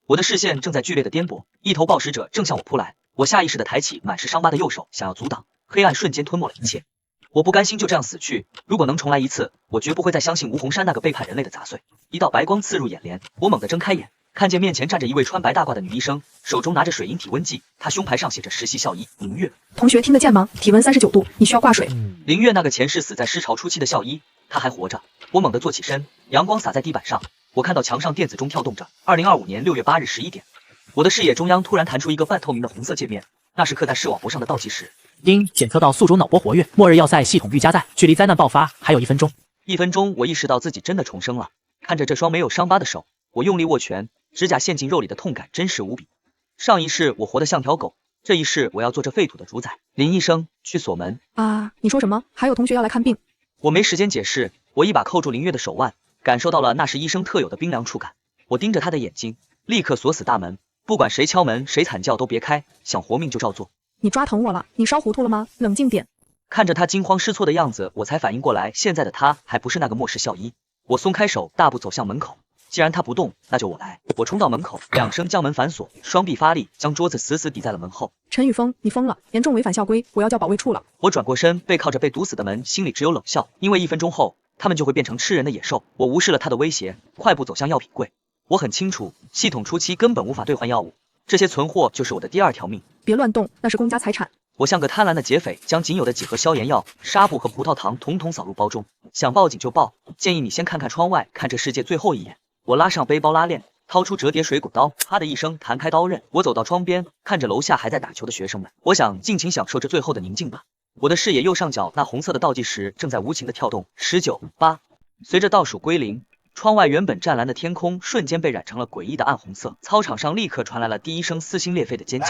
我的视线正在剧烈的颠簸，一头暴食者正向我扑来，我下意识的抬起满是伤疤的右手，想要阻挡，黑暗瞬间吞没了一切。我不甘心就这样死去，如果能重来一次，我绝不会再相信吴洪山那个背叛人类的杂碎。一道白光刺入眼帘，我猛地睁开眼，看见面前站着一位穿白大褂的女医生，手中拿着水银体温计，她胸牌上写着实习校医林月。同学听得见吗？体温39度，你需要挂水。林月那个前世死在尸潮初期的校医，她还活着。我猛地坐起身，阳光洒在地板上，我看到墙上电子钟跳动着2025年6月8日11点。我的视野中央突然弹出一个半透明的红色界面，那是刻在视网膜上的倒计时。应检测到宿主脑波活跃，末日要塞系统预加载，距离灾难爆发还有1分钟。1分钟，我意识到自己真的重生了。看着这双没有伤疤的手，我用力握拳，指甲陷进肉里的痛感真实无比。上一世我活得像条狗，这一世我要做这废土的主宰。林医生，去锁门。啊，你说什么？还有同学要来看病？我没时间解释，我一把扣住林月的手腕，感受到了那是医生特有的冰凉触感。我盯着他的眼睛，立刻锁死大门，不管谁敲门谁惨叫都别开，想活命就照做。你抓疼我了，你烧糊涂了吗？冷静点。看着他惊慌失措的样子，我才反应过来，现在的他还不是那个末世校医。我松开手，大步走向门口。既然他不动，那就我来。我冲到门口，2声将门反锁，双臂发力，将桌子死死抵在了门后。陈宇峰，你疯了，严重违反校规，我要叫保卫处了。我转过身，背靠着被堵死的门，心里只有冷笑，因为1分钟后，他们就会变成吃人的野兽。我无视了他的威胁，快步走向药品柜。我很清楚，系统初期根本无法兑换药物，这些存货就是我的第2条命。别乱动，那是公家财产。我像个贪婪的劫匪，将仅有的几盒消炎药、纱布和葡萄糖统统扫入包中。想报警就报，建议你先看看窗外，看这世界最后一眼。我拉上背包拉链，掏出折叠水果刀，啪的一声弹开刀刃。我走到窗边，看着楼下还在打球的学生们，我想尽情享受这最后的宁静吧。我的视野右上角那红色的倒计时正在无情的跳动，19、8。随着倒数归零，窗外原本湛蓝的天空瞬间被染成了诡异的暗红色。操场上立刻传来了第一声撕心裂肺的尖叫：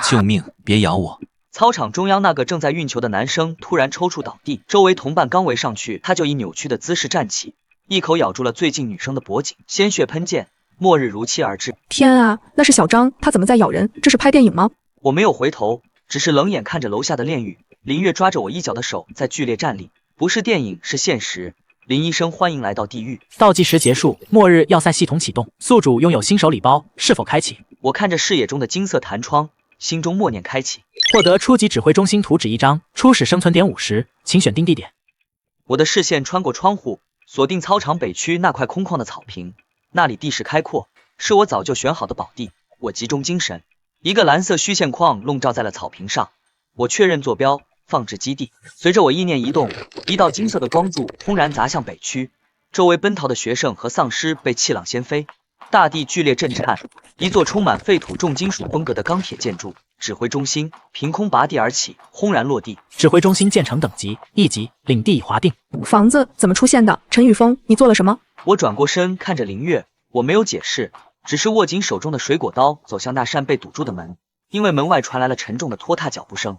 救命，别咬我！操场中央那个正在运球的男生突然抽搐倒地，周围同伴刚围上去，他就以扭曲的姿势站起，一口咬住了最近女生的脖颈，鲜血喷溅，末日如期而至。天啊，那是小张，他怎么在咬人？这是拍电影吗？我没有回头，只是冷眼看着楼下的炼狱。林月抓着我衣角的手在剧烈站立，不是电影，是现实。林医生，欢迎来到地狱。倒计时结束，末日要塞系统启动，宿主拥有新手礼包，是否开启？我看着视野中的金色弹窗，心中默念开启。获得初级指挥中心图纸1张，初始生存点50，请选定地点。我的视线穿过窗户，锁定操场北区那块空旷的草坪，那里地势开阔，是我早就选好的宝地。我集中精神，一个蓝色虚线框笼罩在了草坪上，我确认坐标，放置基地。随着我意念移动，一道金色的光柱轰然砸向北区，周围奔逃的学生和丧尸被气浪掀飞，大地剧烈震颤，一座充满废土重金属风格的钢铁建筑指挥中心凭空拔地而起，轰然落地。指挥中心建成等级1级，领地已划定。房子怎么出现的？陈宇峰，你做了什么？我转过身看着林月，我没有解释，只是握紧手中的水果刀，走向那扇被堵住的门。因为门外传来了沉重的拖踏脚步声，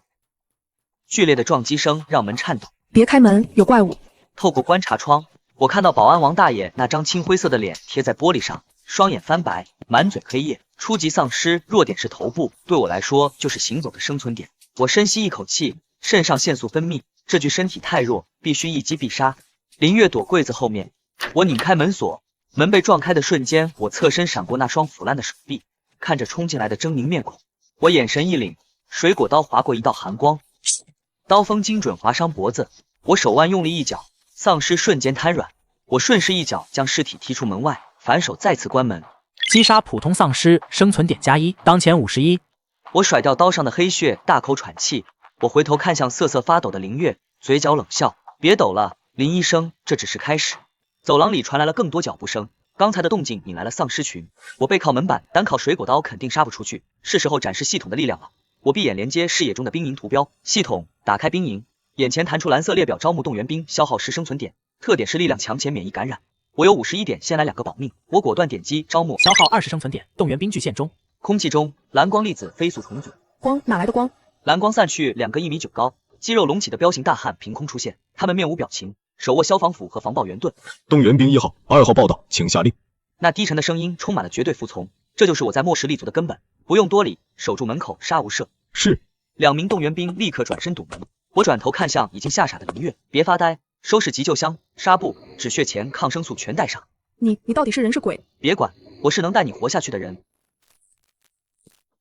剧烈的撞击声让门颤抖。别开门，有怪物。透过观察窗，我看到保安王大爷那张青灰色的脸贴在玻璃上，双眼翻白，满嘴黑液。初级丧尸弱点是头部，对我来说就是行走的生存点。我深吸一口气，肾上腺素分泌，这具身体太弱，必须一击必杀。林月躲柜子后面，我拧开门锁，门被撞开的瞬间，我侧身闪过那双腐烂的手臂，看着冲进来的狰狞面孔，我眼神一凛，水果刀划过一道寒光，刀锋精准划伤脖子。我手腕用力一脚，丧尸瞬间瘫软，我顺势一脚将尸体踢出门外，反手再次关门。击杀普通丧尸，生存点+1，当前51。我甩掉刀上的黑血，大口喘气。我回头看向瑟瑟发抖的林月，嘴角冷笑：别抖了，林医生，这只是开始。走廊里传来了更多脚步声，刚才的动静引来了丧尸群。我背靠门板，单靠水果刀肯定杀不出去，是时候展示系统的力量了。我闭眼连接视野中的兵营图标，系统打开兵营，眼前弹出蓝色列表，招募动员兵，消耗10生存点，特点是力量强且免疫感染。我有51点，先来2个保命。我果断点击招募，消耗20生存点，动员兵据线中。空气中蓝光粒子飞速重组，光哪来的光？蓝光散去，2个1米9高、肌肉隆起的彪形大汉凭空出现，他们面无表情，手握消防斧和防爆圆盾。动员兵1号、2号报道，请下令。那低沉的声音充满了绝对服从，这就是我在末世立足的根本。不用多礼，守住门口，杀无赦。是。2名动员兵立刻转身堵门。我转头看向已经吓傻的林月，别发呆，收拾急救箱、纱布、止血钳、抗生素全带上。你到底是人是鬼？别管，我是能带你活下去的人。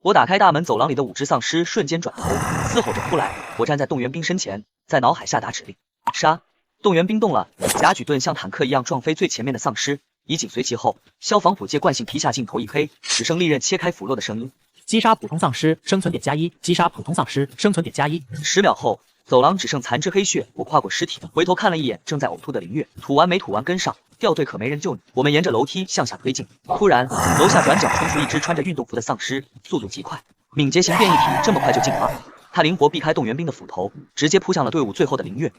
我打开大门，走廊里的5只丧尸瞬间转头，嘶吼着扑来。我站在动员兵身前，在脑海下达指令：杀！动员兵动了，夹举盾像坦克一样撞飞最前面的丧尸，以紧随其后。消防捕界惯性皮下镜头一黑，只剩利刃切开腐肉的声音。击杀普通丧尸，生存点+1。击杀普通丧尸，生存点+1。10秒后，走廊只剩残肢黑血。我跨过尸体，回头看了一眼正在呕吐的林月，吐完没吐完跟上，掉队可没人救你。我们沿着楼梯向下推进，突然楼下转角冲出一只穿着运动服的丧尸，速度极快，敏捷型变异体这么快就进化。他灵活避开动员兵的斧头，直接扑向了队伍最后的林月。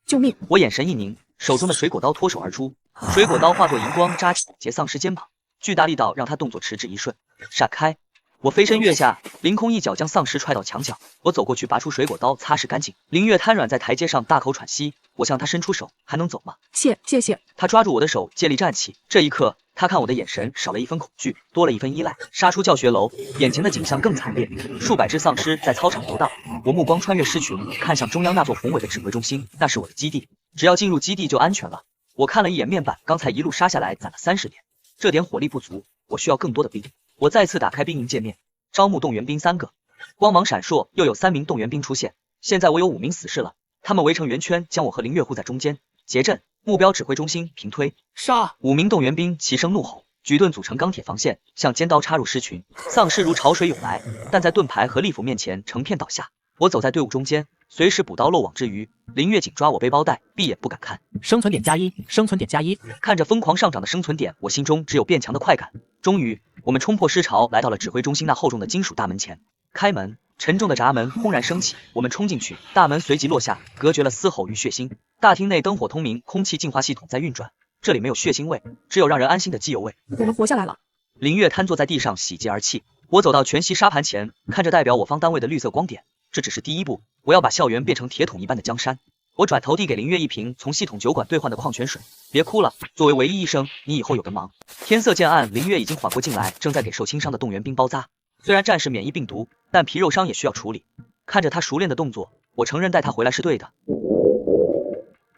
救命！我眼神一凝，手中的水果刀脱手而出，水果刀化作荧光扎起劫丧尸肩膀，巨大力道让他动作迟滞一瞬。闪开！我飞身跃下，凌空一脚将丧尸踹到墙角。我走过去，拔出水果刀，擦拭干净。林月瘫软在台阶上，大口喘息。我向他伸出手，还能走吗？谢谢。他抓住我的手，借力站起。这一刻，他看我的眼神少了一分恐惧，多了一分依赖。杀出教学楼，眼前的景象更惨烈，数百只丧尸在操场游荡。我目光穿越狮群，看向中央那座宏伟的指挥中心，那是我的基地。只要进入基地就安全了。我看了一眼面板，刚才一路杀下来攒了30点，这点火力不足，我需要更多的兵。我再次打开兵营界面，招募动员兵3个，光芒闪烁，又有3名动员兵出现。现在我有5名死士了，他们围成圆圈，将我和林月护在中间。结阵，目标指挥中心，平推，杀！5名动员兵齐声怒吼，举盾组成钢铁防线，像尖刀插入狮群，丧尸如潮水涌来，但在盾牌和利斧面前成片倒下。我走在队伍中间，随时补刀漏网之鱼。林月紧抓我背包带，闭眼不敢看。生存点+1，生存点+1。看着疯狂上涨的生存点，我心中只有变强的快感。终于，我们冲破尸潮，来到了指挥中心那厚重的金属大门前。开门，沉重的闸门轰然升起，我们冲进去，大门随即落下，隔绝了嘶吼与血腥。大厅内灯火通明，空气净化系统在运转，这里没有血腥味，只有让人安心的机油味。我们活下来了。林月瘫坐在地上，喜极而泣。我走到全息沙盘前，看着代表我方单位的绿色光点，这只是第一步，我要把校园变成铁桶一般的江山。我转头递给林月一瓶从系统酒馆兑换的矿泉水，别哭了，作为唯一医生，你以后有个忙。天色渐暗，林月已经缓过劲来，正在给受轻伤的动员兵包扎。虽然暂时免疫病毒，但皮肉伤也需要处理。看着他熟练的动作，我承认带他回来是对的。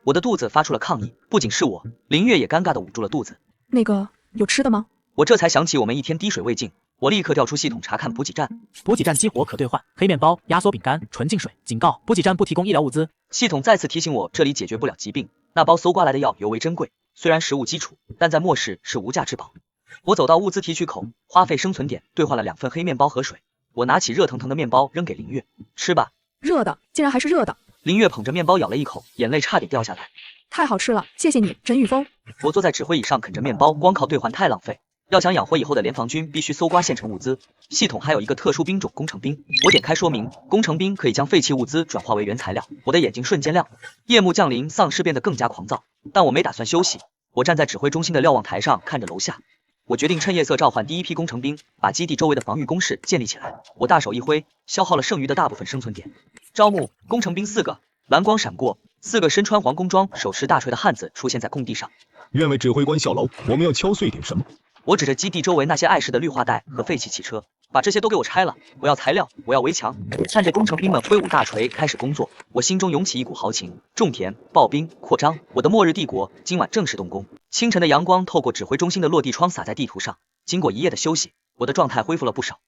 我的肚子发出了抗议，不仅是我，林月也尴尬地捂住了肚子。那个，有吃的吗？我这才想起我们1天滴水未进，我立刻调出系统查看补给站。补给站激活可兑换黑面包、压缩饼干、纯净水。警告：补给站不提供医疗物资。系统再次提醒我，这里解决不了疾病。那包搜刮来的药尤为珍贵，虽然食物基础，但在末世是无价之宝。我走到物资提取口，花费生存点兑换了2份黑面包和水。我拿起热腾腾的面包扔给林月，吃吧。热的，竟然还是热的。林月捧着面包咬了一口，眼泪差点掉下来。太好吃了，谢谢你，陈宇峰。我坐在指挥椅上啃着面包，光靠兑换太浪费。要想养活以后的联防军，必须搜刮现成物资。系统还有一个特殊兵种工程兵，我点开说明，工程兵可以将废弃物资转化为原材料。我的眼睛瞬间亮。夜幕降临，丧尸变得更加狂躁，但我没打算休息。我站在指挥中心的瞭望台上，看着楼下。我决定趁夜色召唤第一批工程兵，把基地周围的防御工事建立起来。我大手一挥，消耗了剩余的大部分生存点。招募工程兵4个。蓝光闪过，4个身穿黄工装、手持大锤的汉子出现在空地上。愿为指挥官效劳，我们要敲碎点什么？我指着基地周围那些碍事的绿化带和废弃汽车，把这些都给我拆了。我要材料，我要围墙。看着工程兵们挥舞大锤开始工作，我心中涌起一股豪情。种田、刨冰、扩张，我的末日帝国今晚正式动工。清晨的阳光透过指挥中心的落地窗洒在地图上。经过一夜的休息，我的状态恢复了不少。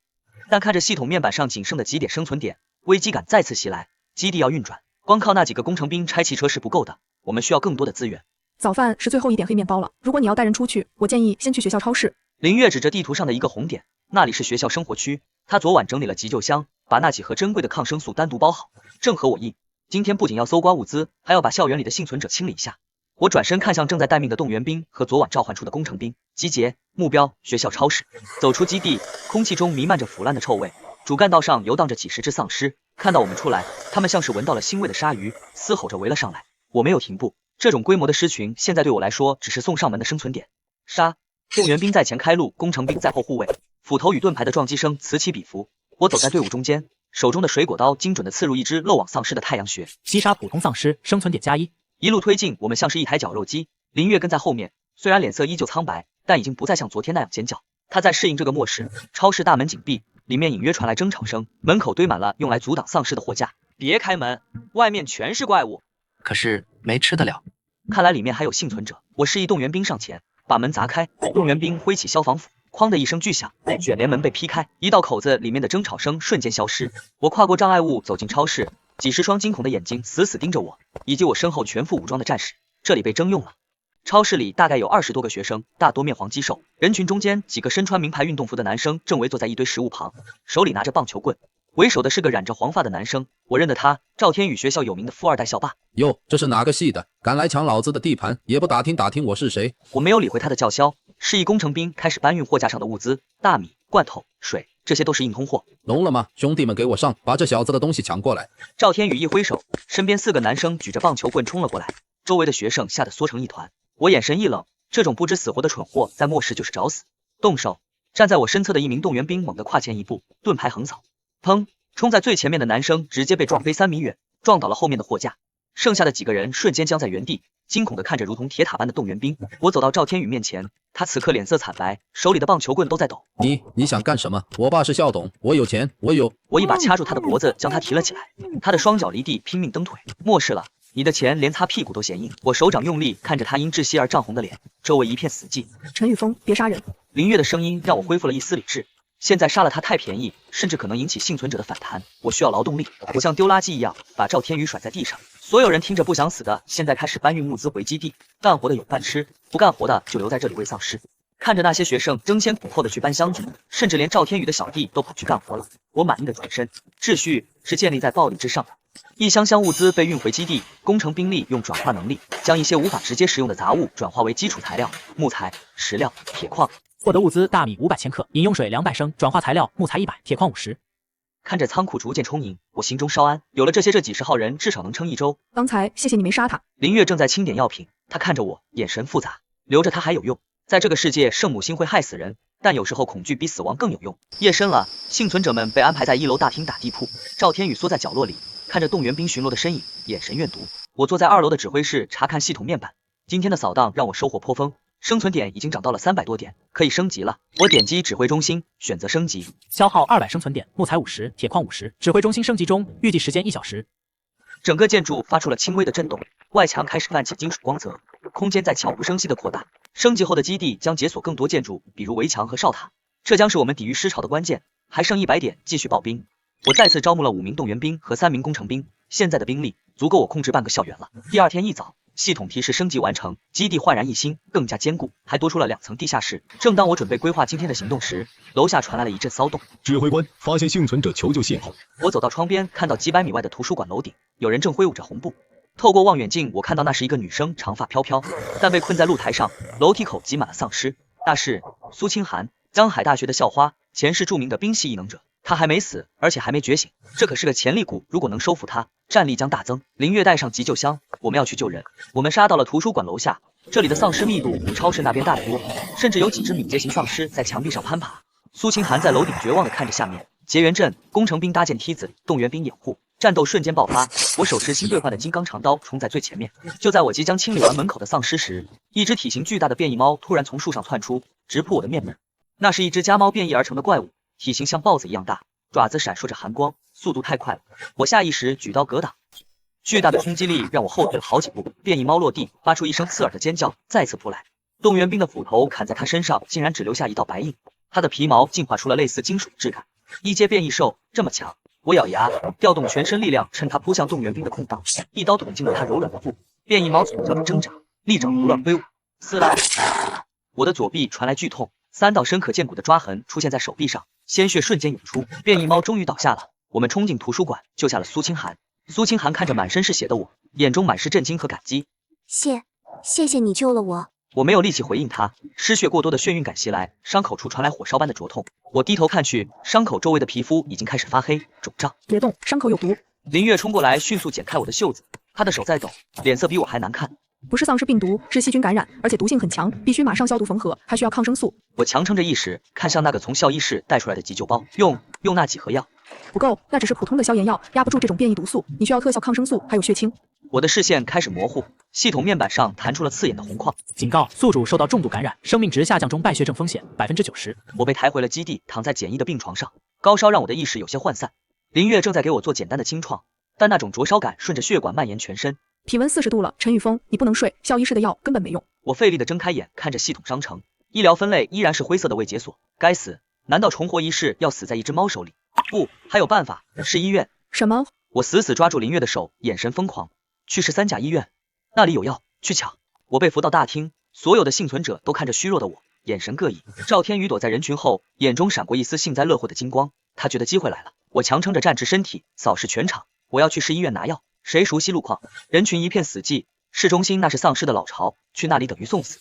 但看着系统面板上仅剩的几点生存点，危机感再次袭来。基地要运转，光靠那几个工程兵拆汽车是不够的，我们需要更多的资源。早饭是最后一点黑面包了，如果你要带人出去，我建议先去学校超市。林月指着地图上的一个红点，那里是学校生活区。他昨晚整理了急救箱，把那几盒珍贵的抗生素单独包好，正合我意。今天不仅要搜刮物资，还要把校园里的幸存者清理一下。我转身看向正在待命的动员兵和昨晚召唤出的工程兵，集结，目标学校超市。走出基地，空气中弥漫着腐烂的臭味，主干道上游荡着几十只丧尸。看到我们出来，他们像是闻到了腥味的鲨鱼，嘶吼着围了上来。我没有停步，这种规模的狮群现在对我来说只是送上门的生存点。杀！动员兵在前开路，工程兵在后护卫，斧头与盾牌的撞击声此起彼伏。我走在队伍中间，手中的水果刀精准地刺入一只漏网丧尸的太阳穴。击杀普通丧尸，生存点+1。一路推进，我们像是一台绞肉机。林月跟在后面，虽然脸色依旧苍白，但已经不再像昨天那样尖叫。他在适应这个末世。超市大门紧闭，里面隐约传来争吵声，门口堆满了用来阻挡丧尸的货架。别开门，外面全是怪物。可是没吃得了。看来里面还有幸存者。我示意动员兵上前，把门砸开。动员兵挥起消防斧，哐的一声巨响，卷帘门被劈开，一道口子里面的争吵声瞬间消失。我跨过障碍物走进超市，几十双惊恐的眼睛死死盯着我，以及我身后全副武装的战士。这里被征用了。超市里大概有20多个学生，大多面黄肌瘦。人群中间，几个身穿名牌运动服的男生正围坐在一堆食物旁，手里拿着棒球棍。为首的是个染着黄发的男生，我认得他，赵天宇学校有名的富二代校霸。哟，这是哪个系的？敢来抢老子的地盘，也不打听打听我是谁？我没有理会他的叫嚣，示意工程兵开始搬运货架上的物资，大米、罐头、水，这些都是硬通货。聋了吗？兄弟们给我上，把这小子的东西抢过来！赵天宇一挥手，身边4个男生举着棒球棍冲了过来，周围的学生吓得缩成一团。我眼神一冷，这种不知死活的蠢货在末世就是找死。动手！站在我身侧的一名动员兵猛地跨前一步，盾牌横扫，砰！冲在最前面的男生直接被撞飞3米远，撞倒了后面的货架。剩下的几个人瞬间僵在原地，惊恐地看着如同铁塔般的动员兵。我走到赵天宇面前，他此刻脸色惨白，手里的棒球棍都在抖。你想干什么？我爸是校董，我有钱，我有。我一把掐住他的脖子，将他提了起来。他的双脚离地，拼命蹬腿。末世了，你的钱连擦屁股都嫌硬。我手掌用力看着他因窒息而涨红的脸，周围一片死寂。陈宇峰，别杀人！林月的声音让我恢复了一丝理智。现在杀了他太便宜，甚至可能引起幸存者的反弹。我需要劳动力。我像丢垃圾一样把赵天宇甩在地上。所有人听着不想死的，现在开始搬运物资回基地。干活的有饭吃，不干活的就留在这里喂丧尸。看着那些学生争先恐后的去搬箱子，甚至连赵天宇的小弟都跑去干活了。我满意的转身。秩序是建立在暴力之上的。一箱箱物资被运回基地，工程兵力用转化能力将一些无法直接使用的杂物转化为基础材料，木材、石料、铁矿。获得物资：大米500千克，饮用水200升，转化材料木材100，铁矿50。看着仓库逐渐充盈，我心中稍安。有了这些，这几十号人至少能撑一周。刚才谢谢你没杀他。林月正在清点药品，他看着我，眼神复杂。留着他还有用，在这个世界，圣母心会害死人，但有时候恐惧比死亡更有用。夜深了，幸存者们被安排在1楼大厅打地铺。赵天宇缩在角落里，看着动员兵巡逻的身影，眼神怨毒。我坐在2楼的指挥室查看系统面板。今天的扫荡让我收获颇丰。生存点已经涨到了300多点，可以升级了。我点击指挥中心，选择升级，消耗200生存点，木材50，铁矿50。指挥中心升级中，预计时间1小时。整个建筑发出了轻微的震动，外墙开始泛起金属光泽，空间在悄无声息的扩大。升级后的基地将解锁更多建筑，比如围墙和哨塔，这将是我们抵御尸潮的关键。还剩100点，继续报兵。我再次招募了5名动员兵和3名工程兵，现在的兵力足够我控制半个校园了。第2天一早，系统提示升级完成，基地焕然一新，更加坚固，还多出了2层地下室。正当我准备规划今天的行动时，楼下传来了一阵骚动。指挥官，发现幸存者求救信号。我走到窗边，看到几百米外的图书馆楼顶，有人正挥舞着红布。透过望远镜，我看到那是一个女生，长发飘飘，但被困在露台上。楼梯口挤满了丧尸。那是苏清寒，江海大学的校花，前世著名的冰系异能者。他还没死，而且还没觉醒，这可是个潜力股，如果能收服他，战力将大增。林月带上急救箱，我们要去救人。我们杀到了图书馆楼下，这里的丧尸密度比超市那边大得多，甚至有几只敏捷型丧尸在墙壁上攀爬。苏清寒在楼顶绝望地看着下面。结缘阵，工程兵搭建梯子，动员兵掩护，战斗瞬间爆发。我手持新兑换的金刚长刀冲在最前面。就在我即将清理完门口的丧尸时，一只体型巨大的变异猫突然从树上窜出，直扑我的面门。那是一只家猫变异而成的怪物，体型像豹子一样大，爪子闪烁着寒光，速度太快了，我下意识举刀格挡。巨大的冲击力让我后退了好几步，变异猫落地，发出一声刺耳的尖叫，再次扑来。动员兵的斧头砍在它身上，竟然只留下一道白印，它的皮毛进化出了类似金属的质感。一阶变异兽这么强，我咬牙调动全身力量，趁它扑向动员兵的空档，一刀捅进了它柔软的腹。变异猫惨叫着挣扎，利爪胡乱挥舞，撕拉。我的左臂传来剧痛，3道深可见骨的抓痕出现在手臂上，鲜血瞬间涌出。变异猫终于倒下了，我们冲进图书馆，救下了苏清寒。苏清寒看着满身是血的我，眼中满是震惊和感激。谢谢你救了我。我没有力气回应他，失血过多的眩晕感袭来，伤口处传来火烧般的灼痛。我低头看去，伤口周围的皮肤已经开始发黑肿胀。别动，伤口有毒。林月冲过来，迅速剪开我的袖子，她的手在抖，脸色比我还难看。不是丧尸病毒，是细菌感染，而且毒性很强，必须马上消毒缝合，还需要抗生素。我强撑着意识，看向那个从校医室带出来的急救包，用那几盒药。不够，那只是普通的消炎药，压不住这种变异毒素，你需要特效抗生素，还有血清。我的视线开始模糊，系统面板上弹出了刺眼的红框，警告：宿主受到重度感染，生命值下降中，败血症风险90%。我被抬回了基地，躺在简易的病床上，高烧让我的意识有些涣散。林月正在给我做简单的清创，但那种灼烧感顺着血管蔓延全身。体温40度了，陈宇峰，你不能睡，校医室的药根本没用。我费力地睁开眼，看着系统商城，医疗分类依然是灰色的未解锁。该死，难道重活一世要死在一只猫手里？不，还有办法，是医院。什么？我死死抓住林月的手，眼神疯狂。去13甲医院，那里有药，去抢！我被扶到大厅，所有的幸存者都看着虚弱的我，眼神各异。赵天宇躲在人群后，眼中闪过一丝幸灾乐祸的金光，他觉得机会来了。我强撑着站直身体，扫视全场。我要去市医院拿药，谁熟悉路况？人群一片死寂。市中心那是丧尸的老巢，去那里等于送死。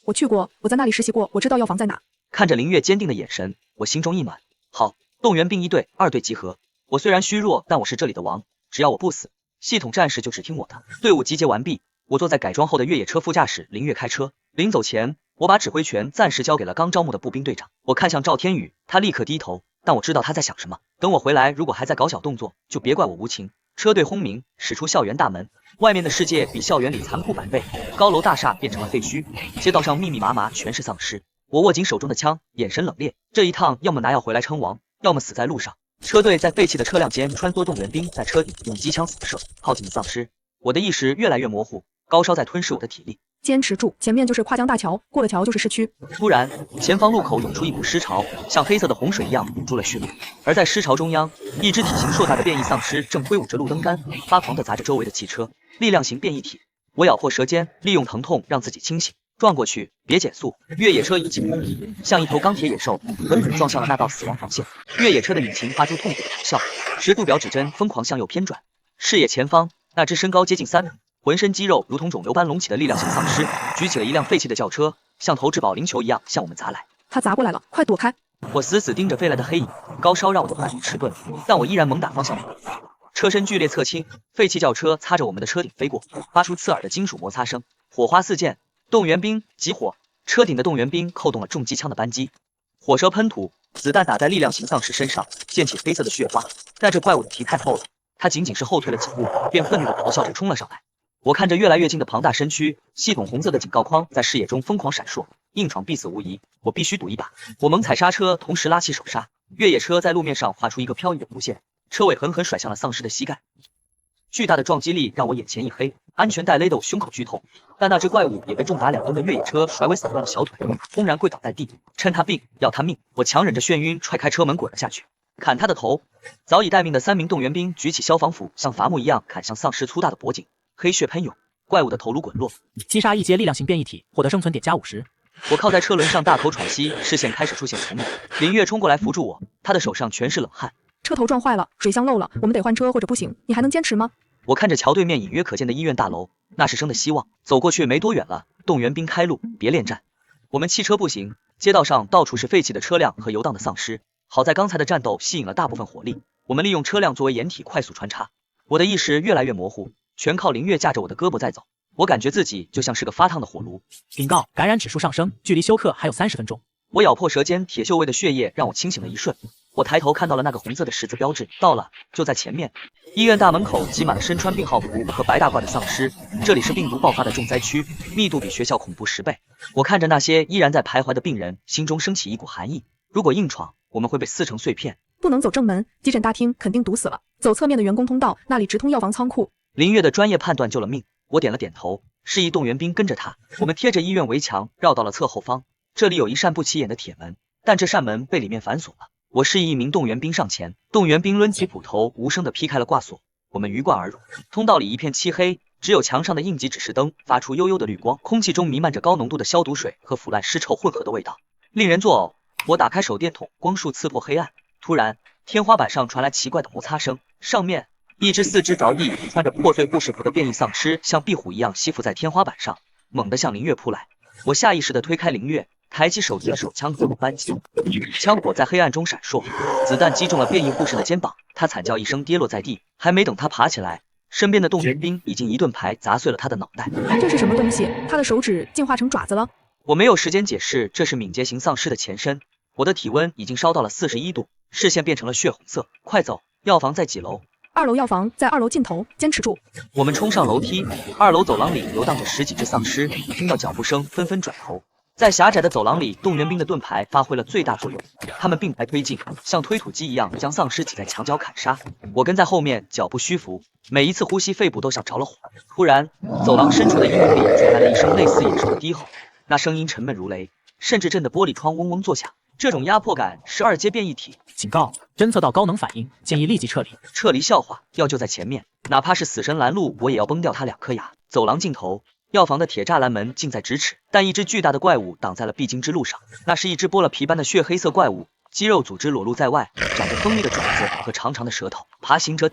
我去过，我在那里实习过，我知道药房在哪。看着林月坚定的眼神，我心中一暖。好，动员兵1队、2队集合。我虽然虚弱，但我是这里的王，只要我不死，系统战士就只听我的。队伍集结完毕，我坐在改装后的越野车副驾驶，林月开车。临走前，我把指挥权暂时交给了刚招募的步兵队长。我看向赵天宇，他立刻低头，但我知道他在想什么。等我回来，如果还在搞小动作，就别怪我无情。车队轰鸣，驶出校园大门，外面的世界比校园里残酷100倍，高楼大厦变成了废墟，街道上密密麻麻全是丧尸。我握紧手中的枪，眼神冷冽。这一趟要么拿药回来称王，要么死在路上。车队在废弃的车辆间穿梭，动员兵在车顶用机枪扫射，靠近的丧尸。我的意识越来越模糊，高烧在吞噬我的体力。坚持住，前面就是跨江大桥，过了桥就是市区。突然，前方路口涌出一股尸潮，像黑色的洪水一样堵住了去路。而在尸潮中央，一只体型硕大的变异丧尸正挥舞着路灯杆，发狂地砸着周围的汽车。力量型变异体，我咬破舌尖，利用疼痛让自己清醒。撞过去，别减速！越野车以紧攻敌，像一头钢铁野兽，狠狠撞向了那道死亡防线。越野车的引擎发出痛苦的咆哮，10度表指针疯狂向右偏转。视野前方，那只身高接近3米，浑身肌肉如同肿瘤般隆起的力量型丧尸，举起了一辆废弃的轿车，像投掷保龄球一样向我们砸来。他砸过来了，快躲开！我死死盯着飞来的黑影，高烧让我的反应迟钝，但我依然猛打方向盘。车身剧烈侧倾，废弃轿车擦着我们的车顶飞过，发出刺耳的金属摩擦声，火花四溅。动员兵集火！车顶的动员兵扣动了重机枪的扳机，火舌喷吐，子弹打在力量型丧尸身上，溅起黑色的血花。但这怪物的皮太厚了，它仅仅是后退了几步，便愤怒地咆哮着冲了上来。我看着越来越近的庞大身躯，系统红色的警告框在视野中疯狂闪烁，硬闯必死无疑，我必须赌一把。我猛踩刹车，同时拉起手刹，越野车在路面上画出一个飘逸的弧线，车尾狠狠甩向了丧尸的膝盖。巨大的撞击力让我眼前一黑，安全带勒得我胸口剧痛。但那只怪物也被重达2吨的越野车甩尾散断了小腿，轰然跪倒在地。趁他病要他命，我强忍着眩晕踹开车门滚了下去，砍他的头。早已待命的3名动员兵举起消防斧，像伐木一样砍向丧尸粗大的脖颈，黑血喷涌，怪物的头颅滚落。击杀一阶力量型变异体，获得生存点+50。我靠在车轮上大口喘息，视线开始出现重影。林月冲过来扶住我，他的手上全是冷汗。车头撞坏了，水箱漏了，我们得换车或者不行，你还能坚持吗？我看着桥对面隐约可见的医院大楼，那是生的希望。走过去没多远了，动员兵开路，别恋战。我们弃车步行，街道上到处是废弃的车辆和游荡的丧尸。好在刚才的战斗吸引了大部分火力，我们利用车辆作为掩体快速穿插。我的意识越来越模糊，全靠林月架着我的胳膊在走。我感觉自己就像是个发烫的火炉。警告，感染指数上升，距离休克还有30分钟。我咬破舌尖，铁锈味的血液让我清醒了一瞬。我抬头看到了那个红色的十字标志，到了，就在前面。医院大门口挤满了身穿病号服和白大褂的丧尸，这里是病毒爆发的重灾区，密度比学校恐怖10倍。我看着那些依然在徘徊的病人，心中升起一股寒意。如果硬闯，我们会被撕成碎片。不能走正门，急诊大厅肯定堵死了，走侧面的员工通道，那里直通药房仓库。林月的专业判断救了命，我点了点头，示意动员兵跟着他。我们贴着医院围墙绕到了侧后方，这里有一扇不起眼的铁门，但这扇门被里面反锁了。我示意一名动员兵上前，动员兵抡起斧头，无声地劈开了挂锁。我们鱼贯而入，通道里一片漆黑，只有墙上的应急指示灯发出幽幽的绿光，空气中弥漫着高浓度的消毒水和腐烂尸臭混合的味道，令人作呕。我打开手电筒，光束刺破黑暗。突然，天花板上传来奇怪的摩擦声，上面一只4肢着地、穿着破碎护士服的变异丧尸像壁虎一样吸附在天花板上，猛地向林月扑来。我下意识地推开林月，抬起手机的手枪自动扳机，枪火在黑暗中闪烁，子弹击中了变异护士的肩膀，他惨叫一声跌落在地。还没等他爬起来，身边的动员兵已经一盾牌砸碎了他的脑袋。这是什么东西？他的手指进化成爪子了？我没有时间解释，这是敏捷型丧尸的前身。我的体温已经烧到了41度，视线变成了血红色。快走，药房在几楼？2楼药房在2楼尽头，坚持住。我们冲上楼梯，2楼走廊里游荡着10几只丧尸，听到脚步声纷纷转头。在狭窄的走廊里，动员兵的盾牌发挥了最大作用，他们并排推进，像推土机一样将丧尸挤在墙角砍杀。我跟在后面，脚步虚浮，每一次呼吸肺部都像着了火。突然，走廊深处的阴影里传来了一声类似野兽的低吼，那声音沉闷如雷，甚至震得玻璃窗嗡嗡作响。这种压迫感是2阶变异体。警告，侦测到高能反应，建议立即撤离。撤离笑话，药就在前面，哪怕是死神拦路，我也要崩掉他2颗牙。走廊尽头，药房的铁栅栏门近在咫尺，但一只巨大的怪物挡在了必经之路上。那是一只剥了皮般的血黑色怪物，肌肉组织裸露在外，长着锋利的爪子和长长的舌头。爬行者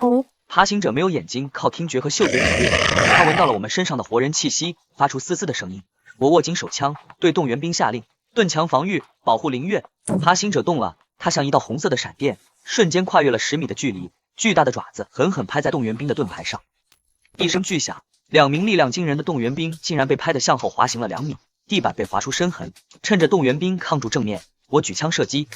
爬行者没有眼睛，靠听觉和嗅觉领略。他闻到了我们身上的活人气息，发出嘶嘶的声音。我握紧手枪，对动员兵下令：盾墙防御，保护灵月。爬行者动了，他像一道红色的闪电，瞬间跨越了10米的距离，巨大的爪子狠狠拍在动员兵的盾牌上。一声巨响，2名力量惊人的动员兵竟然被拍得向后滑行了2米，地板被划出深痕。趁着动员兵抗住正面，我举枪射击，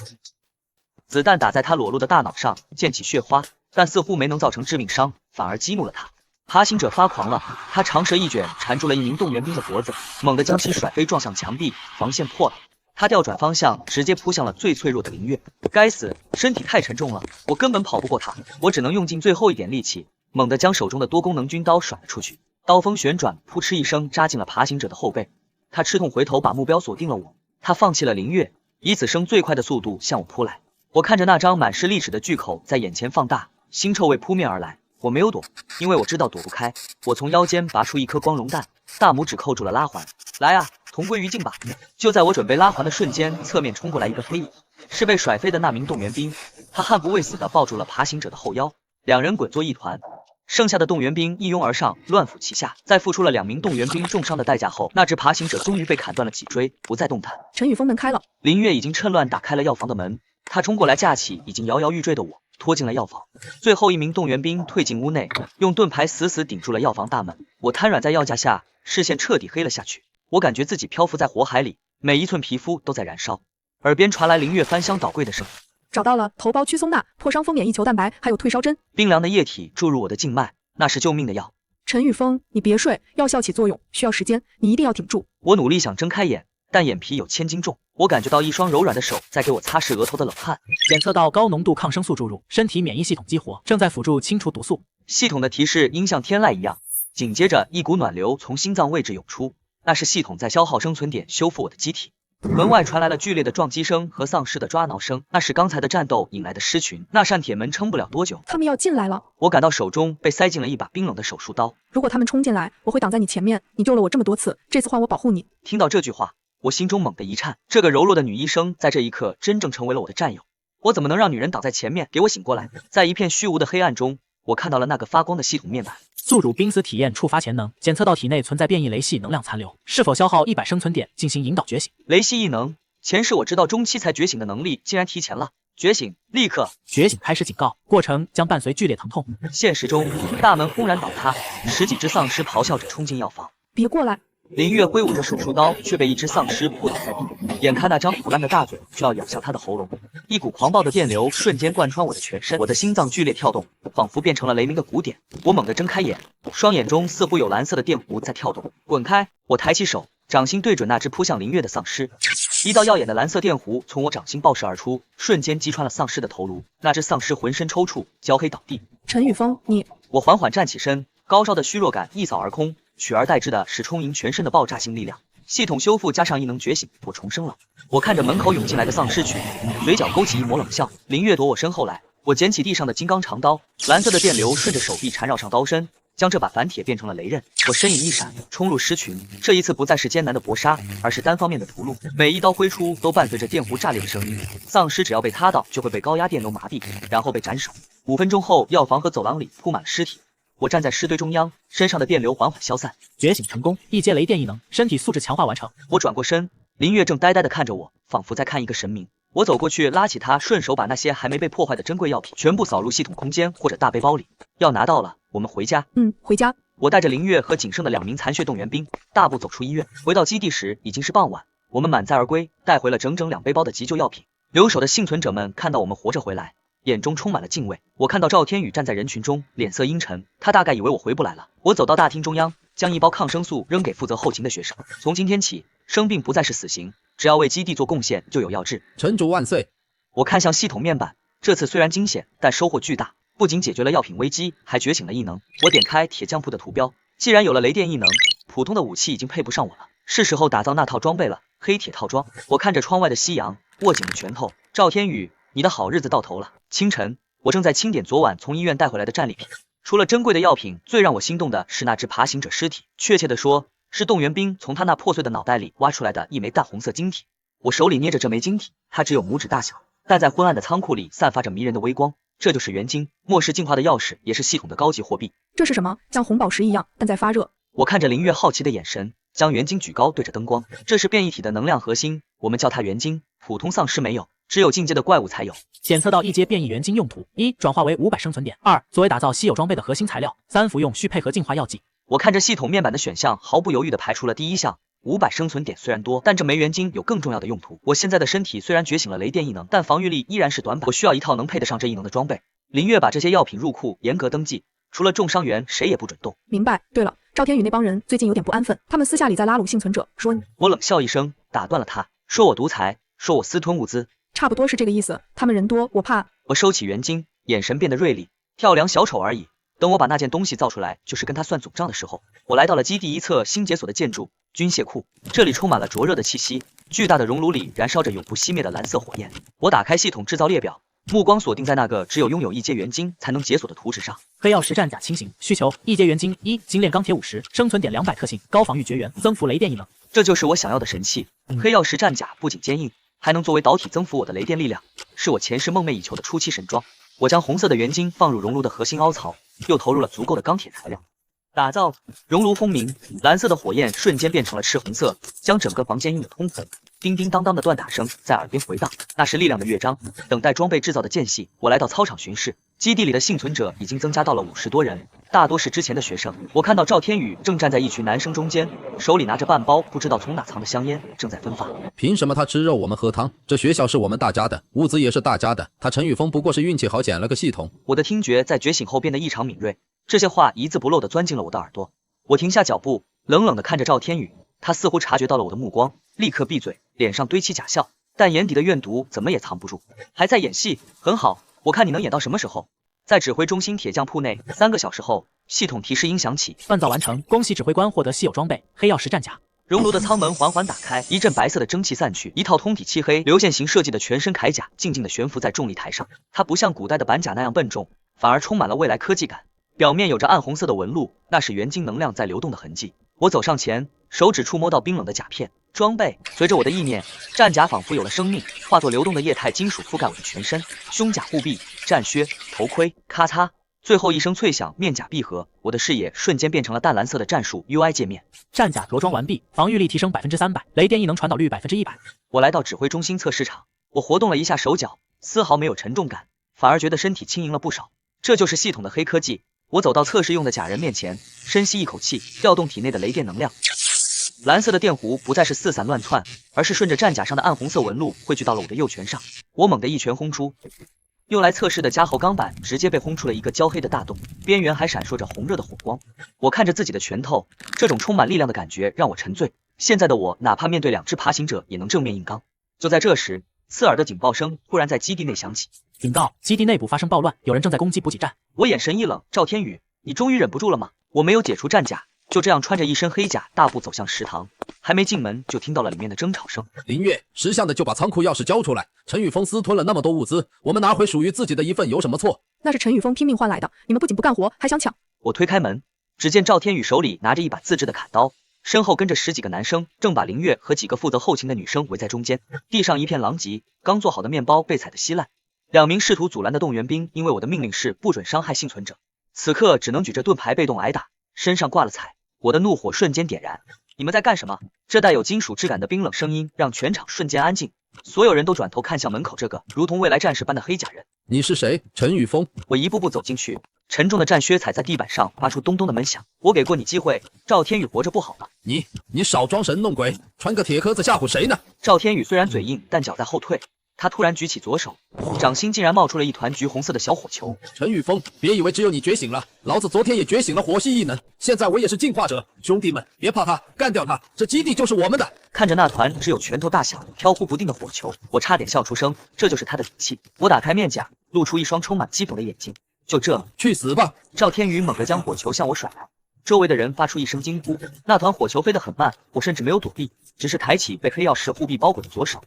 子弹打在他裸露的大脑上，溅起血花，但似乎没能造成致命伤，反而激怒了他。爬行者发狂了，他长舌一卷，缠住了一名动员兵的脖子，猛地将其甩飞，撞向墙壁，防线破了。他调转方向，直接扑向了最脆弱的灵月。该死，身体太沉重了，我根本跑不过他，我只能用尽最后一点力气，猛地将手中的多功能军刀甩了出去。刀锋旋转，扑哧一声扎进了爬行者的后背。他吃痛回头，把目标锁定了我。他放弃了灵月，以此生最快的速度向我扑来。我看着那张满是利齿的巨口在眼前放大，腥臭味扑面而来。我没有躲，因为我知道躲不开。我从腰间拔出一颗光荣弹，大拇指扣住了拉环。来啊，同归于尽吧！就在我准备拉环的瞬间，侧面冲过来一个黑影，是被甩飞的那名动员兵。他悍不畏死地抱住了爬行者的后腰，2人滚作一团。剩下的动员兵一拥而上，乱斧齐下。在付出了2名动员兵重伤的代价后，那只爬行者终于被砍断了脊椎，不再动弹。陈宇峰门开了，林月已经趁乱打开了药房的门，他冲过来架起已经摇摇欲坠的我，拖进了药房。最后一名动员兵退进屋内，用盾牌死死顶住了药房大门。我瘫软在药架下，视线彻底黑了下去。我感觉自己漂浮在火海里，每一寸皮肤都在燃烧。耳边传来林月翻箱倒柜的声音。找到了头孢曲松钠、破伤风免疫球蛋白，还有退烧针。冰凉的液体注入我的静脉，那是救命的药。陈宇峰，你别睡，药效起作用需要时间，你一定要挺住。我努力想睁开眼，但眼皮有1000斤重。我感觉到一双柔软的手在给我擦拭额头的冷汗。检测到高浓度抗生素注入，身体免疫系统激活，正在辅助清除毒素。系统的提示音像天籁一样，紧接着一股暖流从心脏位置涌出，那是系统在消耗生存点修复我的机体。门外传来了剧烈的撞击声和丧尸的抓挠声，那是刚才的战斗引来的狮群。那扇铁门撑不了多久，他们要进来了。我感到手中被塞进了一把冰冷的手术刀。如果他们冲进来，我会挡在你前面。你救了我这么多次，这次换我保护你。听到这句话，我心中猛地一颤。这个柔弱的女医生在这一刻真正成为了我的战友。我怎么能让女人挡在前面？给我醒过来！在一片虚无的黑暗中，我看到了那个发光的系统面板。宿主濒死体验触发潜能，检测到体内存在变异雷系能量残留，是否消耗100生存点进行引导觉醒。雷系异能，前世我直到中期才觉醒的能力竟然提前了。觉醒，立刻觉醒开始警告，过程将伴随剧烈疼痛。现实中，大门轰然倒塌，10几只丧尸咆哮着冲进药房。别过来！林月挥舞着手术刀，却被一只丧尸扑倒在地。眼看那张腐烂的大嘴就要咬向他的喉咙，一股狂暴的电流瞬间贯穿我的全身，我的心脏剧烈跳动，仿佛变成了雷鸣的鼓点。我猛地睁开眼，双眼中似乎有蓝色的电弧在跳动。滚开！我抬起手，掌心对准那只扑向林月的丧尸。一道耀眼的蓝色电弧从我掌心爆射而出，瞬间击穿了丧尸的头颅。那只丧尸浑身抽搐，焦黑倒地。陈宇峰，你……我缓缓站起身，高烧的虚弱感一扫而空，取而代之的是充盈全身的爆炸性力量。系统修复加上异能觉醒，我重生了。我看着门口涌进来的丧尸群，嘴角勾起一抹冷笑。林月躲我身后来，我捡起地上的金刚长刀，蓝色的电流顺着手臂缠绕上刀身，将这把反铁变成了雷刃。我身影一闪，冲入狮群。这一次不再是艰难的搏杀，而是单方面的屠戮。每一刀挥出都伴随着电弧炸裂的声音。丧尸只要被踏到，就会被高压电流麻痹，然后被斩首。5分钟后，药房和走廊里铺满了尸体。我站在尸堆中央，身上的电流缓缓消散。觉醒成功，1阶雷电异能，身体素质强化完成。我转过身，林月正呆呆地看着我，仿佛在看一个神明。我走过去拉起他，顺手把那些还没被破坏的珍贵药品全部扫入系统空间或者大背包里。药拿到了，我们回家。回家。我带着林月和仅剩的2名残血动员兵，大步走出医院。回到基地时已经是傍晚，我们满载而归，带回了整整2背包的急救药品。留守的幸存者们看到我们活着回来，眼中充满了敬畏。我看到赵天宇站在人群中，脸色阴沉，他大概以为我回不来了。我走到大厅中央，将一包抗生素扔给负责后勤的学生。从今天起，生病不再是死刑，只要为基地做贡献，就有药治。城主万岁！我看向系统面板，这次虽然惊险，但收获巨大，不仅解决了药品危机，还觉醒了异能。我点开铁匠铺的图标，既然有了雷电异能，普通的武器已经配不上我了，是时候打造那套装备了。黑铁套装。我看着窗外的夕阳，握紧了拳头。赵天宇，你的好日子到头了。清晨，我正在清点昨晚从医院带回来的战利品。除了珍贵的药品，最让我心动的是那只爬行者尸体，确切的说，是动员兵从他那破碎的脑袋里挖出来的一枚淡红色晶体。我手里捏着这枚晶体，它只有拇指大小，但在昏暗的仓库里散发着迷人的微光。这就是元晶，末世进化的钥匙，也是系统的高级货币。这是什么？像红宝石一样，但在发热。我看着林月好奇的眼神，将元晶举高对着灯光。这是变异体的能量核心，我们叫它元晶，普通丧尸没有，只有进阶的怪物才有。检测到一阶变异元晶用途：1. 转化为500生存点；2. 作为打造稀有装备的核心材料；3. 服用需配合进化药剂。我看着系统面板的选项，毫不犹豫地排除了第一项。500生存点虽然多，但这枚元晶有更重要的用途。我现在的身体虽然觉醒了雷电异能，但防御力依然是短板。我需要一套能配得上这异能的装备。林月把这些药品入库，严格登记，除了重伤员，谁也不准动。明白。对了，赵天宇那帮人最近有点不安分，他们私下里在拉拢幸存者，说你……我冷笑一声，打断了他，说我独裁，说我私吞物资，差不多是这个意思。他们人多，我怕……我收起元晶，眼神变得锐利。跳梁小丑而已，等我把那件东西造出来，就是跟他算总账的时候。我来到了基地一侧新解锁的建筑军械库，这里充满了灼热的气息，巨大的熔炉里燃烧着永不熄灭的蓝色火焰。我打开系统制造列表，目光锁定在那个只有拥有一阶元晶才能解锁的图纸上。黑曜石战甲轻型，需求一阶元晶：1. 精炼钢铁50，生存点200，特性高防御绝缘，增幅雷电异能。这就是我想要的神器。黑曜石战甲不仅坚硬，还能作为导体增幅我的雷电力量，是我前世梦寐以求的初期神装。我将红色的元晶放入熔炉的核心凹槽，又投入了足够的钢铁材料。打造熔炉轰鸣，蓝色的火焰瞬间变成了赤红色，将整个房间映得通红。叮叮当当的锻打声在耳边回荡，那是力量的乐章。等待装备制造的间隙，我来到操场巡视，基地里的幸存者已经增加到了50多人，大多是之前的学生。我看到赵天宇正站在一群男生中间，手里拿着半包不知道从哪藏的香烟，正在分发。凭什么他吃肉我们喝汤？这学校是我们大家的，物资也是大家的。他陈宇峰不过是运气好捡了个系统。我的听觉在觉醒后变得异常敏锐，这些话一字不漏地钻进了我的耳朵。我停下脚步，冷冷地看着赵天宇，他似乎察觉到了我的目光，立刻闭嘴，脸上堆起假笑，但眼底的怨毒怎么也藏不住。还在演戏，很好，我看你能演到什么时候。在指挥中心铁匠铺内，3个小时后，系统提示音响起，锻造完成，恭喜指挥官获得稀有装备黑曜石战甲。熔炉的舱门缓缓打开，一阵白色的蒸汽散去，一套通体漆黑、流线型设计的全身铠甲静静地悬浮在重力台上。它不像古代的板甲那样笨重，反而充满了未来科技感。表面有着暗红色的纹路，那是元晶能量在流动的痕迹。我走上前，手指触摸到冰冷的甲片。装备随着我的意念，战甲仿佛有了生命，化作流动的液态金属覆盖我的全身。胸甲护臂、战靴、头盔，咔嚓，最后一声脆响，面甲闭合，我的视野瞬间变成了淡蓝色的战术 UI 界面。战甲着装完毕，防御力提升300%，雷电异能传导率100%。我来到指挥中心测试场，我活动了一下手脚，丝毫没有沉重感，反而觉得身体轻盈了不少。这就是系统的黑科技。我走到测试用的假人面前，深吸一口气，调动体内的雷电能量。蓝色的电弧不再是四散乱窜，而是顺着战甲上的暗红色纹路汇聚到了我的右拳上。我猛地一拳轰出，用来测试的加厚钢板直接被轰出了一个焦黑的大洞，边缘还闪烁着红热的火光。我看着自己的拳头，这种充满力量的感觉让我沉醉。现在的我，哪怕面对2只爬行者，也能正面硬刚。就在这时，刺耳的警报声突然在基地内响起，警告：基地内部发生暴乱，有人正在攻击补给站。我眼神一冷，赵天宇，你终于忍不住了吗？我没有解除战甲，就这样穿着一身黑甲大步走向食堂，还没进门就听到了里面的争吵声。林月，识相的就把仓库钥匙交出来。陈宇峰私吞了那么多物资，我们拿回属于自己的一份有什么错？那是陈宇峰拼命换来的，你们不仅不干活，还想抢。我推开门，只见赵天宇手里拿着一把自制的砍刀，身后跟着10几个男生，正把林月和几个负责后勤的女生围在中间。地上一片狼藉，刚做好的面包被踩得稀烂。2名试图阻拦的动员兵因为我的命令是不准伤害幸存者，此刻只能举着盾牌被动挨打，身上挂了彩。我的怒火瞬间点燃，你们在干什么？这带有金属质感的冰冷声音让全场瞬间安静，所有人都转头看向门口这个如同未来战士般的黑甲人。你是谁？陈宇峰。我一步步走进去，沉重的战靴踩在地板上发出咚咚的闷响。我给过你机会，赵天宇活着不好吗？你少装神弄鬼，穿个铁壳子吓唬谁呢？赵天宇虽然嘴硬，但脚在后退，他突然举起左手，掌心竟然冒出了一团橘红色的小火球。陈宇峰，别以为只有你觉醒了，老子昨天也觉醒了火系异能，现在我也是进化者。兄弟们，别怕他，干掉他，这基地就是我们的。看着那团只有拳头大小、飘忽不定的火球，我差点笑出声，这就是他的底气。我打开面甲，露出一双充满讥讽的眼睛。就这，去死吧！赵天宇猛地将火球向我甩来，周围的人发出一声惊呼。那团火球飞得很慢，我甚至没有躲避，只是抬起被黑曜石护臂包裹的左手，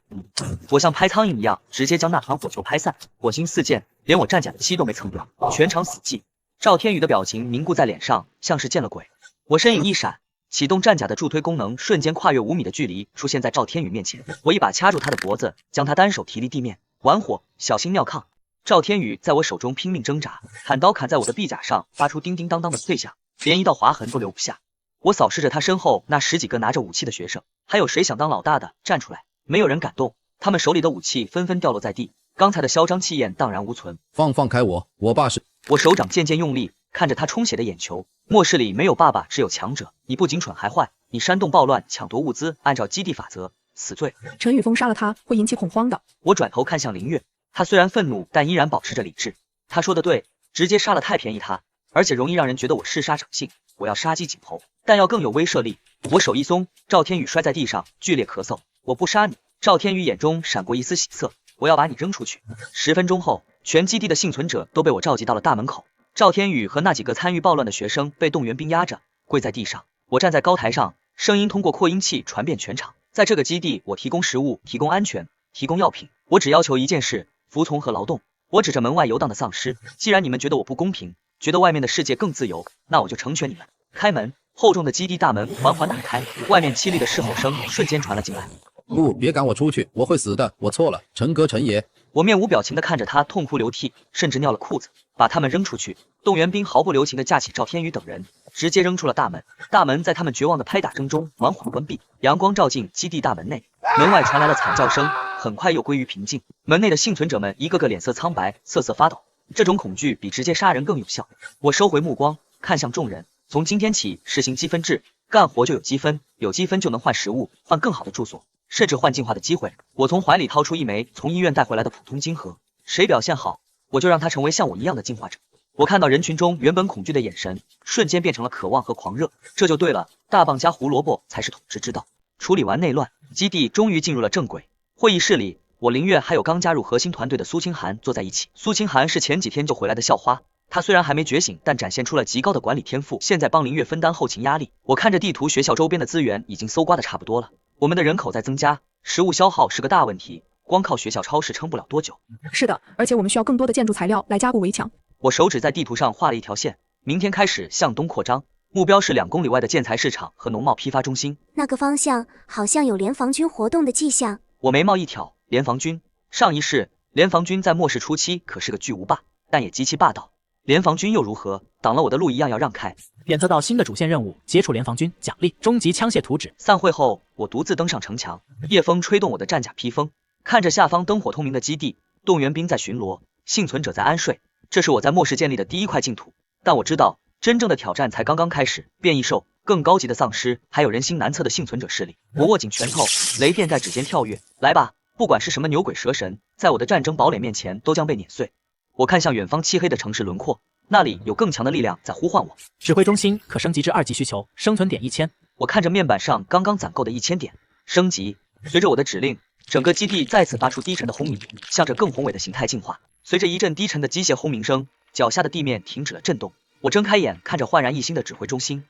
我像拍苍蝇一样，直接将那团火球拍散，火星四溅，连我战甲的漆都没蹭掉，全场死寂。赵天宇的表情凝固在脸上，像是见了鬼。我身影一闪，启动战甲的助推功能，瞬间跨越5米的距离，出现在赵天宇面前。我一把掐住他的脖子，将他单手提离地面。玩火，小心尿炕！赵天宇在我手中拼命挣扎，砍刀砍在我的臂甲上，发出叮叮当当的脆响，连一道划痕都留不下。我扫视着他身后那10几个拿着武器的学生，还有谁想当老大的站出来？没有人敢动，他们手里的武器纷纷掉落在地，刚才的嚣张气焰荡然无存。放开我，我爸是……我手掌渐渐用力，看着他充血的眼球。末世里没有爸爸，只有强者。你不仅蠢还坏，你煽动暴乱，抢夺物资，按照基地法则，死罪。陈宇峰杀了他会引起恐慌的。我转头看向林月，他虽然愤怒，但依然保持着理智。他说的对，直接杀了太便宜他，而且容易让人觉得我嗜杀成性。我要杀鸡儆猴，但要更有威慑力。我手一松，赵天宇摔在地上，剧烈咳嗽。我不杀你。赵天宇眼中闪过一丝喜色，我要把你扔出去。10分钟后，全基地的幸存者都被我召集到了大门口。赵天宇和那几个参与暴乱的学生被动员兵压着，跪在地上。我站在高台上，声音通过扩音器传遍全场。在这个基地，我提供食物，提供安全，提供药品。我只要求一件事：服从和劳动。我指着门外游荡的丧尸，既然你们觉得我不公平，觉得外面的世界更自由，那我就成全你们。开门！厚重的基地大门缓缓打开，外面凄厉的嘶吼声瞬间传了进来。不，别赶我出去，我会死的，我错了，陈哥陈爷。我面无表情地看着他痛哭流涕，甚至尿了裤子，把他们扔出去。动员兵毫不留情地架起赵天宇等人，直接扔出了大门。大门在他们绝望的拍打声中缓缓关闭，阳光照进基地大门内，门外传来了惨叫声，很快又归于平静。门内的幸存者们一个个脸色苍白，瑟瑟发抖，这种恐惧比直接杀人更有效。我收回目光，看向众人，从今天起实行积分制，干活就有积分，有积分就能换食物，换更好的住所，甚至换进化的机会。我从怀里掏出一枚从医院带回来的普通金盒，谁表现好，我就让他成为像我一样的进化者。我看到人群中原本恐惧的眼神，瞬间变成了渴望和狂热。这就对了，大棒加胡萝卜才是统治之道。处理完内乱，基地终于进入了正轨。会议室里，我林月还有刚加入核心团队的苏清寒坐在一起。苏清寒是前几天就回来的校花，他虽然还没觉醒，但展现出了极高的管理天赋，现在帮林月分担后勤压力。我看着地图，学校周边的资源已经搜刮的差不多了，我们的人口在增加，食物消耗是个大问题，光靠学校超市撑不了多久。是的，而且我们需要更多的建筑材料来加固围墙。我手指在地图上画了一条线，明天开始向东扩张，目标是2公里外的建材市场和农贸批发中心。那个方向好像有联防军活动的迹象。我眉毛一挑，联防军？上一世联防军在末世初期可是个巨无霸，但也极其霸道。联防军又如何？挡了我的路一样要让开。检测到新的主线任务，接触联防军，奖励终极枪械图纸。散会后，我独自登上城墙，夜风吹动我的战甲披风，看着下方灯火通明的基地，动员兵在巡逻，幸存者在安睡。这是我在末世建立的第一块净土，但我知道真正的挑战才刚刚开始。变异兽、更高级的丧尸，还有人心难测的幸存者势力。我握紧拳头，雷电在指尖跳跃。来吧，不管是什么牛鬼蛇神，在我的战争堡垒面前都将被碾碎。我看向远方漆黑的城市轮廓，那里有更强的力量在呼唤我。指挥中心可升级至2级需求，生存点1000。我看着面板上刚刚攒够的1000点，升级。随着我的指令，整个基地再次发出低沉的轰鸣，向着更宏伟的形态进化。随着一阵低沉的机械轰鸣声，脚下的地面停止了震动。我睁开眼，看着焕然一新的指挥中心，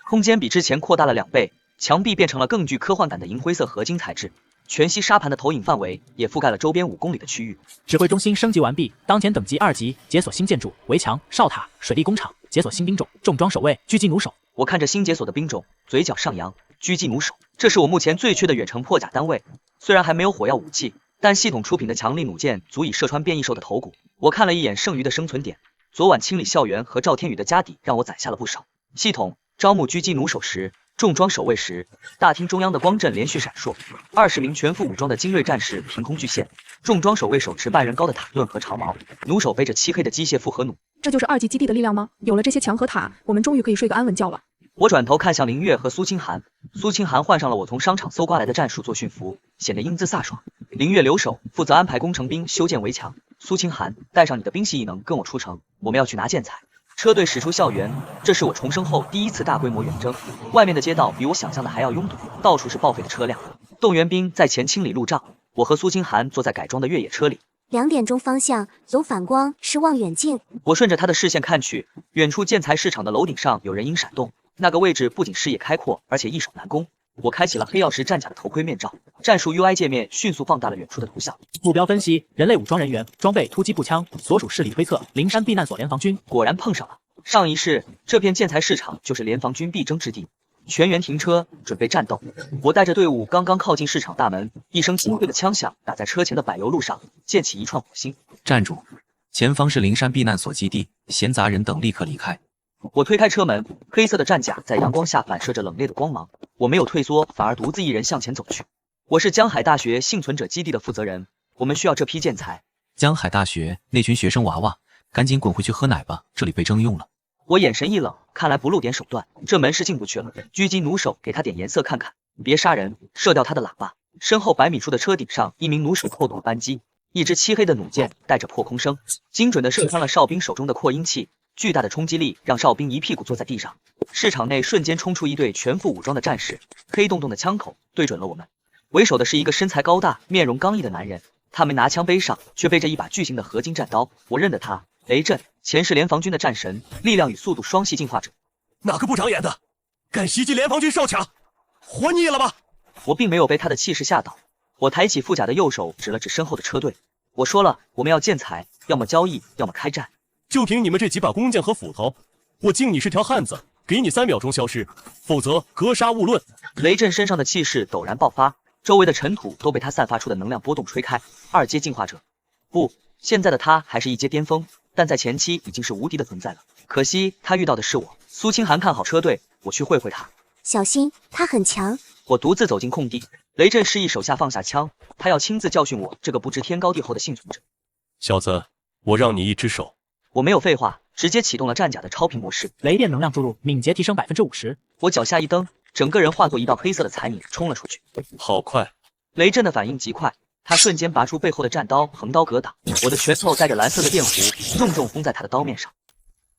空间比之前扩大了2倍，墙壁变成了更具科幻感的银灰色合金材质，全息沙盘的投影范围也覆盖了周边5公里的区域。指挥中心升级完毕，当前等级2级，解锁新建筑、围墙、哨塔、水利工厂，解锁新兵种，重装守卫、狙击弩手。我看着新解锁的兵种，嘴角上扬，狙击弩手，这是我目前最缺的远程破甲单位。虽然还没有火药武器，但系统出品的强力弩箭足以射穿变异兽的头骨。我看了一眼剩余的生存点，昨晚清理校园和赵天宇的家底让我攒下了不少。系统招募狙击弩手时，重装守卫时，大厅中央的光阵连续闪烁，20名全副武装的精锐战士凭空巨现。重装守卫手持半人高的塔盾和长矛，弩手背着漆黑的机械复合弩。这就是2级基地的力量吗？有了这些墙和塔，我们终于可以睡个安稳觉了。我转头看向林月和苏清寒，苏清寒换上了我从商场搜刮来的战术作训服，显得英姿飒爽。林月留守，负责安排工程兵修建围墙。苏清寒，带上你的兵系异能，跟我出城，我们要去拿建材。车队驶出校园，这是我重生后第一次大规模远征。外面的街道比我想象的还要拥堵，到处是报废的车辆。动员兵在前清理路障，我和苏清寒坐在改装的越野车里。2点钟方向有反光，是望远镜。我顺着他的视线看去，远处建材市场的楼顶上有人影闪动。那个位置不仅视野开阔，而且易守难攻。我开启了黑曜石战甲的头盔面罩，战术 UI 界面迅速放大了远处的图像。目标分析：人类武装人员，装备突击步枪，所属势力推测灵山避难所联防军。果然碰上了。上一世，这片建材市场就是联防军必争之地。全员停车，准备战斗。我带着队伍刚刚靠近市场大门，一声清脆的枪响打在车前的柏油路上，溅起一串火星。站住！前方是灵山避难所基地，闲杂人等立刻离开。我推开车门，黑色的战甲在阳光下反射着冷冽的光芒。我没有退缩，反而独自一人向前走去。我是江海大学幸存者基地的负责人，我们需要这批建材。江海大学那群学生娃娃，赶紧滚回去喝奶吧，这里被征用了。我眼神一冷，看来不露点手段，这门是进不去了。狙击弩手给他点颜色看看，别杀人，射掉他的喇叭。身后100米处的车顶上，一名弩手扣动了扳机，一支漆黑的弩箭带着破空声，精准地射穿了哨兵手中的扩音器。巨大的冲击力让哨兵一屁股坐在地上。市场内瞬间冲出一队全副武装的战士，黑洞洞的枪口对准了我们。为首的是一个身材高大、面容刚毅的男人，他没拿枪背上，却背着一把巨型的合金战刀。我认得他，雷震，前世联防军的战神，力量与速度双系进化者。哪个不长眼的，敢袭击联防军哨卡，活腻了吧？我并没有被他的气势吓倒，我抬起副甲的右手指了指身后的车队，我说了，我们要建材，要么交易，要么开战。就凭你们这几把工匠和斧头，我敬你是条汉子，给你3秒钟消失，否则格杀勿论。雷震身上的气势陡然爆发，周围的尘土都被他散发出的能量波动吹开。2阶进化者，不，现在的他还是1阶巅峰，但在前期已经是无敌的存在了。可惜他遇到的是我。苏清寒看好车队，我去会会他。小心，他很强。我独自走进空地，雷震示意手下放下枪，他要亲自教训我这个不知天高地厚的幸存者。小子，我让你一只手。我没有废话，直接启动了战甲的超频模式，雷电能量注入，敏捷提升50%。我脚下一蹬，整个人化作一道黑色的彩影冲了出去。好快！雷震的反应极快，他瞬间拔出背后的战刀，横刀格挡。我的拳头带着蓝色的电弧，重重轰在他的刀面上。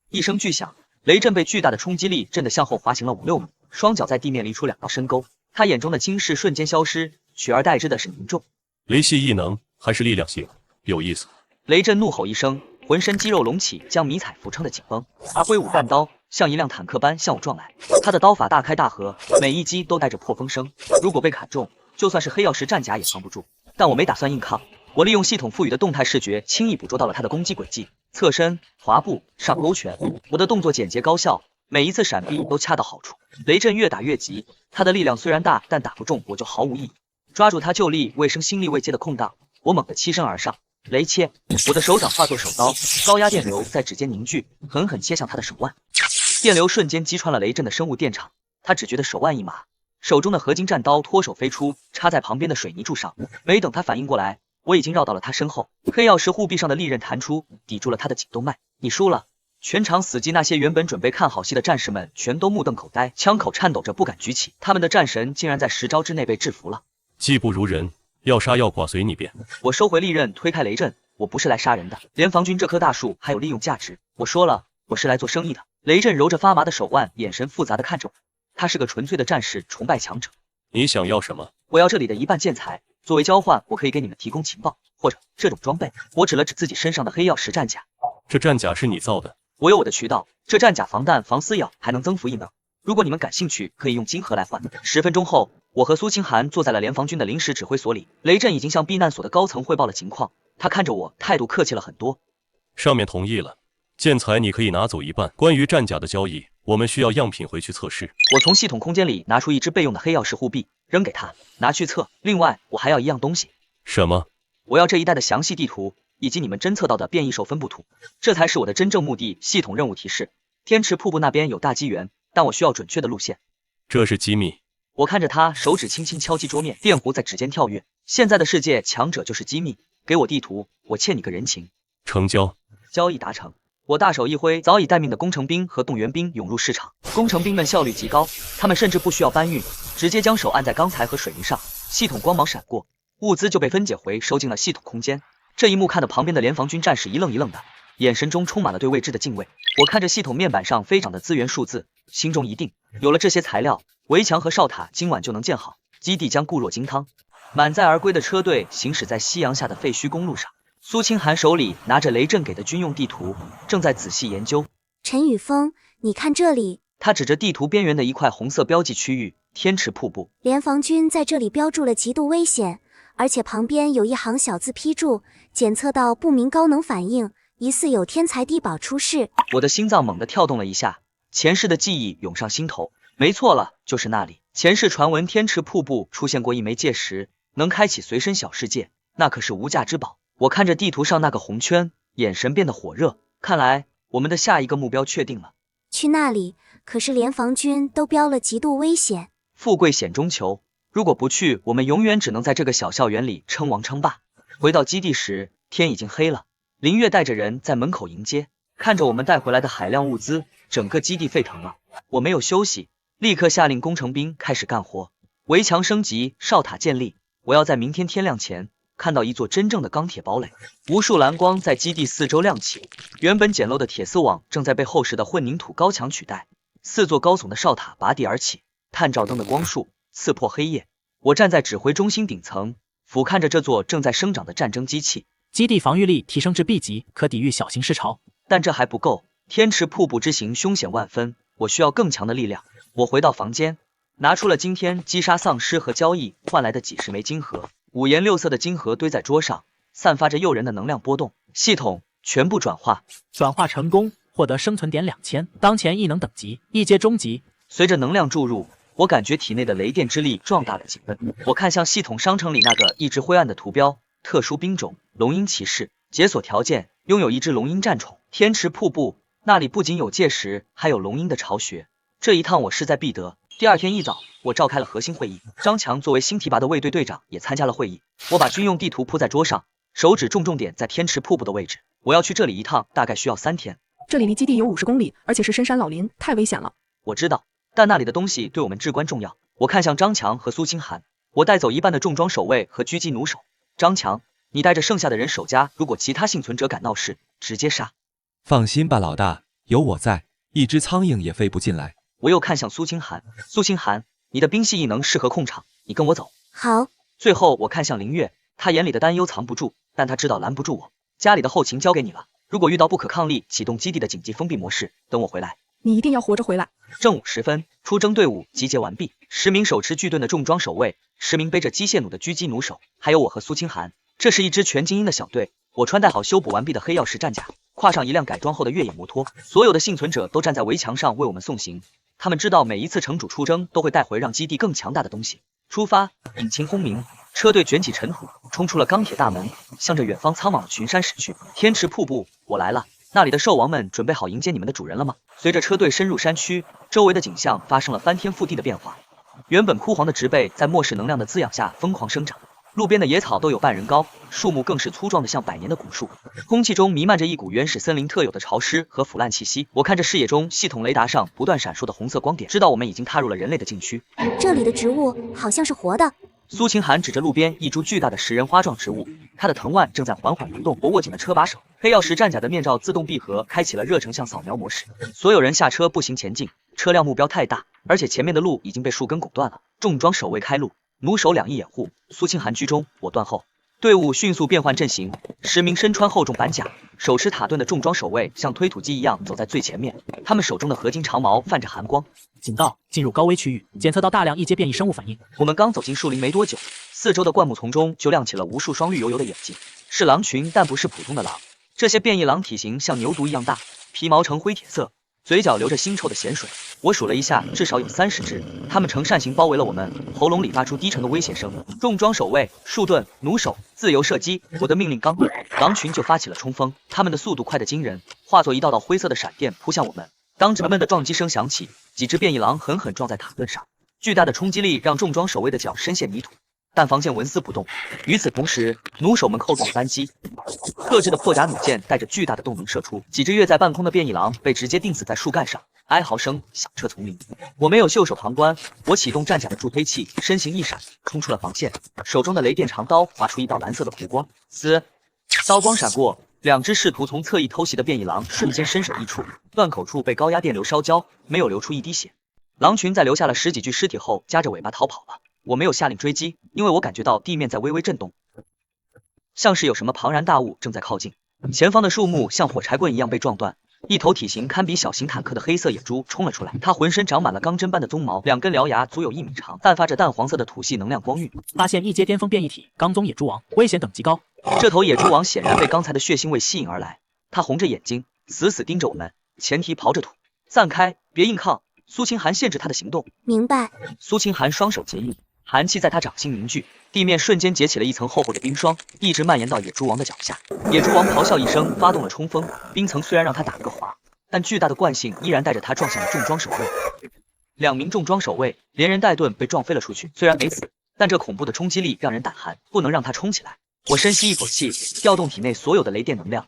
一声巨响，雷震被巨大的冲击力震得向后滑行了5-6米，双脚在地面离出2道深沟。他眼中的惊世瞬间消失，取而代之的是凝重。雷系异能还是力量性，有意思。雷震怒吼一声，浑身肌肉隆起，将迷彩服撑得紧绷。他挥舞弹刀，像一辆坦克般向我撞来。他的刀法大开大合，每一击都带着破风声。如果被砍中，就算是黑曜石战甲也扛不住。但我没打算硬抗，我利用系统赋予的动态视觉，轻易捕捉到了他的攻击轨迹。侧身、滑步、上勾拳，我的动作简洁高效，每一次闪避都恰到好处。雷震越打越急，他的力量虽然大，但打不中我就毫无意义。抓住他就力未生心力未接的空档，我猛地欺身而上。雷切！我的手掌化作手刀，高压电流在指尖凝聚，狠狠切向他的手腕。电流瞬间击穿了雷震的生物电场，他只觉得手腕一麻，手中的合金战刀脱手飞出，插在旁边的水泥柱上。没等他反应过来，我已经绕到了他身后。黑曜石护臂上的利刃弹出，抵住了他的颈动脉。你输了！全场死寂，那些原本准备看好戏的战士们全都目瞪口呆，枪口颤抖着不敢举起。他们的战神竟然在10招之内被制服了。技不如人，要杀要剐随你便。我收回利刃，推开雷震。我不是来杀人的，联防军这棵大树还有利用价值。我说了，我是来做生意的。雷震揉着发麻的手腕，眼神复杂的看着我。他是个纯粹的战士，崇拜强者。你想要什么？我要这里的1半建材，作为交换，我可以给你们提供情报，或者这种装备。我指了指自己身上的黑曜石战甲。这战甲是你造的？我有我的渠道，这战甲防弹、防撕咬，还能增幅异能。如果你们感兴趣，可以用金盒来换。10分钟后，我和苏清寒坐在了联防军的临时指挥所里。雷震已经向避难所的高层汇报了情况，他看着我，态度客气了很多。上面同意了，建材你可以拿走1半。关于战甲的交易，我们需要样品回去测试。我从系统空间里拿出一只备用的黑曜石护臂，扔给他，拿去测。另外，我还要一样东西。什么？我要这一带的详细地图，以及你们侦测到的变异兽分布图，这才是我的真正目的。系统任务提示：天池瀑布那边有大机缘，但我需要准确的路线。这是机密。我看着他，手指轻轻敲击桌面，电弧在指尖跳跃。现在的世界，强者就是机密。给我地图，我欠你个人情。成交。交易达成。我大手一挥，早已待命的工程兵和动员兵涌入市场。工程兵们效率极高，他们甚至不需要搬运，直接将手按在钢材和水泥上，系统光芒闪过，物资就被分解回收进了系统空间。这一幕看得旁边的联防军战士一愣一愣的，眼神中充满了对未知的敬畏。我看着系统面板上飞涨的资源数字，心中一定，有了这些材料，围墙和哨塔今晚就能建好，基地将固若金汤。满载而归的车队行驶在夕阳下的废墟公路上，苏清寒手里拿着雷震给的军用地图，正在仔细研究。陈宇峰，你看这里。他指着地图边缘的一块红色标记区域，天池瀑布。联防军在这里标注了极度危险，而且旁边有一行小字批注：检测到不明高能反应，疑似有天才地宝出世。我的心脏猛地跳动了一下，前世的记忆涌上心头。没错了，就是那里。前世传闻天池瀑布出现过一枚戒石，能开启随身小世界，那可是无价之宝。我看着地图上那个红圈，眼神变得火热。看来我们的下一个目标确定了。去那里，可是联防军都标了极度危险。富贵险中求，如果不去，我们永远只能在这个小校园里称王称霸。回到基地时，天已经黑了。林月带着人在门口迎接，看着我们带回来的海量物资，整个基地沸腾了。我没有休息，立刻下令工程兵开始干活，围墙升级，哨塔建立。我要在明天天亮前看到一座真正的钢铁堡垒。无数蓝光在基地四周亮起，原本简陋的铁丝网正在被厚实的混凝土高墙取代。4座高耸的哨塔拔地而起，探照灯的光束刺破黑夜。我站在指挥中心顶层，俯瞰着这座正在生长的战争机器。基地防御力提升至 B 级，可抵御小型尸潮。但这还不够，天池瀑布之行凶险万分，我需要更强的力量。我回到房间，拿出了今天击杀丧尸和交易换来的几十枚金盒，五颜六色的金盒堆在桌上，散发着诱人的能量波动。系统全部转化，转化成功，获得生存点2000，当前异能等级一阶中级。随着能量注入，我感觉体内的雷电之力壮大了几分。我看向系统商城里那个一直灰暗的图标，特殊兵种龙鹰骑士，解锁条件拥有一只龙鹰战宠。天池瀑布那里不仅有戒石，还有龙鹰的巢穴，这一趟我势在必得。第二天一早，我召开了核心会议，张强作为新提拔的卫队队长也参加了会议。我把军用地图铺在桌上，手指重点在天池瀑布的位置。我要去这里一趟，大概需要3天。这里离基地有50公里，而且是深山老林，太危险了。我知道，但那里的东西对我们至关重要。我看向张强和苏清寒，我带走一半的重装守卫和狙击弩手。张强，你带着剩下的人守家，如果其他幸存者敢闹事，直接杀。放心吧，老大，有我在，一只苍蝇也飞不进来。我又看向苏清寒，苏清寒，你的兵系异能适合控场，你跟我走。好。最后我看向林月，他眼里的担忧藏不住，但他知道拦不住我。家里的后勤交给你了，如果遇到不可抗力，启动基地的紧急封闭模式，等我回来。你一定要活着回来。正午时分，出征队伍集结完毕，10名手持巨盾的重装守卫，10名背着机械弩的狙击弩手，还有我和苏清寒。这是一支全精英的小队。我穿戴好修补完毕的黑曜石战甲，跨上一辆改装后的越野摩托，所有的幸存者都站在围墙上为我们送行。他们知道每一次城主出征都会带回让基地更强大的东西。出发，引擎轰鸣，车队卷起尘土，冲出了钢铁大门，向着远方苍茫的群山驶去。天池瀑布，我来了，那里的兽王们准备好迎接你们的主人了吗？随着车队深入山区，周围的景象发生了翻天覆地的变化。原本枯黄的植被在末世能量的滋养下疯狂生长，路边的野草都有半人高，树木更是粗壮的像100年的古树。空气中弥漫着一股原始森林特有的潮湿和腐烂气息。我看着视野中系统雷达上不断闪烁的红色光点，知道我们已经踏入了人类的禁区。这里的植物好像是活的。苏清寒指着路边一株巨大的食人花状植物，它的藤蔓正在缓缓蠕动。我握紧了车把手，黑曜石战甲的面罩自动闭合，开启了热成像扫描模式。所有人下车步行前进，车辆目标太大，而且前面的路已经被树根拱断了。重装守卫开路，弩手2翼掩护，苏清寒居中，我断后。队伍迅速变换阵型，10名身穿厚重板甲、手持塔盾的重装守卫像推土机一样走在最前面，他们手中的合金长矛泛着寒光。警告：进入高危区域，检测到大量异阶变异生物反应。我们刚走进树林没多久，四周的灌木丛中就亮起了无数双绿油油的眼睛，是狼群，但不是普通的狼。这些变异狼体型像牛犊一样大，皮毛呈灰铁色，嘴角流着腥臭的咸水。我数了一下，至少有30只，它们呈扇形包围了我们，喉咙里发出低沉的威胁声。重装守卫、树盾、弩手自由射击，我的命令刚落，狼群就发起了冲锋，他们的速度快得惊人，化作一道道灰色的闪电扑向我们。当沉闷的撞击声响起，几只变异狼狠狠撞在塔盾上，巨大的冲击力让重装守卫的脚深陷泥土，但防线纹丝不动。与此同时，弩手们扣动扳机，特制的破甲弩箭带着巨大的动能射出，几只跃在半空的变异狼被直接钉死在树干上，哀嚎声响彻丛林。我没有袖手旁观，我启动战甲的助推器，身形一闪，冲出了防线，手中的雷电长刀划出一道蓝色的弧光，嘶，刀光闪过，2只试图从侧翼偷袭的变异狼瞬间身首异处，断口处被高压电流烧焦，没有流出一滴血。狼群在留下了10几具尸体后，夹着尾巴逃跑了。我没有下令追击，因为我感觉到地面在微微震动，像是有什么庞然大物正在靠近。前方的树木像火柴棍一样被撞断，一头体型堪比小型坦克的黑色野猪冲了出来，它浑身长满了钢针般的鬃毛，2根獠牙足有1米长，散发着淡黄色的土系能量光晕。发现异阶巅峰变异体钢宗野猪王，危险等级高。这头野猪王显然被刚才的血腥味吸引而来，它红着眼睛，死死盯着我们，前蹄刨着土。散开，别硬抗！苏清寒限制他的行动。明白。苏清寒双手结印，寒气在他掌心凝聚，地面瞬间结起了一层厚厚的冰霜，一直蔓延到野猪王的脚下。野猪王咆哮一声，发动了冲锋。冰层虽然让他打了个滑，但巨大的惯性依然带着他撞向了重装守卫。2名重装守卫连人带盾被撞飞了出去，虽然没死，但这恐怖的冲击力让人胆寒，不能让他冲起来。我深吸一口气，调动体内所有的雷电能量。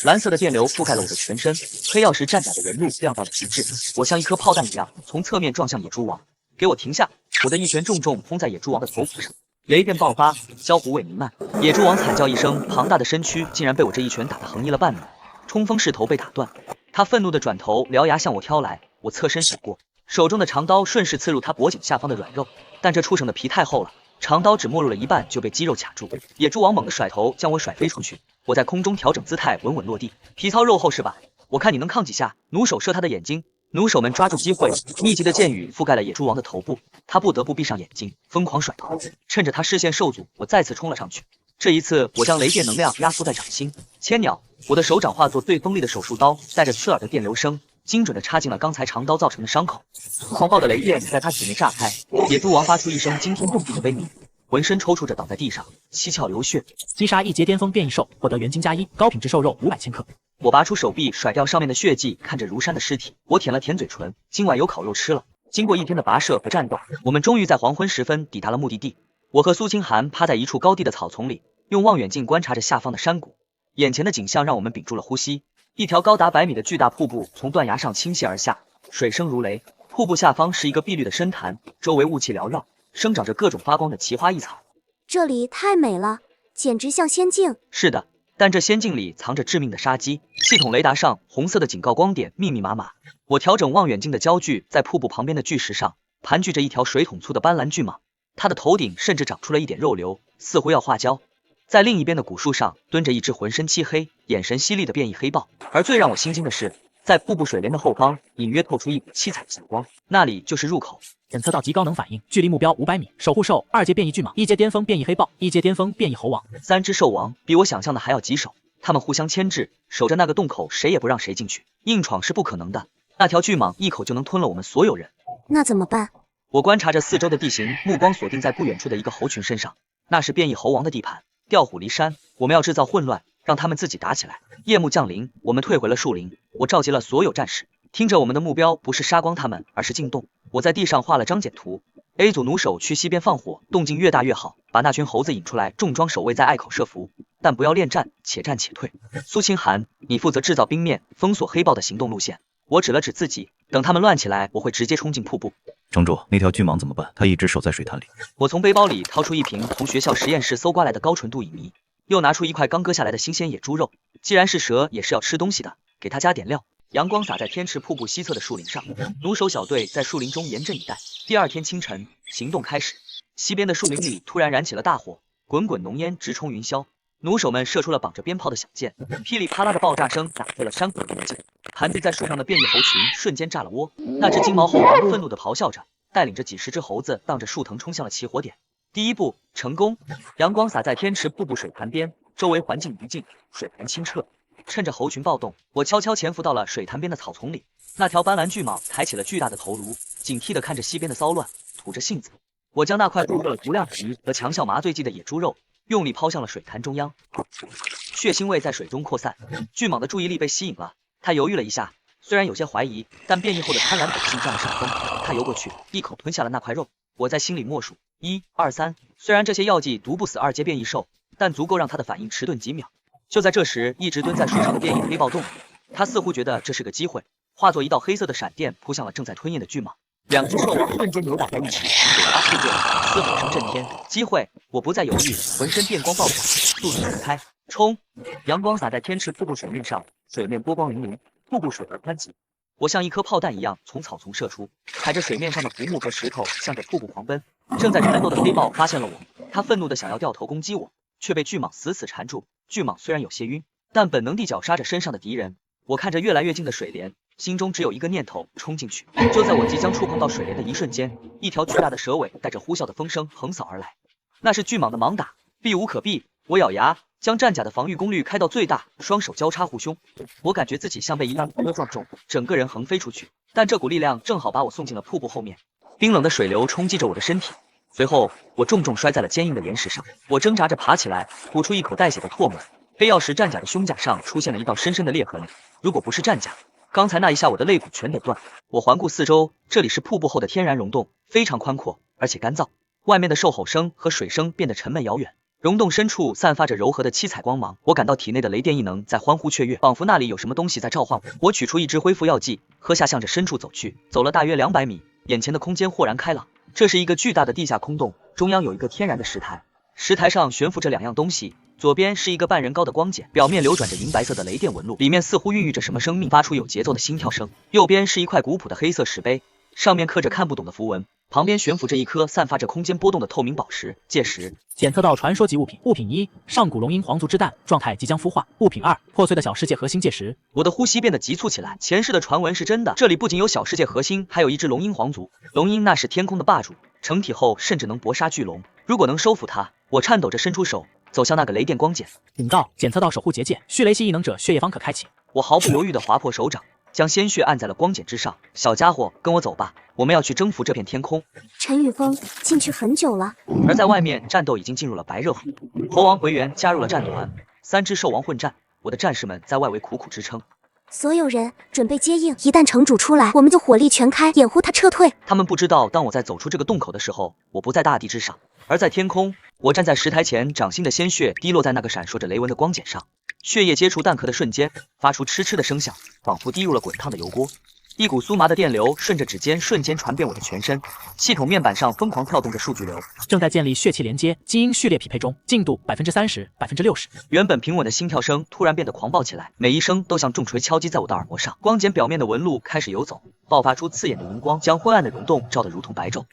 蓝色的电流覆盖了我的全身，黑曜石战甲的纹路亮到了极致。我像一颗炮弹一样从侧面撞向野猪王，给我停下！我的一拳重重轰在野猪王的头骨上，雷电爆发，焦糊味弥漫。野猪王惨叫一声，庞大的身躯竟然被我这一拳打得横移了半米，冲锋势头被打断。他愤怒的转头，獠牙向我挑来，我侧身闪过，手中的长刀顺势刺入他脖颈下方的软肉，但这畜生的皮太厚了，长刀只没入了一半就被肌肉卡住。野猪王猛地甩头将我甩飞出去，我在空中调整姿态，稳稳落地。皮糙肉厚是吧？我看你能抗几下。弩手射他的眼睛，弩手们抓住机会，密集的箭雨覆盖了野猪王的头部，他不得不闭上眼睛，疯狂甩头。趁着他视线受阻，我再次冲了上去。这一次，我将雷电能量压缩在掌心，千鸟，我的手掌化作最锋利的手术刀，带着刺耳的电流声，精准地插进了刚才长刀造成的伤口。狂暴的雷电在他体内炸开，野猪王发出一声惊天动地的悲鸣，浑身抽搐着倒在地上，七窍流血。击杀一阶巅峰变异兽，获得元晶+1，高品质兽肉500千克。我拔出手臂，甩掉上面的血迹，看着如山的尸体，我舔了舔嘴唇，今晚有烤肉吃了。经过一天的跋涉和战斗，我们终于在黄昏时分抵达了目的地。我和苏清寒趴在一处高地的草丛里，用望远镜观察着下方的山谷。眼前的景象让我们屏住了呼吸。一条高达100米的巨大瀑布从断崖上倾泻而下，水声如雷。瀑布下方是一个碧绿的深潭，周围雾气缭绕，生长着各种发光的奇花异草。这里太美了，简直像仙境。是的，但这仙境里藏着致命的杀机。系统雷达上红色的警告光点密密麻麻。我调整望远镜的焦距，在瀑布旁边的巨石上盘踞着一条水桶粗的斑斓巨蟒，它的头顶甚至长出了一点肉瘤，似乎要化胶。在另一边的古树上蹲着一只浑身漆黑、眼神犀利的变异黑豹。而最让我心惊的是，在瀑布水帘的后方隐约透出一股七彩闪光，那里就是入口。检测到极高能反应，距离目标500米。守护兽2阶变异巨蟒，1阶巅峰变异黑豹，1阶巅峰变异猴王。3只兽王比我想象的还要棘手，他们互相牵制，守着那个洞口，谁也不让谁进去。硬闯是不可能的，那条巨蟒一口就能吞了我们所有人。那怎么办？我观察着四周的地形，目光锁定在不远处的一个猴群身上，那是变异猴王的地盘。调虎离山，我们要制造混乱，让他们自己打起来。夜幕降临，我们退回了树林。我召集了所有战士，听着我们的目标不是杀光他们，而是进洞。我在地上画了张简图。A 组弩手去西边放火，动静越大越好，把那群猴子引出来。重装守卫在隘口设伏，但不要恋战，且战且退。苏清寒，你负责制造冰面，封锁黑豹的行动路线。我指了指自己，等他们乱起来，我会直接冲进瀑布。城主，那条巨蟒怎么办？它一直守在水潭里。我从背包里掏出一瓶从学校实验室搜刮来的高纯度乙醚，又拿出一块刚割下来的新鲜野猪肉。既然是蛇，也是要吃东西的，给它加点料。阳光洒在天池瀑布西侧的树林上，弩手小队在树林中严阵以待。第二天清晨，行动开始。西边的树林里突然燃起了大火，滚滚浓烟直冲云霄。弩手们射出了绑着鞭炮的响箭，噼里啪啦的爆炸声打破了山谷的宁静。盘踞在树上的变异猴群瞬间炸了窝，那只金毛猴王愤怒地咆哮着，带领着几十只猴子荡着树藤冲向了起火点。第一步成功，阳光洒在天池瀑布水潭边，周围环境余静，水潭清澈。趁着猴群暴动，我悄悄潜伏到了水潭边的草丛里。那条斑斓巨蟒抬起了巨大的头颅，警惕地看着西边的骚乱，吐着信子。我将那块注入了足量皮和强效麻醉剂的野猪肉用力抛向了水潭中央，血腥味在水中扩散。巨蟒的注意力被吸引了，它犹豫了一下，虽然有些怀疑，但变异后的贪婪本性占了上风。它游过去，一口吞下了那块肉。我在心里默数1、2、3。虽然这些药剂毒不死二阶变异兽，但足够让它的反应迟钝几秒。就在这时，一直蹲在树上的变异黑豹动了，它似乎觉得这是个机会，化作一道黑色的闪电扑向了正在吞咽的巨蟒。两只兽王瞬间扭打在一起，水花四溅，嘶吼声震天。机会！我不再犹豫，浑身电光爆闪，速度展开，冲！阳光洒在天池瀑布水面上，水面波光粼粼，瀑布水而湍急。我像一颗炮弹一样从草丛射出，踩着水面上的浮木和石头，向着瀑布狂奔。正在战斗的黑豹发现了我，它愤怒地想要掉头攻击我，却被巨蟒死死缠住。巨蟒虽然有些晕，但本能地绞杀着身上的敌人。我看着越来越近的水帘，心中只有一个念头：冲进去。就在我即将触碰到水帘的一瞬间，一条巨大的蛇尾带着呼啸的风声横扫而来，那是巨蟒的盲打，避无可避。我咬牙将战甲的防御功率开到最大，双手交叉护胸。我感觉自己像被一辆车撞中，整个人横飞出去，但这股力量正好把我送进了瀑布后面。冰冷的水流冲击着我的身体，随后我重重摔在了坚硬的岩石上。我挣扎着爬起来，吐出一口带血的唾沫。黑曜石战甲的胸甲上出现了一道深深的裂痕，如果不是战甲，刚才那一下我的肋骨全得断。我环顾四周，这里是瀑布后的天然溶洞，非常宽阔而且干燥，外面的兽吼声和水声变得沉闷遥远。溶洞深处散发着柔和的七彩光芒，我感到体内的雷电异能在欢呼雀跃，仿佛那里有什么东西在召唤我。我取出一支恢复药剂，喝下，向着深处走去。走了大约200米，眼前的空间豁然开朗，这是一个巨大的地下空洞，中央有一个天然的石台，石台上悬浮着2样东西，左边是一个半人高的光茧，表面流转着银白色的雷电纹路，里面似乎孕育着什么生命，发出有节奏的心跳声。右边是一块古朴的黑色石碑，上面刻着看不懂的符文，旁边悬浮着一颗散发着空间波动的透明宝石戒石。检测到传说级物品。物品1：上古龙鹰皇族之蛋，状态即将孵化。物品2：破碎的小世界核心戒石。我的呼吸变得急促起来，前世的传闻是真的，这里不仅有小世界核心，还有一只龙鹰皇族。龙鹰那是天空的霸主，成体后甚至能搏杀巨龙。如果能收服它，我颤抖着伸出手，走向那个雷电光茧。警告：检测到守护结界，蓄雷系异能者血液方可开启。我毫不犹豫地划破手掌，将鲜血按在了光茧之上。小家伙，跟我走吧，我们要去征服这片天空。陈宇峰进去很久了，而在外面，战斗已经进入了白热化。猴王回援加入了战团，3只兽王混战，我的战士们在外围苦苦支撑。所有人准备接应，一旦城主出来，我们就火力全开，掩护他撤退。他们不知道，当我在走出这个洞口的时候，我不在大地之上，而在天空。我站在石台前，掌心的鲜血滴落在那个闪烁着雷纹的光茧上，血液接触蛋壳的瞬间，发出嗤嗤的声响，仿佛滴入了滚烫的油锅。一股酥麻的电流顺着指尖瞬间传遍我的全身，系统面板上疯狂跳动着数据流，正在建立血气连接，基因序列匹配中，进度30%、60%。原本平稳的心跳声突然变得狂暴起来，每一声都像重锤敲击在我的耳膜上。光茧表面的纹路开始游走，爆发出刺眼的荧光，将昏暗的溶洞照得如同白昼。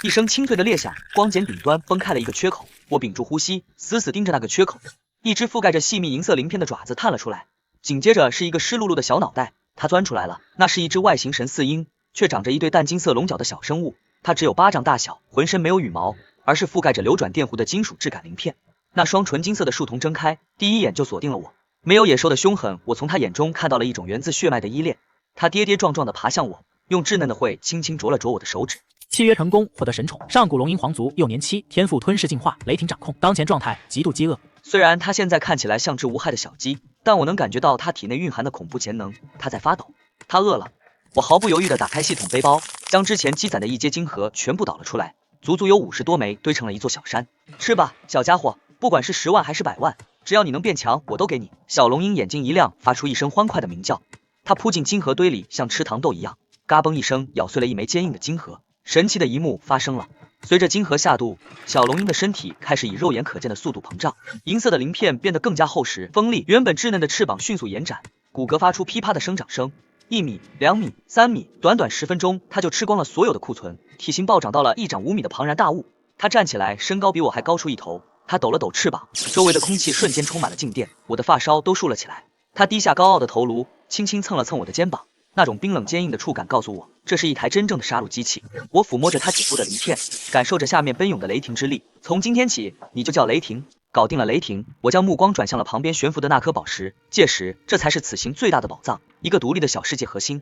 一声清脆的裂响，光茧顶端崩开了一个缺口，我屏住呼吸，死死盯着那个缺口。一只覆盖着细密银色鳞片的爪子探了出来，紧接着是一个湿漉漉的小脑袋，它钻出来了。那是一只外形神似鹰，却长着一对淡金色龙角的小生物，它只有巴掌大小，浑身没有羽毛，而是覆盖着流转电弧的金属质感鳞片。那双纯金色的树瞳睁开，第一眼就锁定了我。没有野兽的凶狠，我从它眼中看到了一种源自血脉的依恋。它跌跌撞撞地爬向我，用稚嫩的喙轻轻啄了啄我的手指。契约成功，获得神宠上古龙鹰皇族幼年期，天赋吞噬进化，雷霆掌控，当前状态极度饥饿。虽然它现在看起来像只无害的小鸡，但我能感觉到它体内蕴含的恐怖潜能，它在发抖，它饿了。我毫不犹豫地打开系统背包，将之前积攒的一阶晶核全部倒了出来，足足有50多枚，堆成了一座小山。吃吧，小家伙，不管是10万还是100万，只要你能变强，我都给你。小龙鹰眼睛一亮，发出一声欢快的鸣叫，它扑进晶核堆里，像吃糖豆一样，嘎嘣一声咬碎了一枚坚硬的晶核。神奇的一幕发生了，随着晶核下肚，小龙鹰的身体开始以肉眼可见的速度膨胀，银色的鳞片变得更加厚实锋利，原本稚嫩的翅膀迅速延展，骨骼发出噼啪的生长声。1米、2米、3米，短短10分钟，它就吃光了所有的库存，体型暴涨到了1长5米的庞然大物。它站起来，身高比我还高出一头，它抖了抖翅膀，周围的空气瞬间充满了静电，我的发梢都竖了起来。它低下高傲的头颅，轻轻蹭了蹭我的肩膀。那种冰冷坚硬的触感告诉我，这是一台真正的杀戮机器。我抚摸着它颈部的鳞片，感受着下面奔涌的雷霆之力。从今天起，你就叫雷霆。搞定了雷霆，我将目光转向了旁边悬浮的那颗宝石戒石，这才是此行最大的宝藏，一个独立的小世界核心。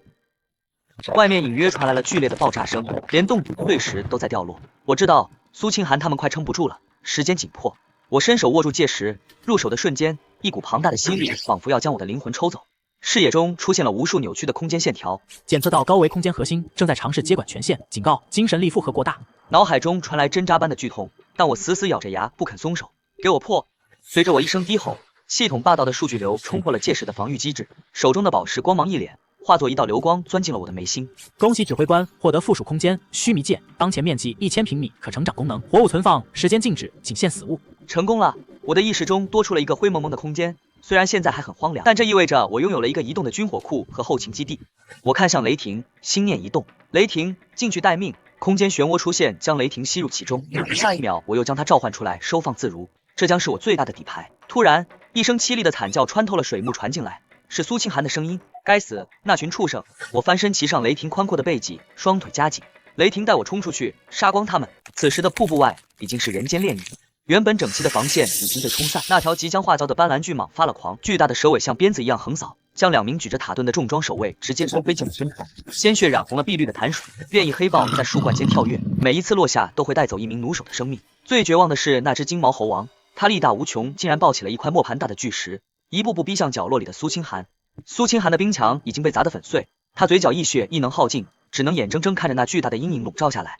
外面隐约传来了剧烈的爆炸声，连洞顶的碎石都在掉落。我知道苏清寒他们快撑不住了，时间紧迫。我伸手握住戒石，入手的瞬间，一股庞大的吸力仿佛要将我的灵魂抽走。视野中出现了无数扭曲的空间线条，检测到高维空间核心，正在尝试接管权限，警告：精神力负荷过大。脑海中传来针扎般的剧痛，但我死死咬着牙不肯松手。给我破！随着我一声低吼，系统霸道的数据流冲破了戒石的防御机制，手中的宝石光芒一敛，化作一道流光钻进了我的眉心。恭喜指挥官获得附属空间须弥界，当前面积1000平米，可成长功能，活物存放时间静止，仅限死物。成功了！我的意识中多出了一个灰蒙蒙的空间。虽然现在还很荒凉，但这意味着我拥有了一个移动的军火库和后勤基地。我看向雷霆，心念一动，雷霆进去待命。空间漩涡出现，将雷霆吸入其中。下一秒，我又将它召唤出来，收放自如。这将是我最大的底牌。突然，一声凄厉的惨叫穿透了水幕传进来，是苏清寒的声音。该死，那群畜生！我翻身骑上雷霆宽阔的背脊，双腿夹紧。雷霆带我冲出去，杀光他们。此时的瀑布外已经是人间炼狱，原本整齐的防线已经被冲散。那条即将化礁的斑斓巨蟒发了狂，巨大的蛇尾像鞭子一样横扫，将2名举着塔盾的重装守卫直接抽飞进了深海，鲜血染红了碧绿的潭水。变异黑豹在树冠间跳跃，每一次落下都会带走1名弩手的生命。最绝望的是那只金毛猴王，它力大无穷，竟然抱起了一块磨盘大的巨石，一步步逼向角落里的苏清寒。苏清寒的冰墙已经被砸得粉碎，他嘴角溢血，异能耗尽，只能眼睁睁看着那巨大的阴影笼罩下来。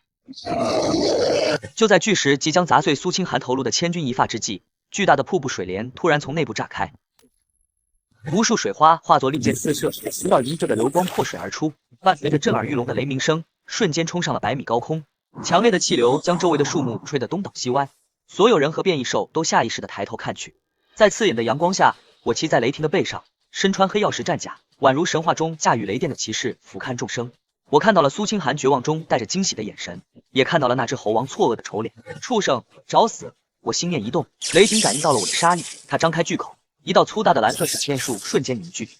就在巨石即将砸碎苏清寒头颅的千钧一发之际，巨大的瀑布水帘突然从内部炸开，无数水花化作利箭四射，10道银色的流光破水而出，伴随着震耳欲聋的雷鸣声，瞬间冲上了100米高空。强烈的气流将周围的树木吹得东倒西歪，所有人和变异兽都下意识地抬头看去。在刺眼的阳光下，我骑在雷霆的背上，身穿黑曜石战甲，宛如神话中驾驭雷电的骑士，俯瞰众生。我看到了苏清寒绝望中带着惊喜的眼神，也看到了那只猴王错愕的丑脸。畜生，找死！我心念一动，雷霆感应到了我的杀意，他张开巨口，一道粗大的蓝色闪电术瞬间凝聚。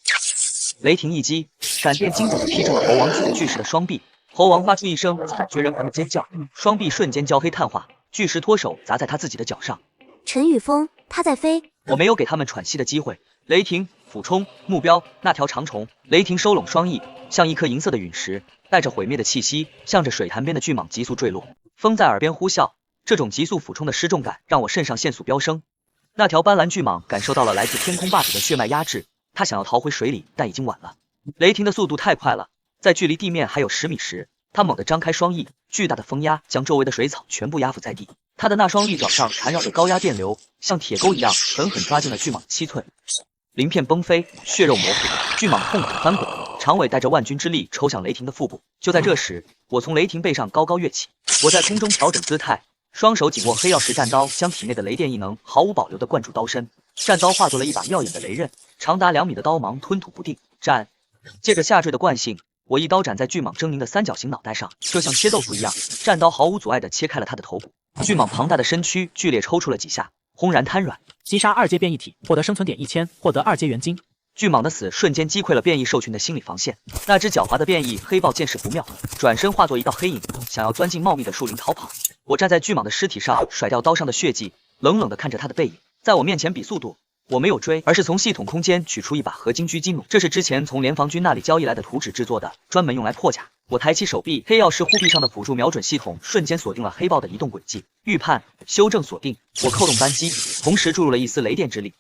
雷霆一击，闪电精准地劈中了猴王举着巨石的双臂。猴王发出一声惨绝人寰的尖叫，双臂瞬间焦黑碳化，巨石脱手砸在他自己的脚上。陈宇峰，他在飞！我没有给他们喘息的机会，雷霆俯冲，目标那条长虫。雷霆收拢双翼，像一颗银色的陨石，带着毁灭的气息，向着水潭边的巨蟒急速坠落。风在耳边呼啸，这种急速俯冲的失重感让我肾上腺素飙升。那条斑斓巨蟒感受到了来自天空霸主的血脉压制，它想要逃回水里，但已经晚了。雷霆的速度太快了，在距离地面还有10米时，他猛地张开双翼，巨大的风压将周围的水草全部压伏在地。他的那双利爪上缠绕着高压电流，像铁钩一样狠狠抓进了巨蟒的7寸。鳞片崩飞，血肉模糊，巨蟒痛苦翻滚，长尾带着万钧之力抽向雷霆的腹部。就在这时，我从雷霆背上高高跃起，我在空中调整姿态，双手紧握黑曜石战刀，将体内的雷电异能毫无保留地灌注刀身。战刀化作了一把耀眼的雷刃，长达2米的刀芒吞吐不定。斩！借着下坠的惯性，我一刀斩在巨蟒狰狞的三角形脑袋上，就像切豆腐一样，战刀毫无阻碍地切开了他的头部。巨蟒庞大的身躯剧烈抽搐了几下，轰然瘫软。击杀2阶变异体，获得生存点1000，获得2阶元金。巨蟒的死瞬间击溃了变异兽群的心理防线。那只狡猾的变异黑豹见势不妙，转身化作一道黑影，想要钻进茂密的树林逃跑。我站在巨蟒的尸体上，甩掉刀上的血迹，冷冷地看着他的背影，在我面前比速度。我没有追，而是从系统空间取出一把合金狙击弩，这是之前从联防军那里交易来的图纸制作的，专门用来破甲。我抬起手臂，黑曜石护臂上的辅助瞄准系统瞬间锁定了黑豹的移动轨迹，预判、修正锁定。我扣动扳机，同时注入了一丝雷电之力，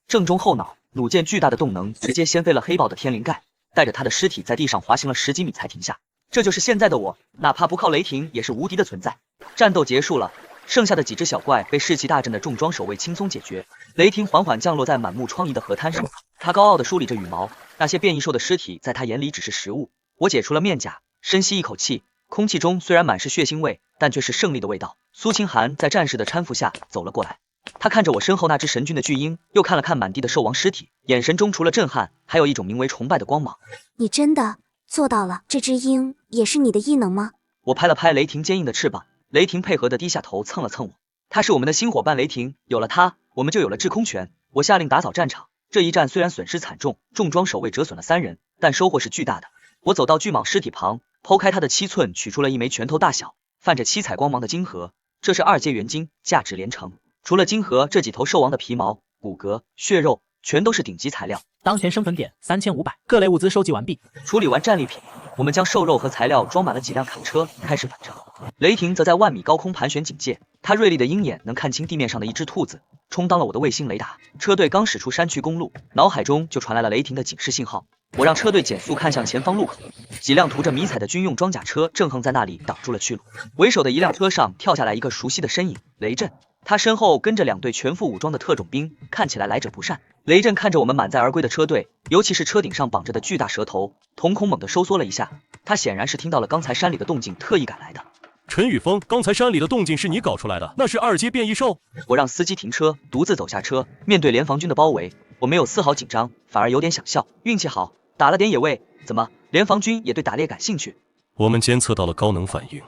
正中后脑。弩箭巨大的动能直接掀飞了黑豹的天灵盖，带着他的尸体在地上滑行了10几米才停下。这就是现在的我，哪怕不靠雷霆也是无敌的存在。战斗结束了，剩下的几只小怪被士气大振的重装守卫轻松解决。雷霆缓缓降落在满目疮痍的河滩上，他高傲地梳理着羽毛，那些变异兽的尸体在他眼里只是食物。我解除了面甲，深吸一口气，空气中虽然满是血腥味，但却是胜利的味道。苏清寒在战士的搀扶下走了过来，他看着我身后那只神骏的巨鹰，又看了看满地的兽王尸体，眼神中除了震撼，还有一种名为崇拜的光芒。你真的做到了？这只鹰也是你的异能吗？我拍了拍雷霆坚硬的翅膀，雷霆配合的低下头蹭了蹭我。他是我们的新伙伴雷霆，有了他，我们就有了制空权。我下令打扫战场。这一战虽然损失惨重，重装守卫折损了3人，但收获是巨大的。我走到巨蟒尸体旁，剖开他的7寸，取出了一枚拳头大小、泛着七彩光芒的金核，这是2阶元金，价值连城。除了金核，这几头兽王的皮毛、骨骼、血肉全都是顶级材料。当前生存点3500，各类物资收集完毕。处理完战利品，我们将兽肉和材料装满了几辆卡车，开始返程。雷霆则在万米高空盘旋警戒，他锐利的鹰眼能看清地面上的一只兔子，充当了我的卫星雷达。车队刚驶出山区公路，脑海中就传来了雷霆的警示信号。我让车队减速看向前方路口，几辆涂着迷彩的军用装甲车正横在那里挡住了去路。为首的一辆车上跳下来一个熟悉的身影，雷震。他身后跟着2队全副武装的特种兵，看起来来者不善。雷震看着我们满载而归的车队，尤其是车顶上绑着的巨大蛇头，瞳孔猛地收缩了一下。他显然是听到了刚才山里的动静，特意赶来的。陈宇峰，刚才山里的动静是你搞出来的？那是2阶变异兽？我让司机停车，独自走下车。面对联防军的包围，我没有丝毫紧张，反而有点想笑。运气好，打了点野味。怎么，联防军也对打猎感兴趣？我们监测到了高能反应。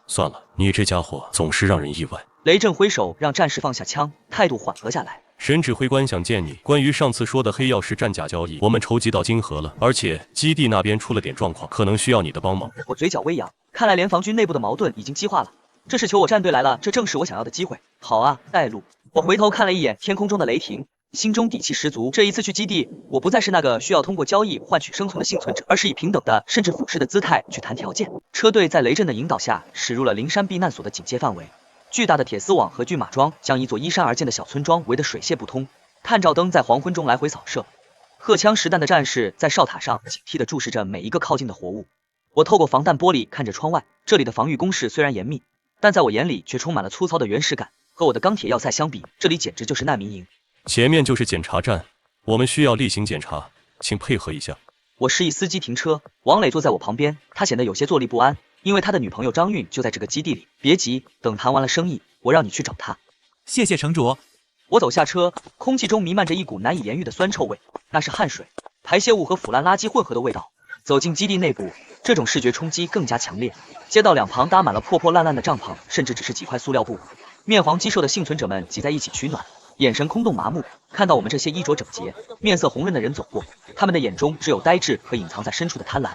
算了，你这家伙总是让人意外。雷震挥手让战士放下枪，态度缓和下来。沈指挥官想见你。关于上次说的黑曜石战甲交易，我们筹集到金额了，而且基地那边出了点状况，可能需要你的帮忙。我嘴角微扬，看来联防军内部的矛盾已经激化了。这是求我战队来了，这正是我想要的机会。好啊，带路。我回头看了一眼天空中的雷霆，心中底气十足。这一次去基地，我不再是那个需要通过交易换取生存的幸存者，而是以平等的甚至俯视的姿态去谈条件。车队在雷震的引导下驶入了灵山避难所的警戒范围。巨大的铁丝网和巨马桩将一座依山而建的小村庄围得水泄不通，探照灯在黄昏中来回扫射，荷枪实弹的战士在哨塔上警惕地注视着每一个靠近的活物。我透过防弹玻璃看着窗外，这里的防御工事虽然严密，但在我眼里却充满了粗糙的原始感。和我的钢铁要塞相比，这里简直就是难民营。前面就是检查站，我们需要例行检查，请配合一下。我示意司机停车，王磊坐在我旁边，他显得有些坐立不安。因为他的女朋友张韵就在这个基地里。别急，等谈完了生意，我让你去找她。谢谢城主。我走下车，空气中弥漫着一股难以言喻的酸臭味，那是汗水、排泄物和腐烂垃圾混合的味道。走进基地内部，这种视觉冲击更加强烈。街道两旁搭满了破破烂烂的帐篷，甚至只是几块塑料布。面黄肌瘦的幸存者们挤在一起取暖，眼神空洞麻木。看到我们这些衣着整洁、面色红润的人走过，他们的眼中只有呆滞和隐藏在深处的贪婪。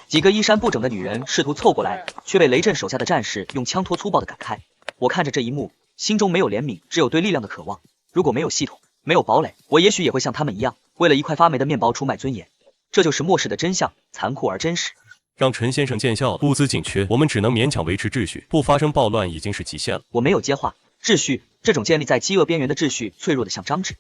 几个衣衫不整的女人试图凑过来，却被雷震手下的战士用枪托粗暴地赶开。我看着这一幕，心中没有怜悯，只有对力量的渴望。如果没有系统，没有堡垒，我也许也会像他们一样，为了一块发霉的面包出卖尊严。这就是末世的真相，残酷而真实。让陈先生见笑了，物资紧缺，我们只能勉强维持秩序，不发生暴乱已经是极限了。我没有接话。秩序，这种建立在饥饿边缘的秩序，脆弱的像张纸。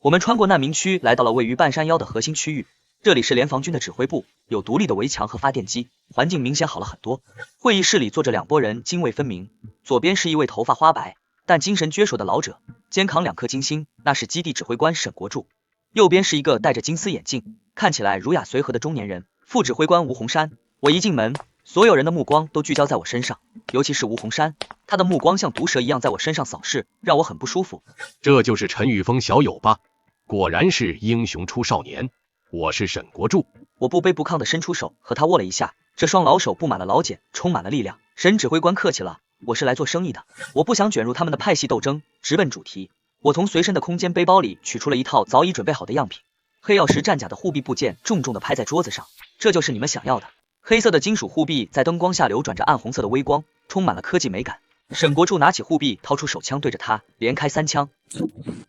我们穿过难民区，来到了位于半山腰的核心区域。这里是联防军的指挥部，有独立的围墙和发电机，环境明显好了很多。会议室里坐着两拨人，泾渭分明。左边是一位头发花白但精神矍铄的老者，肩扛2颗金星，那是基地指挥官沈国柱。右边是一个戴着金丝眼镜，看起来儒雅随和的中年人，副指挥官吴洪山。我一进门，所有人的目光都聚焦在我身上，尤其是吴洪山，他的目光像毒蛇一样在我身上扫视，让我很不舒服。这就是陈玉峰小友吧？果然是英雄出少年。我是沈国柱。我不卑不亢地伸出手和他握了一下，这双老手布满了老茧，充满了力量。沈指挥官客气了，我是来做生意的，我不想卷入他们的派系斗争，直奔主题。我从随身的空间背包里取出了一套早已准备好的样品，黑曜石战甲的护臂部件重重地拍在桌子上，这就是你们想要的。黑色的金属护臂在灯光下流转着暗红色的微光，充满了科技美感。沈国柱拿起护臂，掏出手枪对着他连开3枪，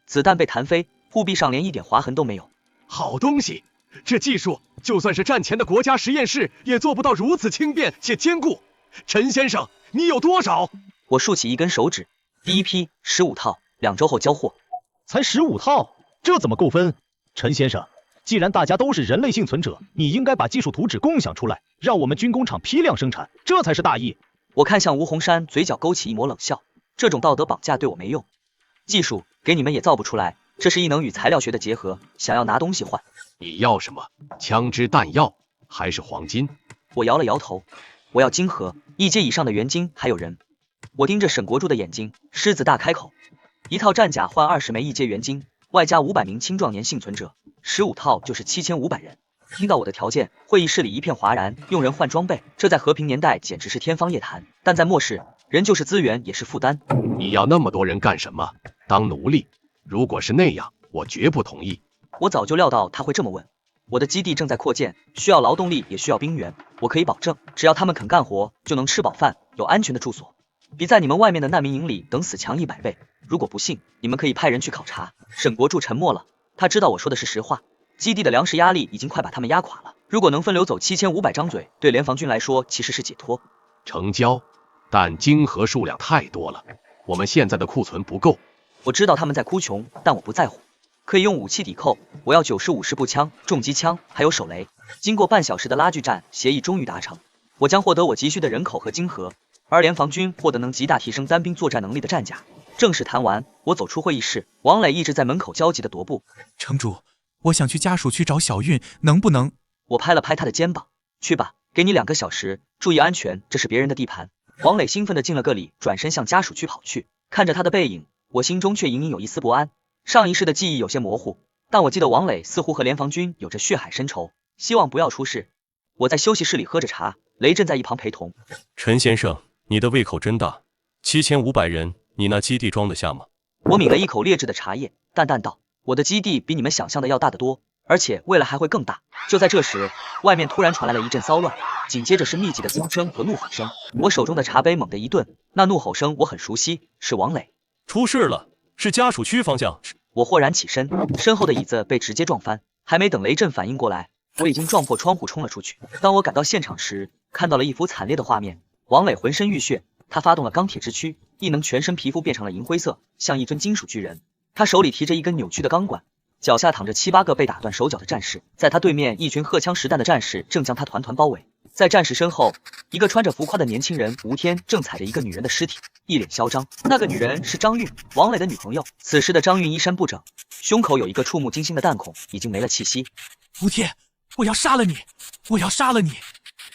子弹被弹飞，护臂上连一点划痕都没有。好东西，这技术就算是战前的国家实验室也做不到如此轻便且坚固。陈先生，你有多少？我竖起一根手指，第一批15套，2周后交货。才15套，这怎么够分？陈先生，既然大家都是人类幸存者，你应该把技术图纸共享出来，让我们军工厂批量生产，这才是大义。我看向吴洪山，嘴角勾起一抹冷笑，这种道德绑架对我没用，技术给你们也造不出来，这是异能与材料学的结合，想要拿东西换。你要什么？枪支弹药还是黄金？我摇了摇头，我要金核，1阶以上的原金还有人。我盯着沈国柱的眼睛，狮子大开口，一套战甲换20枚1阶原金，外加500名青壮年幸存者，15套就是7500人。听到我的条件，会议室里一片哗然，用人换装备，这在和平年代简直是天方夜谭，但在末世，人就是资源也是负担。你要那么多人干什么？当奴隶？如果是那样，我绝不同意。我早就料到他会这么问。我的基地正在扩建，需要劳动力也需要兵员，我可以保证，只要他们肯干活，就能吃饱饭，有安全的住所，比在你们外面的难民营里等死强100倍。如果不信，你们可以派人去考察。沈国柱沉默了，他知道我说的是实话。基地的粮食压力已经快把他们压垮了，如果能分流走7500张嘴，对联防军来说其实是解脱。成交，但金核数量太多了，我们现在的库存不够。我知道他们在哭穷，但我不在乎，可以用武器抵扣。我要95式步枪、重机枪，还有手雷。经过半小时的拉锯战，协议终于达成，我将获得我急需的人口和金核，而联防军获得能极大提升单兵作战能力的战甲。正式谈完，我走出会议室，王磊一直在门口焦急地踱步。城主，我想去家属区找小韵，能不能？我拍了拍他的肩膀，去吧，给你2个小时，注意安全，这是别人的地盘。王磊兴奋地敬了个礼，转身向家属区跑去。看着他的背影，我心中却隐隐有一丝不安。上一世的记忆有些模糊，但我记得王磊似乎和联防军有着血海深仇，希望不要出事。我在休息室里喝着茶，雷震在一旁陪同。陈先生，你的胃口真大，7500人，你那基地装得下吗？我抿了一口劣质的茶叶，淡淡道：“我的基地比你们想象的要大得多，而且未来还会更大。”就在这时，外面突然传来了一阵骚乱，紧接着是密集的惊声和怒吼声。我手中的茶杯猛地一顿，那怒吼声我很熟悉，是王磊。出事了，是家属区方向。我豁然起身，身后的椅子被直接撞翻，还没等雷震反应过来，我已经撞破窗户冲了出去。当我赶到现场时，看到了一幅惨烈的画面。王磊浑身浴血，他发动了钢铁之躯，异能全身皮肤变成了银灰色，像一尊金属巨人。他手里提着一根扭曲的钢管，脚下躺着7、8个被打断手脚的战士，在他对面，一群荷枪实弹的战士正将他团团包围。在战士身后，一个穿着浮夸的年轻人吴天正踩着一个女人的尸体，一脸嚣张。那个女人是张韵，王磊的女朋友。此时的张韵衣衫不整，胸口有一个触目惊心的弹孔，已经没了气息。吴天，我要杀了你！我要杀了你！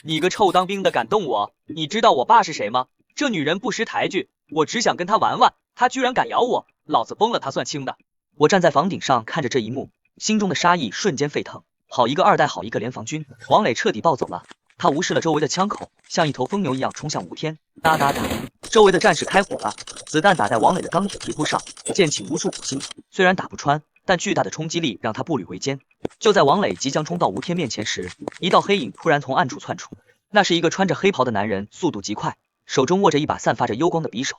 你个臭当兵的敢动我？你知道我爸是谁吗？这女人不识抬举，我只想跟她玩玩，她居然敢咬我，老子崩了她算轻的。我站在房顶上看着这一幕，心中的杀意瞬间沸腾。好一个2代，好一个联防军！王磊彻底暴走了，他无视了周围的枪口，像一头疯牛一样冲向吴天。哒哒哒，周围的战士开火了，子弹打在王磊的钢铁皮肤上，溅起无数火星。虽然打不穿，但巨大的冲击力让他步履维艰。就在王磊即将冲到吴天面前时，一道黑影突然从暗处窜出，那是一个穿着黑袍的男人，速度极快，手中握着一把散发着幽光的匕首，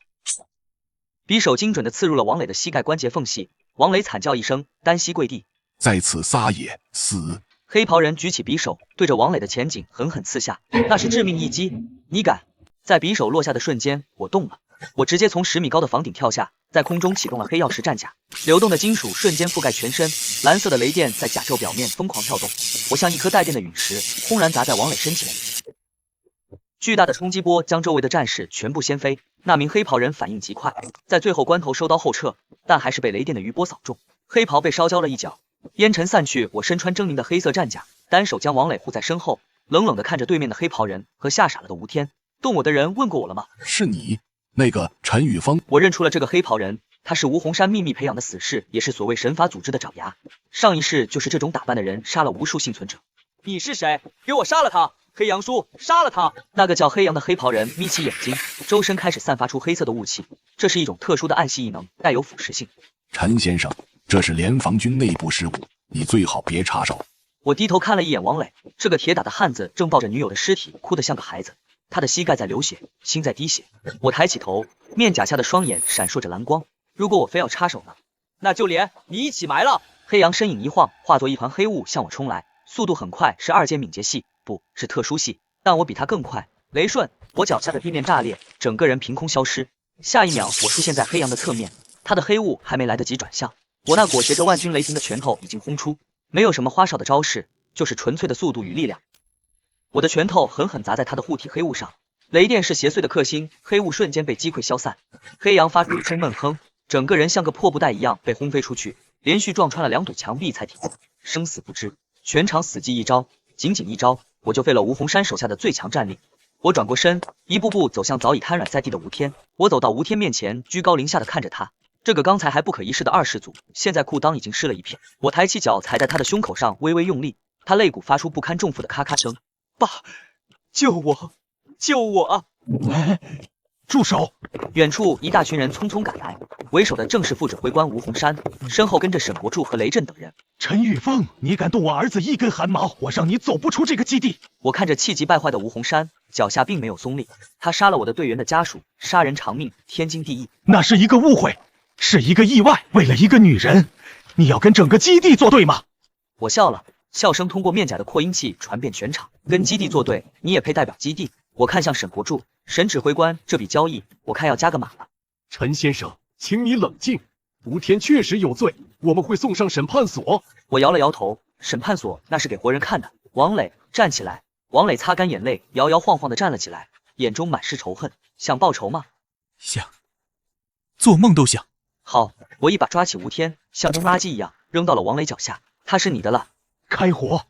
匕首精准地刺入了王磊的膝盖关节缝隙。王磊惨叫一声，单膝跪地，在此撒野，死！黑袍人举起匕首，对着王磊的前颈狠狠刺下，那是致命一击。你敢！在匕首落下的瞬间，我动了，我直接从10米高的房顶跳下，在空中启动了黑曜石战甲，流动的金属瞬间覆盖全身，蓝色的雷电在甲胄表面疯狂跳动，我像一颗带电的陨石，轰然砸在王磊身前。巨大的冲击波将周围的战士全部掀飞，那名黑袍人反应极快，在最后关头收刀后撤，但还是被雷电的余波扫中，黑袍被烧焦了一角。烟尘散去，我身穿狰狞的黑色战甲，单手将王磊护在身后，冷冷地看着对面的黑袍人和吓傻了的吴天。动我的人问过我了吗？是你，那个陈宇峰。我认出了这个黑袍人，他是吴洪山秘密培养的死士，也是所谓神法组织的爪牙。上一世就是这种打扮的人杀了无数幸存者。你是谁？给我杀了他！黑羊叔，杀了他！那个叫黑羊的黑袍人眯起眼睛，周身开始散发出黑色的雾气，这是一种特殊的暗系异能，带有腐蚀性。陈先生，这是联防军内部事务，你最好别插手。我低头看了一眼王磊，这个铁打的汉子正抱着女友的尸体，哭得像个孩子，他的膝盖在流血，心在滴血。我抬起头，面甲下的双眼闪烁着蓝光。如果我非要插手呢？那就连你一起埋了！黑羊身影一晃，化作一团黑雾向我冲来，速度很快，是2阶敏捷系，不是特殊系，但我比他更快。雷瞬，我脚下的地面炸裂，整个人凭空消失。下一秒，我出现在黑羊的侧面，他的黑雾还没来得及转向，我那裹挟着万钧雷霆的拳头已经轰出，没有什么花哨的招式，就是纯粹的速度与力量。我的拳头狠狠砸在他的护体黑雾上，雷电是邪祟的克星，黑雾瞬间被击溃消散。黑羊发出一声闷哼，整个人像个破布袋一样被轰飞出去，连续撞穿了2堵墙壁才停，生死不知。全场死记一招，仅仅一招，我就废了吴洪山手下的最强战力。我转过身，一步步走向早已瘫软在地的吴天。我走到吴天面前，居高临下的看着他。这个刚才还不可一世的2世祖，现在裤裆已经湿了一片。我抬起脚踩在他的胸口上，微微用力，他肋骨发出不堪重负的咔咔声。爸，救我，救我啊！住手！远处一大群人匆匆赶来，为首的正是副指挥官吴洪山，身后跟着沈国柱和雷震等人。陈玉峰，你敢动我儿子一根汗毛，我让你走不出这个基地！我看着气急败坏的吴洪山，脚下并没有松力。他杀了我的队员的家属，杀人偿命，天经地义。那是一个误会，是一个意外。为了一个女人，你要跟整个基地作对吗？我笑了，笑声通过面甲的扩音器传遍全场。跟基地作对，你也配代表基地？我看向沈国柱，沈指挥官，这笔交易我看要加个码了。陈先生，请你冷静。吴天确实有罪，我们会送上审判所。我摇了摇头，审判所那是给活人看的。王磊，站起来！王磊擦干眼泪，摇摇晃晃地站了起来，眼中满是仇恨。想报仇吗？想，做梦都想。好，我一把抓起吴天，像扔垃圾一样扔到了王磊脚下。他是你的了。开火！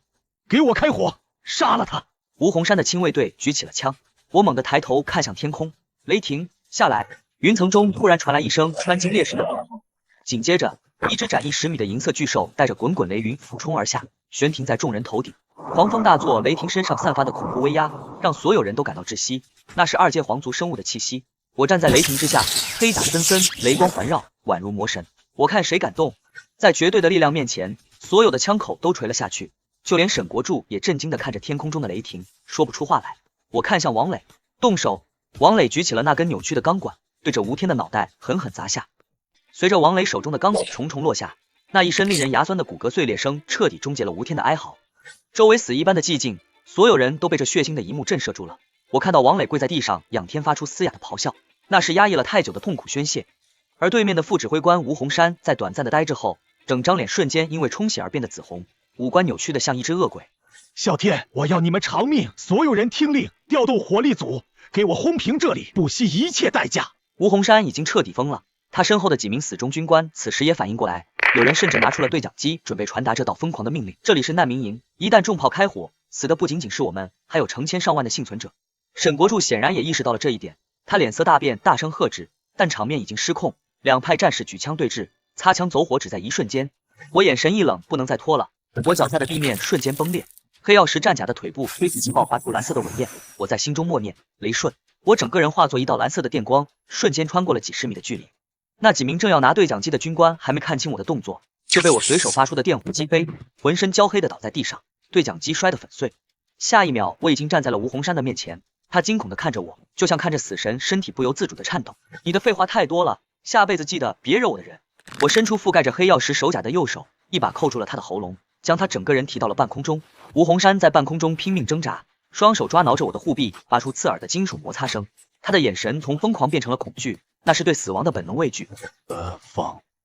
给我开火！杀了他！吴洪山的亲卫队举起了枪，我猛地抬头看向天空，雷霆下来！云层中突然传来一声穿金裂石的轰轰，紧接着，一只展翼10米的银色巨兽带着滚滚雷云俯冲而下，悬停在众人头顶。狂风大作，雷霆身上散发的恐怖威压，让所有人都感到窒息。那是2阶皇族生物的气息。我站在雷霆之下，黑甲森森，雷光环绕，宛如魔神。我看谁敢动！在绝对的力量面前，所有的枪口都垂了下去，就连沈国柱也震惊地看着天空中的雷霆，说不出话来。我看向王磊，动手。王磊举起了那根扭曲的钢管，对着吴天的脑袋狠狠砸下。随着王磊手中的钢管重重落下，那一声令人牙酸的骨骼碎裂声彻底终结了吴天的哀嚎。周围死一般的寂静，所有人都被这血腥的一幕震慑住了。我看到王磊跪在地上，仰天发出嘶哑的咆哮，那是压抑了太久的痛苦宣泄。而对面的副指挥官吴洪山在短暂的呆滞后，整张脸瞬间因为充血而变得紫红，五官扭曲的像一只恶鬼。啸天，我要你们偿命！所有人听令，调动火力组，给我轰平这里，不惜一切代价！吴洪山已经彻底疯了，他身后的几名死忠军官此时也反应过来，有人甚至拿出了对讲机，准备传达这道疯狂的命令。这里是难民营，一旦重炮开火，死的不仅仅是我们，还有成千上万的幸存者。沈国柱显然也意识到了这一点，他脸色大变，大声喝止，但场面已经失控，两派战士举枪对峙，擦枪走火只在一瞬间。我眼神一冷，不能再拖了，我脚下的地面瞬间崩裂，黑曜石战甲的腿部飞起爆发出蓝色的尾焰，我在心中默念雷瞬，我整个人化作一道蓝色的电光，瞬间穿过了几十米的距离。那几名正要拿对讲机的军官还没看清我的动作，就被我随手发出的电弧击飞，浑身焦黑的倒在地上，对讲机摔得粉碎。下一秒，我已经站在了吴洪山的面前，他惊恐的看着我，就像看着死神，身体不由自主的颤抖。你的废话太多了，下辈子记得别惹我的人。我伸出覆盖着黑曜石手甲的右手，一把扣住了他的喉咙，将他整个人提到了半空中。吴洪山在半空中拼命挣扎，双手抓挠着我的护臂，发出刺耳的金属摩擦声。他的眼神从疯狂变成了恐惧，那是对死亡的本能畏惧。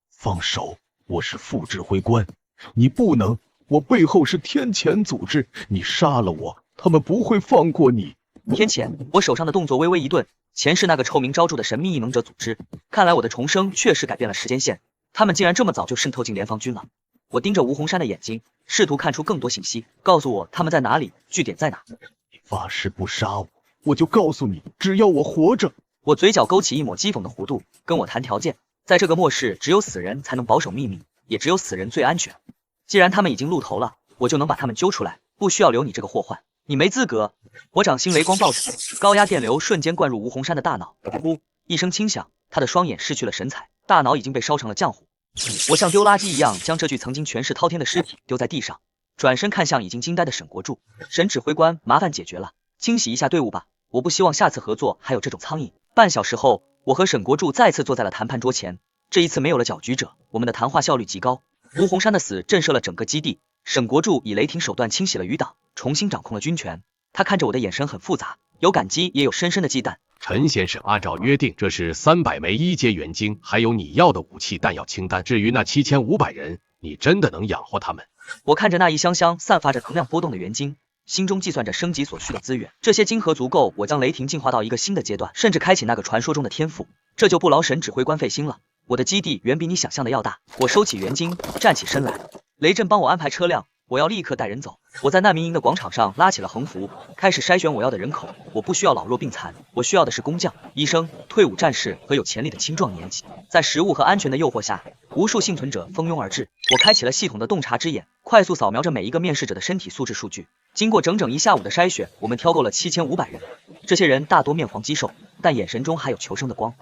放手，我是副指挥官，你不能，我背后是天谴组织，你杀了我，他们不会放过你。天谴，我手上的动作微微一顿，前世那个臭名昭著的神秘异能者组织，看来我的重生确实改变了时间线，他们竟然这么早就渗透进联防军了。我盯着吴洪山的眼睛，试图看出更多信息，告诉我他们在哪里，据点在哪。你发誓不杀我，我就告诉你，只要我活着。我嘴角勾起一抹讥讽的弧度，跟我谈条件。在这个末世，只有死人才能保守秘密，也只有死人最安全。既然他们已经露头了，我就能把他们揪出来，不需要留你这个祸患。你没资格！我掌心雷光爆闪，高压电流瞬间灌入吴洪山的大脑，噗一声轻响，他的双眼失去了神采，大脑已经被烧成了浆糊。我像丢垃圾一样将这具曾经权势滔天的尸体丢在地上，转身看向已经惊呆的沈国柱。沈指挥官，麻烦解决了，清洗一下队伍吧，我不希望下次合作还有这种苍蝇。半小时后，我和沈国柱再次坐在了谈判桌前，这一次没有了搅局者，我们的谈话效率极高。吴洪山的死震慑了整个基地，沈国柱以雷霆手段清洗了余党，重新掌控了军权。他看着我的眼神很复杂，有感激也有深深的忌惮。陈先生，按照约定，这是300枚1阶元晶，还有你要的武器弹药清单。至于那7500人，你真的能养活他们？我看着那一箱箱散发着能量波动的元晶，心中计算着升级所需的资源。这些晶核足够我将雷霆进化到一个新的阶段，甚至开启那个传说中的天赋。这就不劳沈指挥官费心了。我的基地远比你想象的要大。我收起元晶，站起身来。雷震帮我安排车辆，我要立刻带人走。我在难民营的广场上拉起了横幅，开始筛选我要的人口。我不需要老弱病残，我需要的是工匠、医生、退伍战士和有潜力的青壮年。在食物和安全的诱惑下，无数幸存者蜂拥而至。我开启了系统的洞察之眼，快速扫描着每一个面试者的身体素质数据。经过整整1下午的筛选，我们挑够了7500人。这些人大多面黄肌瘦，但眼神中还有求生的光。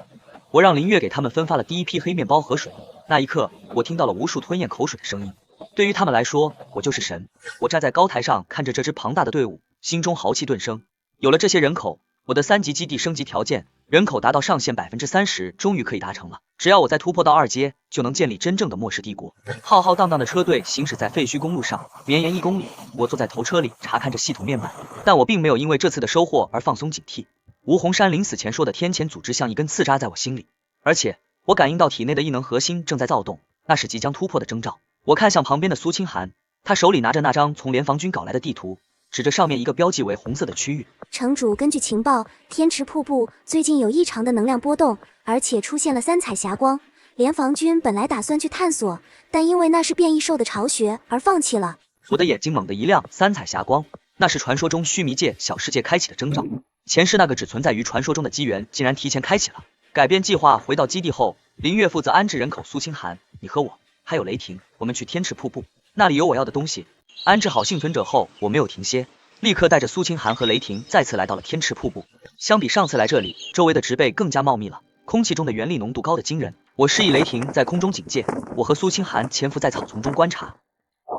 我让林月给他们分发了第一批黑面包和水。那一刻，我听到了无数吞咽口水的声音。对于他们来说，我就是神。我站在高台上看着这支庞大的队伍，心中豪气顿生。有了这些人口，我的3级基地升级条件，人口达到上限30%，终于可以达成了。只要我再突破到2阶，就能建立真正的末世帝国。浩浩荡荡的车队行驶在废墟公路上，绵延1公里。我坐在头车里查看着系统面板，但我并没有因为这次的收获而放松警惕。吴洪山临死前说的天谴组织像一根刺扎在我心里，而且我感应到体内的异能核心正在躁动，那是即将突破的征兆。我看向旁边的苏清寒，他手里拿着那张从联防军搞来的地图，指着上面一个标记为红色的区域。城主，根据情报，天池瀑布最近有异常的能量波动，而且出现了3彩霞光。联防军本来打算去探索，但因为那是变异兽的巢穴而放弃了。我的眼睛猛地一亮，3彩霞光，那是传说中须弥界小世界开启的征兆。前世那个只存在于传说中的机缘，竟然提前开启了。改变计划，回到基地后，林月负责安置人口。苏清寒，你和我还有雷霆，我们去天池瀑布，那里有我要的东西。安置好幸存者后，我没有停歇，立刻带着苏清寒和雷霆再次来到了天池瀑布。相比上次来这里，周围的植被更加茂密了，空气中的原力浓度高得惊人。我示意雷霆在空中警戒，我和苏清寒潜伏在草丛中观察。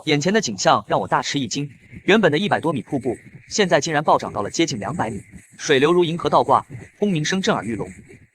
眼前的景象让我大吃一惊，原本的100多米瀑布，现在竟然暴涨到了接近200米，水流如银河倒挂，轰鸣声震耳欲聋。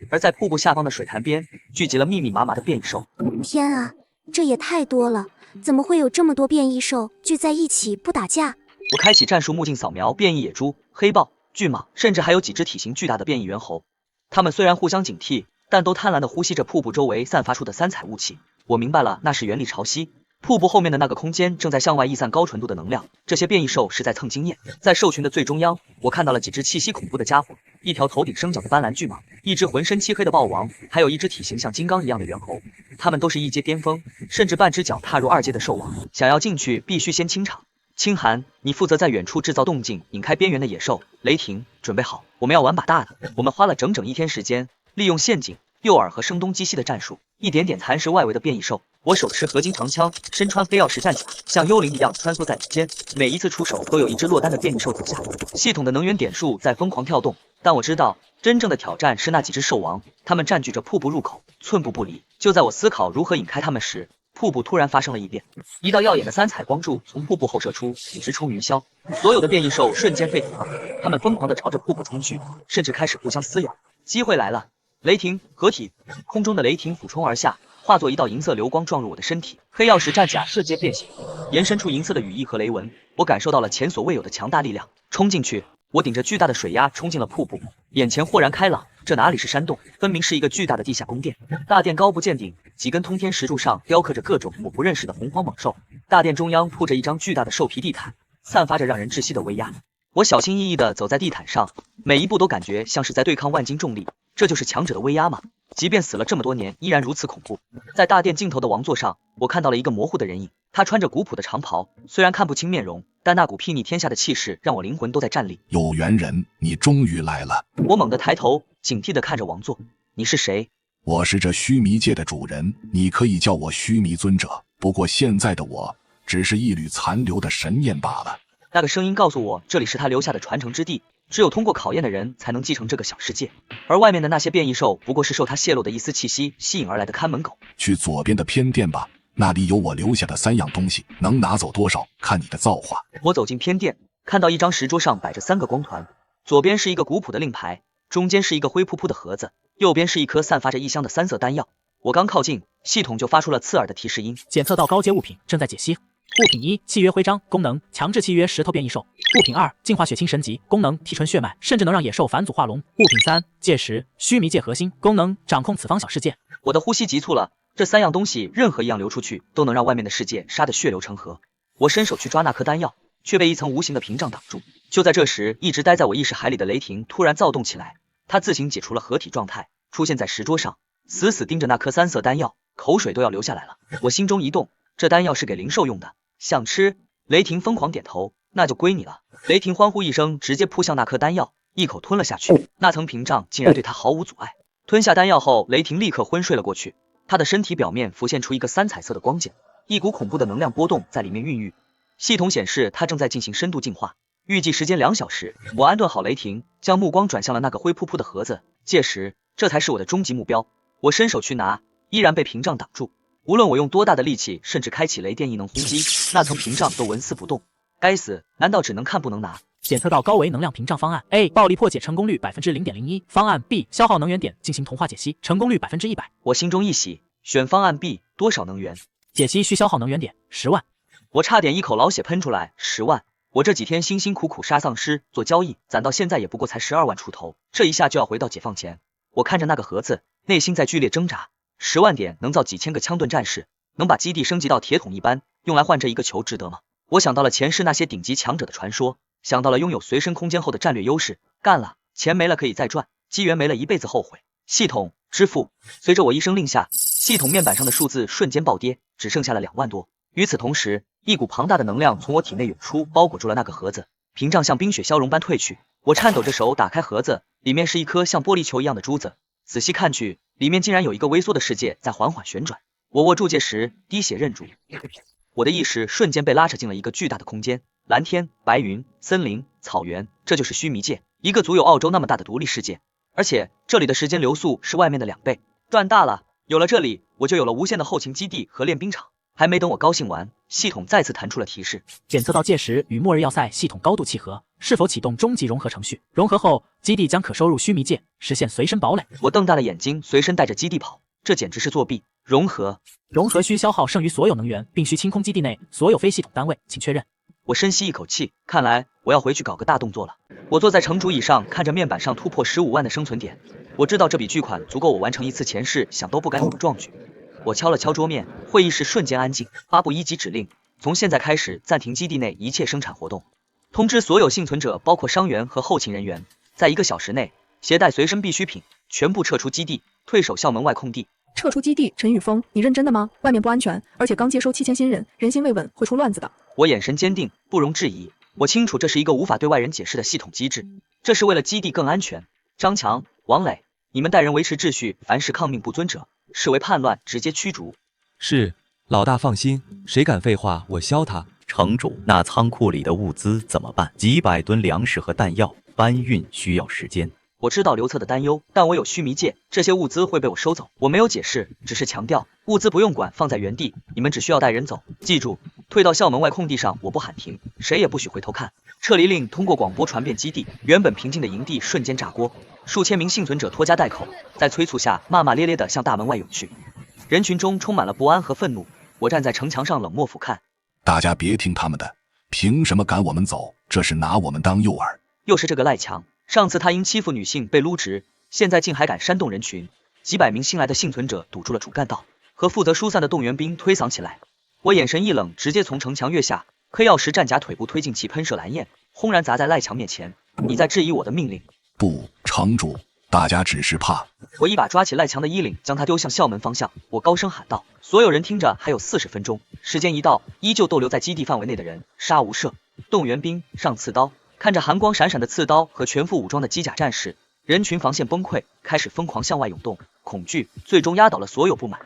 而在瀑布下方的水潭边，聚集了密密麻麻的变异兽。天啊，这也太多了！怎么会有这么多变异兽聚在一起不打架？我开启战术目镜扫描变异野猪、黑豹、巨蟒，甚至还有几只体型巨大的变异猿猴。它们虽然互相警惕，但都贪婪地呼吸着瀑布周围散发出的三彩雾气。我明白了，那是原力潮汐。瀑布后面的那个空间正在向外溢散高纯度的能量，这些变异兽是在蹭经验。在兽群的最中央，我看到了几只气息恐怖的家伙，一条头顶生角的斑斓巨蟒，一只浑身漆黑的豹王，还有一只体型像金刚一样的猿猴。它们都是一阶巅峰，甚至半只脚踏入2阶的兽王。想要进去，必须先清场。清寒，你负责在远处制造动静，引开边缘的野兽。雷霆，准备好，我们要玩把大的。我们花了整整1天时间，利用陷阱、诱饵和声东击西的战术，一点点蚕食外围的变异兽。我手持合金长枪，身穿黑曜石战甲，像幽灵一样穿梭在人间。每一次出手都有一只落单的变异兽走下。系统的能源点数在疯狂跳动，但我知道真正的挑战是那几只兽王，它们占据着瀑布入口，寸步不离。就在我思考如何引开它们时，瀑布突然发生了异变，一道耀眼的三彩光柱从瀑布后射出，直冲云霄。所有的变异兽瞬间沸腾了，它们疯狂地朝着瀑布冲去，甚至开始互相撕咬。机会来了！雷霆合体，空中的雷霆俯冲而下，化作一道银色流光撞入我的身体。黑曜石战甲瞬间变形，延伸出银色的羽翼和雷纹。我感受到了前所未有的强大力量，冲进去！我顶着巨大的水压冲进了瀑布，眼前豁然开朗，这哪里是山洞，分明是一个巨大的地下宫殿。大殿高不见顶，几根通天石柱上雕刻着各种我不认识的洪荒猛兽。大殿中央铺着一张巨大的兽皮地毯，散发着让人窒息的威压。我小心翼翼地走在地毯上，每一步都感觉像是在对抗万斤重力。这就是强者的威压吗？即便死了这么多年，依然如此恐怖。在大殿尽头的王座上，我看到了一个模糊的人影，他穿着古朴的长袍，虽然看不清面容，但那股睥睨天下的气势让我灵魂都在颤栗。有缘人，你终于来了。我猛地抬头，警惕地看着王座。你是谁？我是这须弥界的主人，你可以叫我须弥尊者。不过现在的我，只是一缕残留的神念罢了。那个声音告诉我，这里是他留下的传承之地，只有通过考验的人才能继承这个小世界，而外面的那些变异兽不过是受他泄露的一丝气息吸引而来的看门狗。去左边的偏殿吧，那里有我留下的3样东西，能拿走多少看你的造化。我走进偏殿，看到一张石桌上摆着3个光团，左边是一个古朴的令牌，中间是一个灰扑扑的盒子，右边是一颗散发着异香的3色丹药。我刚靠近，系统就发出了刺耳的提示音，检测到高阶物品，正在解析。物品1：契约徽章，功能强制契约石头变异兽。物品2：净化血清神级，功能提纯血脉，甚至能让野兽返祖化龙。物品3：戒石，须弥界核心，功能掌控此方小世界。我的呼吸急促了，这3样东西任何一样流出去，都能让外面的世界杀得血流成河。我伸手去抓那颗丹药，却被一层无形的屏障挡住。就在这时，一直待在我意识海里的雷霆突然躁动起来，他自行解除了合体状态，出现在石桌上，死死盯着那颗3色丹药，口水都要流下来了。我心中一动，这丹药是给灵兽用的，想吃？雷霆疯狂点头，那就归你了。雷霆欢呼一声，直接扑向那颗丹药，一口吞了下去。那层屏障竟然对他毫无阻碍。吞下丹药后，雷霆立刻昏睡了过去。他的身体表面浮现出一个3彩色的光茧，一股恐怖的能量波动在里面孕育。系统显示他正在进行深度进化，预计时间2小时。我安顿好雷霆，将目光转向了那个灰扑扑的盒子，届时这才是我的终极目标。我伸手去拿，依然被屏障挡住。无论我用多大的力气，甚至开启雷电异能轰击，那层屏障都纹丝不动。该死，难道只能看不能拿？检测到高维能量屏障方案 A 暴力破解成功率 0.01%， 方案 B 消耗能源点进行同化解析，成功率100%。我心中一喜，选方案 B。多少能源？解析需消耗能源点10万。我差点一口老血喷出来，10万！我这几天辛辛苦苦杀丧尸做交易，攒到现在也不过才12万出头，这一下就要回到解放前。我看着那个盒子，内心在剧烈挣扎。10万点能造几千个枪盾战士，能把基地升级到铁桶一般，用来换这一个球值得吗？我想到了前世那些顶级强者的传说，想到了拥有随身空间后的战略优势，干了！钱没了可以再赚，机缘没了一辈子后悔。系统支付，随着我一声令下，系统面板上的数字瞬间暴跌，只剩下了2万多。与此同时，一股庞大的能量从我体内涌出，包裹住了那个盒子，屏障像冰雪消融般退去。我颤抖着手打开盒子，里面是一颗像玻璃球一样的珠子，仔细看去，里面竟然有一个微缩的世界在缓缓旋转。我握铸戒时滴血认主，我的意识瞬间被拉扯进了一个巨大的空间，蓝天、白云、森林、草原，这就是须弥界，一个足有澳洲那么大的独立世界。而且这里的时间流速是外面的2倍，赚大了！有了这里，我就有了无限的后勤基地和练兵场。还没等我高兴完，系统再次弹出了提示，检测到届时与末日要塞系统高度契合，是否启动终极融合程序？融合后，基地将可收入须弥界，实现随身堡垒。我瞪大了眼睛，随身带着基地跑，这简直是作弊！融合需消耗剩余所有能源，并需清空基地内所有非系统单位，请确认。我深吸一口气，看来我要回去搞个大动作了。我坐在城主椅上，看着面板上突破15万的生存点，我知道这笔巨款足够我完成一次前世想都不敢有的壮举。我敲了敲桌面，会议室瞬间安静，发布1级指令，从现在开始暂停基地内一切生产活动，通知所有幸存者，包括伤员和后勤人员，在1个小时内携带随身必需品，全部撤出基地，退守校门外空地。撤出基地，陈宇峰，你认真的吗？外面不安全，而且刚接收7000新人，人心未稳，会出乱子的。我眼神坚定，不容置疑。我清楚这是一个无法对外人解释的系统机制，这是为了基地更安全。张强、王磊，你们带人维持秩序，凡是抗命不遵者，视为叛乱，直接驱逐。是，老大放心，谁敢废话，我削他。城主，那仓库里的物资怎么办？几百吨粮食和弹药搬运需要时间。我知道刘策的担忧，但我有须弥界，这些物资会被我收走。我没有解释，只是强调物资不用管，放在原地，你们只需要带人走。记住，退到校门外空地上，我不喊停，谁也不许回头看。撤离令通过广播传遍基地，原本平静的营地瞬间炸锅，数千名幸存者拖家带口，在催促下骂骂咧咧地向大门外涌去。人群中充满了不安和愤怒，我站在城墙上冷漠俯瞰。大家别听他们的，凭什么赶我们走？这是拿我们当诱饵。又是这个赖强，上次他因欺负女性被撸直，现在竟还敢煽动人群。几百名新来的幸存者堵住了主干道，和负责疏散的动员兵推搡起来。我眼神一冷，直接从城墙跃下，黑曜石战甲腿部推进器喷射蓝焰，轰然砸在赖强面前。你在质疑我的命令？不，城主，大家只是怕。我一把抓起赖强的衣领，将他丢向校门方向。我高声喊道：所有人听着，还有40分钟，时间一到，依旧逗留在基地范围内的人杀无赦。动员兵上刺刀。看着寒光闪闪的刺刀和全副武装的机甲战士，人群防线崩溃，开始疯狂向外涌动。恐惧最终压倒了所有不满。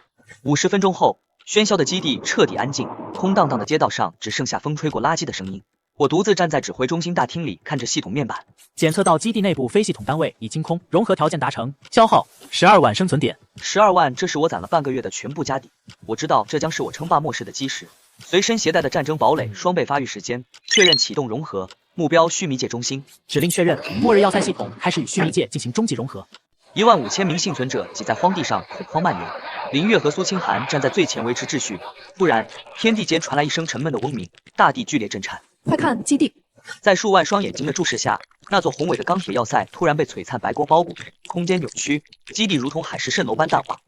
50分钟后，喧嚣的基地彻底安静，空荡荡的街道上只剩下风吹过垃圾的声音。我独自站在指挥中心大厅里，看着系统面板，检测到基地内部非系统单位已清空，融合条件达成，消耗12万生存点。12万，这是我攒了半个月的全部家底。我知道这将是我称霸末世的基石。随身携带的战争堡垒双倍发育时间，确认启动融合。目标须弥界中心，指令确认，末日要塞系统开始与须弥界进行终极融合。15000名幸存者挤在荒地上，恐慌蔓延。林月和苏清寒站在最前维持秩序。突然，天地间传来一声沉闷的嗡鸣，大地剧烈震颤。快看，基地！在数万双眼睛的注视下，那座宏伟的钢铁要塞突然被璀璨白光包裹，空间扭曲，基地如同海市蜃楼般淡化。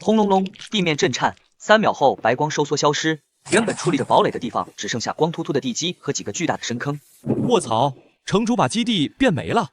轰隆隆，地面震颤，3秒后白光收缩消失。原本矗立着堡垒的地方，只剩下光秃秃的地基和几个巨大的深坑。卧槽！城主把基地变没了。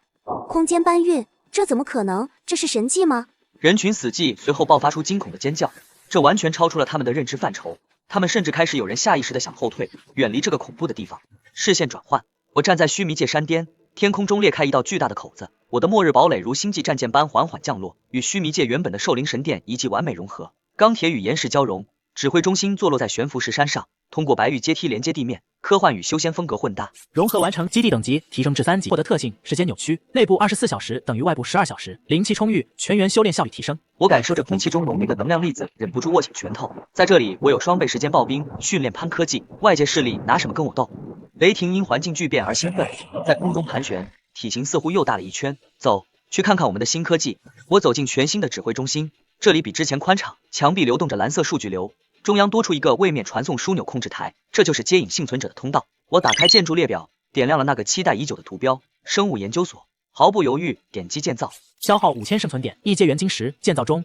空间搬运，这怎么可能？这是神迹吗？人群死寂，随后爆发出惊恐的尖叫，这完全超出了他们的认知范畴。他们甚至开始有人下意识的想后退，远离这个恐怖的地方。视线转换，我站在须弥界山巅，天空中裂开一道巨大的口子，我的末日堡垒如星际战舰般缓缓降落，与须弥界原本的兽灵神殿遗迹完美融合，钢铁与岩石交融。指挥中心坐落在悬浮石山上，通过白玉阶梯连接地面，科幻与修仙风格混搭。融合完成，基地等级提升至3级，获得特性时间扭曲，内部24小时等于外部12小时，灵气充裕，全员修炼效率提升。我感受着空气中浓密的能量粒子，忍不住握紧拳头。在这里，我有双倍时间刨冰，训练攀科技，外界势力拿什么跟我斗？雷霆因环境巨变而兴奋，在空中盘旋，体型似乎又大了一圈。走，去看看我们的新科技。我走进全新的指挥中心，这里比之前宽敞，墙壁流动着蓝色数据流。中央多出一个位面传送枢纽控制台，这就是接引幸存者的通道。我打开建筑列表，点亮了那个期待已久的图标——生物研究所。毫不犹豫，点击建造，消耗5000生存点，异界原晶石建造中。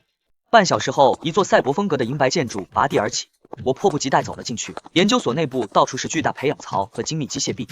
半小时后，一座赛博风格的银白建筑拔地而起，我迫不及待走了进去。研究所内部到处是巨大培养槽和精密机械臂，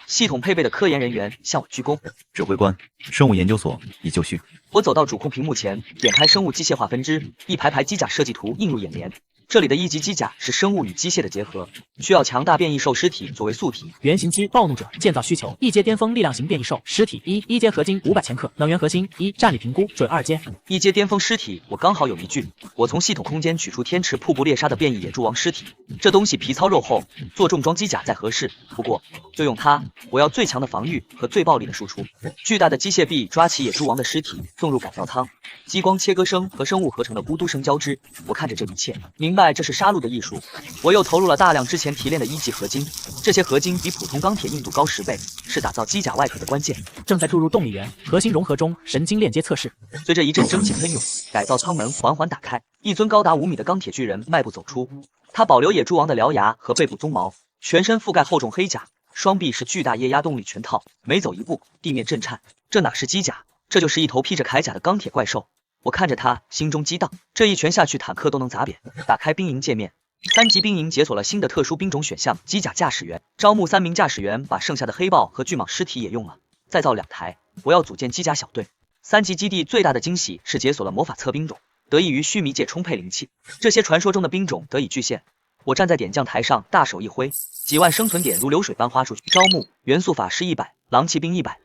系统配备的科研人员向我鞠躬。指挥官，生物研究所已就绪。我走到主控屏幕前，点开生物机械化分支，一排排机甲设计图映入眼帘。这里的一级机甲是生物与机械的结合，需要强大变异兽尸体作为素体。原型机暴怒者建造需求：一阶巅峰力量型变异兽尸体一阶合金500千克，能源核心1，战力评估准2阶。一阶巅峰尸体，我刚好有一具。我从系统空间取出天池瀑布猎杀的变异野猪王尸体，这东西皮糙肉厚，做重装机甲再合适。不过就用它，我要最强的防御和最暴力的输出。巨大的机械臂抓起野猪王的尸体，送入改造舱，激光切割声和生物合成的咕嘟声交织。我看着这一切，明白这是杀戮的艺术。我又投入了大量之前提炼的1级合金，这些合金比普通钢铁硬度高10倍，是打造机甲外壳的关键。正在注入动力源，核心融合中，神经链接测试。随着一阵蒸汽喷涌，改造舱门缓缓打开，一尊高达5米的钢铁巨人迈步走出。他保留野猪王的獠牙和背部鬃毛，全身覆盖厚重黑甲，双臂是巨大液压动力全套，每走一步，地面震颤。这哪是机甲，这就是一头披着铠甲的钢铁怪兽。我看着他，心中激荡，这一拳下去，坦克都能砸扁。打开兵营界面，3级兵营解锁了新的特殊兵种选项——机甲驾驶员。招募3名驾驶员，把剩下的黑豹和巨蟒尸体也用了，再造2台。我要组建机甲小队。3级基地最大的惊喜是解锁了魔法侧兵种，得益于须弥界充沛灵气，这些传说中的兵种得以具现。我站在点将台上，大手一挥，几万生存点如流水般花出去。招募元素法师100，狼骑兵100。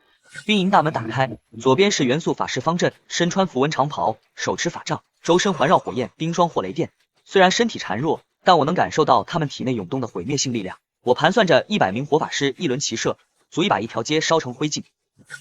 兵营大门打开，左边是元素法师方阵，身穿符文长袍，手持法杖，周身环绕火焰、冰霜或雷电。虽然身体孱弱，但我能感受到他们体内涌动的毁灭性力量。我盘算着100名火法师一轮齐射，足以把一条街烧成灰烬。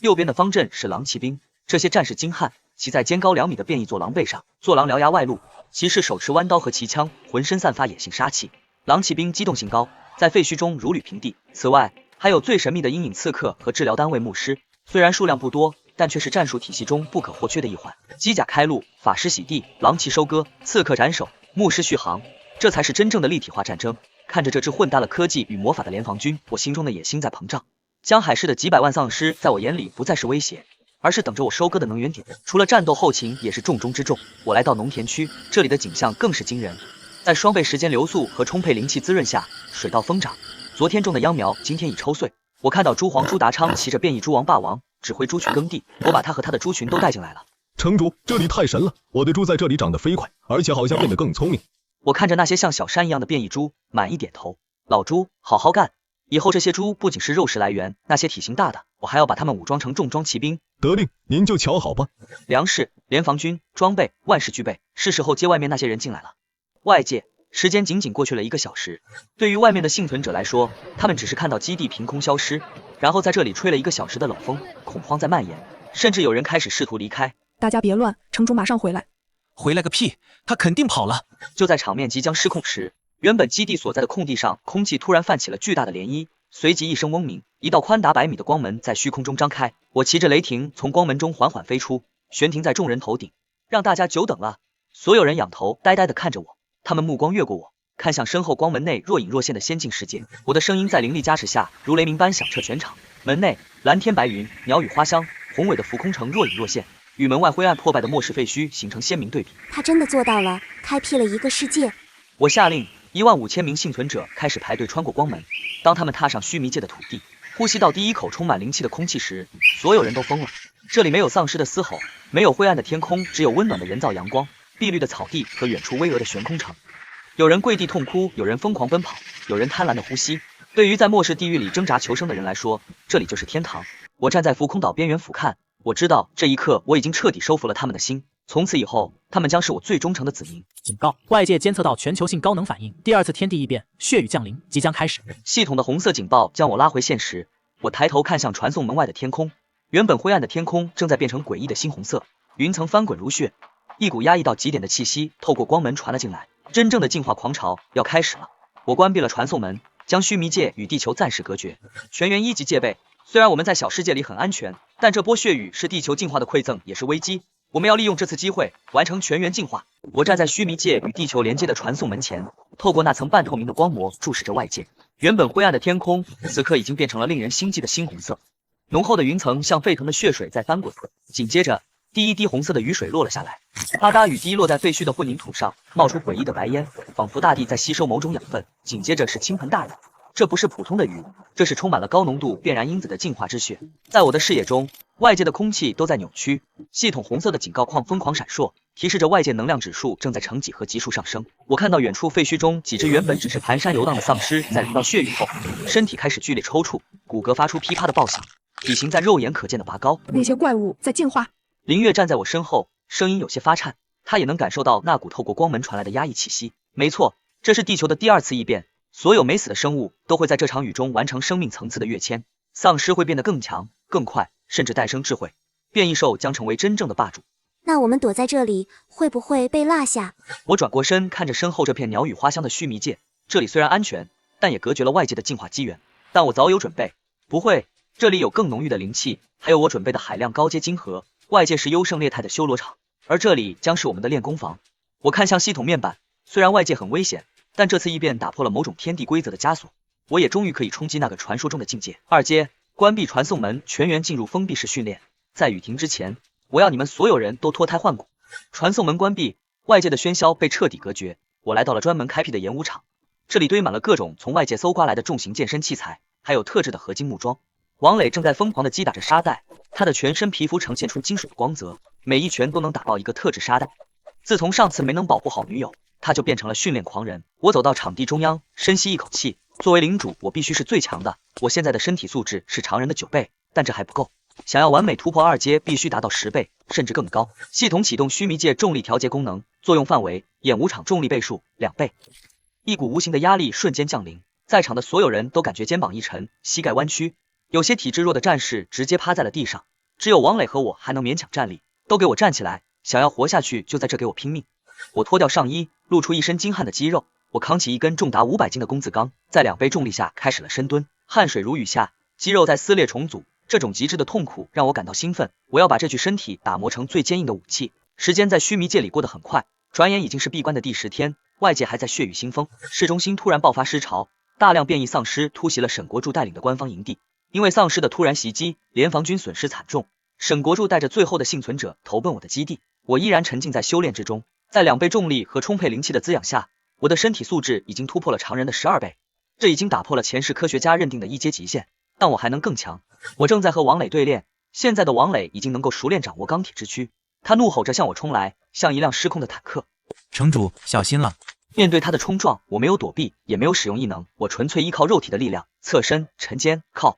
右边的方阵是狼骑兵，这些战士精悍，骑在肩高2米的变异坐狼背上，坐狼獠牙外露，骑士手持弯刀和旗枪，浑身散发野性杀气。狼骑兵机动性高，在废墟中如履平地。此外，还有最神秘的阴影刺客和治疗单位牧师。虽然数量不多，但却是战术体系中不可或缺的一环。机甲开路，法师洗地，狼骑收割，刺客斩首，牧师续航，这才是真正的立体化战争。看着这支混搭了科技与魔法的联防军，我心中的野心在膨胀。江海市的几百万丧尸在我眼里不再是威胁，而是等着我收割的能源点。除了战斗，后勤也是重中之重。我来到农田区，这里的景象更是惊人。在双倍时间流速和充沛灵气滋润下，水稻疯长。昨天种的秧苗，今天已抽穗。我看到朱皇朱达昌骑着变异猪王霸王指挥猪群耕地，我把他和他的猪群都带进来了。城主，这里太神了，我的猪在这里长得飞快，而且好像变得更聪明。我看着那些像小山一样的变异猪，满意点头。老猪，好好干！以后这些猪不仅是肉食来源，那些体型大的，我还要把它们武装成重装骑兵。得令，您就瞧好吧。粮食、联防军、装备，万事俱备，是时候接外面那些人进来了。外界。时间仅仅过去了1个小时，对于外面的幸存者来说，他们只是看到基地凭空消失，然后在这里吹了1个小时的冷风，恐慌在蔓延，甚至有人开始试图离开。大家别乱，城主马上回来。回来个屁，他肯定跑了。就在场面即将失控时，原本基地所在的空地上，空气突然泛起了巨大的涟漪，随即一声嗡鸣，一道宽达100米的光门在虚空中张开，我骑着雷霆从光门中缓缓飞出，悬停在众人头顶。让大家久等了，所有人仰头呆呆地看着我。他们目光越过我，看向身后光门内若隐若现的仙境世界。我的声音在灵力加持下，如雷鸣般响彻全场。门内蓝天白云，鸟语花香，宏伟的浮空城若隐若现，与门外灰暗破败的末世废墟形成鲜明对比。他真的做到了，开辟了一个世界。我下令，15000名幸存者开始排队穿过光门。当他们踏上须弥界的土地，呼吸到第一口充满灵气的空气时，所有人都疯了。这里没有丧尸的嘶吼，没有灰暗的天空，只有温暖的人造阳光。碧绿的草地和远处巍峨的悬空城，有人跪地痛哭，有人疯狂奔跑，有人贪婪的呼吸。对于在末世地狱里挣扎求生的人来说，这里就是天堂。我站在浮空岛边缘俯瞰，我知道这一刻我已经彻底收服了他们的心，从此以后，他们将是我最忠诚的子民。警告：外界监测到全球性高能反应，第2次天地异变，血雨降临即将开始。系统的红色警报将我拉回现实。我抬头看向传送门外的天空，原本灰暗的天空正在变成诡异的猩红色，云层翻滚如血。一股压抑到极点的气息透过光门传了进来，真正的进化狂潮要开始了。我关闭了传送门，将须弥界与地球暂时隔绝，全员1级戒备。虽然我们在小世界里很安全，但这波血雨是地球进化的馈赠，也是危机。我们要利用这次机会完成全员进化。我站在须弥界与地球连接的传送门前，透过那层半透明的光膜注视着外界。原本灰暗的天空，此刻已经变成了令人心悸的猩红色，浓厚的云层像沸腾的血水在翻滚。紧接着，第一滴红色的雨水落了下来，啪嗒，雨滴落在废墟的混凝土上，冒出诡异的白烟，仿佛大地在吸收某种养分。紧接着是倾盆大雨，这不是普通的雨，这是充满了高浓度变燃因子的净化之血。在我的视野中，外界的空气都在扭曲，系统红色的警告框疯狂闪烁，提示着外界能量指数正在呈几何级数上升。我看到远处废墟中几只原本只是蹒跚游荡的丧尸，在淋到血雨后，身体开始剧烈抽搐，骨骼发出噼啪的爆响，体型在肉眼可见的拔高。那些怪物在进化。林月站在我身后，声音有些发颤，他也能感受到那股透过光门传来的压抑气息。没错，这是地球的第2次异变，所有没死的生物都会在这场雨中完成生命层次的跃迁，丧尸会变得更强、更快，甚至诞生智慧，变异兽将成为真正的霸主。那我们躲在这里会不会被落下？我转过身，看着身后这片鸟语花香的须弥界，这里虽然安全，但也隔绝了外界的进化机缘。但我早有准备，不会，这里有更浓郁的灵气，还有我准备的海量高阶晶核。外界是优胜劣汰的修罗场，而这里将是我们的练功房。我看向系统面板，虽然外界很危险，但这次异变打破了某种天地规则的枷锁，我也终于可以冲击那个传说中的境界。2阶，关闭传送门，全员进入封闭式训练。在雨停之前，我要你们所有人都脱胎换骨。传送门关闭，外界的喧嚣被彻底隔绝。我来到了专门开辟的演武场，这里堆满了各种从外界搜刮来的重型健身器材，还有特制的合金木桩。王磊正在疯狂地击打着沙袋，他的全身皮肤呈现出金属的光泽，每一拳都能打爆一个特制沙袋。自从上次没能保护好女友，他就变成了训练狂人。我走到场地中央，深吸一口气，作为领主，我必须是最强的。我现在的身体素质是常人的9倍，但这还不够，想要完美突破2阶，必须达到10倍，甚至更高。系统启动须弥界重力调节功能，作用范围：演武场重力倍数2倍。一股无形的压力瞬间降临，在场的所有人都感觉肩膀一沉，膝盖弯曲。有些体质弱的战士直接趴在了地上，只有王磊和我还能勉强站立。都给我站起来，想要活下去就在这给我拼命。我脱掉上衣，露出一身精悍的肌肉。我扛起一根重达500斤的工字钢，在2倍重力下开始了深蹲，汗水如雨下，肌肉在撕裂重组。这种极致的痛苦让我感到兴奋，我要把这具身体打磨成最坚硬的武器。时间在须弥界里过得很快，转眼已经是闭关的第10天，外界还在血雨腥风。市中心突然爆发尸潮，大量变异丧尸突袭了沈国柱带领的官方营地。因为丧尸的突然袭击，联防军损失惨重，沈国柱带着最后的幸存者投奔我的基地。我依然沉浸在修炼之中，在2倍重力和充沛灵气的滋养下，我的身体素质已经突破了常人的12倍，这已经打破了前世科学家认定的1阶极限，但我还能更强。我正在和王磊对练，现在的王磊已经能够熟练掌握钢铁之躯，他怒吼着向我冲来，像一辆失控的坦克。城主小心了！面对他的冲撞，我没有躲避，也没有使用异能，我纯粹依靠肉体的力量，侧身沉肩，靠！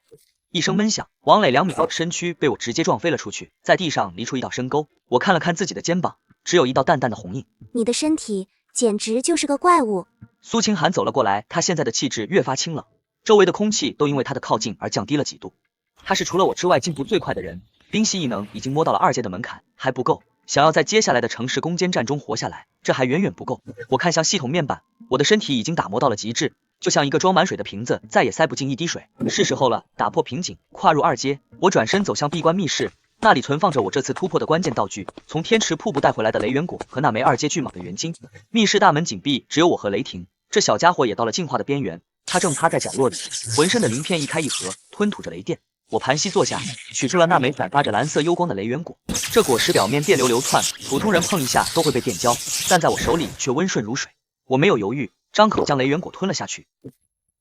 一声闷响，王磊2米高的身躯被我直接撞飞了出去，在地上离出一道深沟。我看了看自己的肩膀，只有一道淡淡的红印。你的身体简直就是个怪物。苏清寒走了过来，他现在的气质越发清冷，周围的空气都因为他的靠近而降低了几度。他是除了我之外进步最快的人，冰系异能已经摸到了2阶的门槛，还不够。想要在接下来的城市攻坚战中活下来，这还远远不够。我看向系统面板，我的身体已经打磨到了极致，就像一个装满水的瓶子，再也塞不进一滴水。是时候了，打破瓶颈，跨入2阶。我转身走向闭关密室，那里存放着我这次突破的关键道具，从天池瀑布带回来的雷元果和那枚2阶巨蟒的元晶。密室大门紧闭，只有我和雷霆。这小家伙也到了进化的边缘，他正趴在角落里，浑身的鳞片一开一合，吞吐着雷电。我盘膝坐下，取出了那枚散发着蓝色幽光的雷元果。这果实表面电流流窜，普通人碰一下都会被电焦，但在我手里却温顺如水。我没有犹豫，张口将雷元果吞了下去。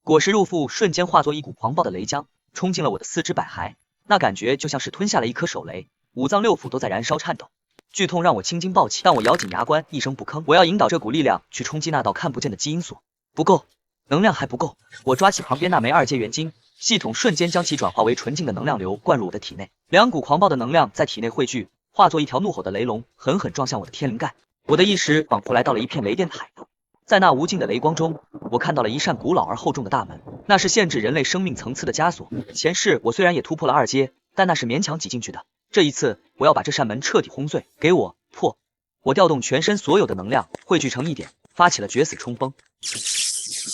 果实入腹，瞬间化作一股狂暴的雷浆，冲进了我的四肢百骸。那感觉就像是吞下了一颗手雷，五脏六腑都在燃烧颤抖。剧痛让我青筋暴起，但我咬紧牙关，一声不吭。我要引导这股力量去冲击那道看不见的基因锁。不够，能量还不够。我抓起旁边那枚2阶元晶，系统瞬间将其转化为纯净的能量流，灌入我的体内。2股狂暴的能量在体内汇聚，化作一条怒吼的雷龙，狠狠撞向我的天灵盖。我的意识仿佛来到了一片雷电的海洋，在那无尽的雷光中，我看到了一扇古老而厚重的大门，那是限制人类生命层次的枷锁。前世我虽然也突破了2阶，但那是勉强挤进去的。这一次，我要把这扇门彻底轰碎，给我破！我调动全身所有的能量，汇聚成一点，发起了绝死冲锋。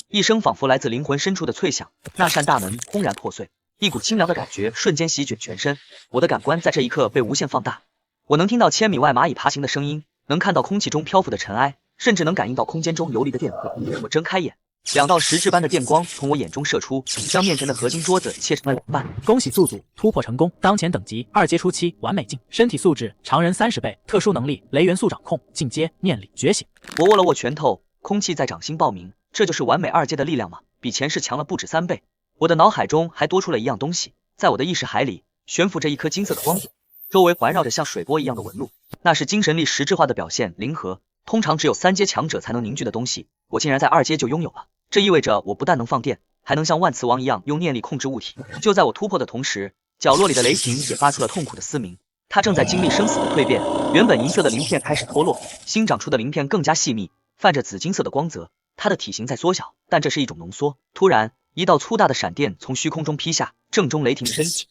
一声仿佛来自灵魂深处的脆响，那扇大门轰然破碎，一股清凉的感觉瞬间席卷全身。我的感官在这一刻被无限放大，我能听到千米外蚂蚁爬行的声音，能看到空气中漂浮的尘埃，甚至能感应到空间中游离的电荷。我睁开眼，2道实质般的电光从我眼中射出，将面前的合金桌子切成了2半。恭喜宿主突破成功，当前等级2阶初期完美境，身体素质常人30倍，特殊能力雷元素掌控，进阶念力觉醒。我握了握拳头，空气在掌心爆鸣，这就是完美2阶的力量吗？比前世强了不止3倍。我的脑海中还多出了一样东西，在我的意识海里悬浮着一颗金色的光点，周围环绕着像水波一样的纹路，那是精神力实质化的表现。零和通常只有3阶强者才能凝聚的东西，我竟然在2阶就拥有了。这意味着我不但能放电，还能像万磁王一样用念力控制物体。就在我突破的同时，角落里的雷霆也发出了痛苦的嘶鸣。他正在经历生死的蜕变，原本银色的鳞片开始脱落，新长出的鳞片更加细密，泛着紫金色的光泽。它的体型在缩小，但这是一种浓缩。突然，一道粗大的闪电从虚空中劈下，正中雷霆的身体。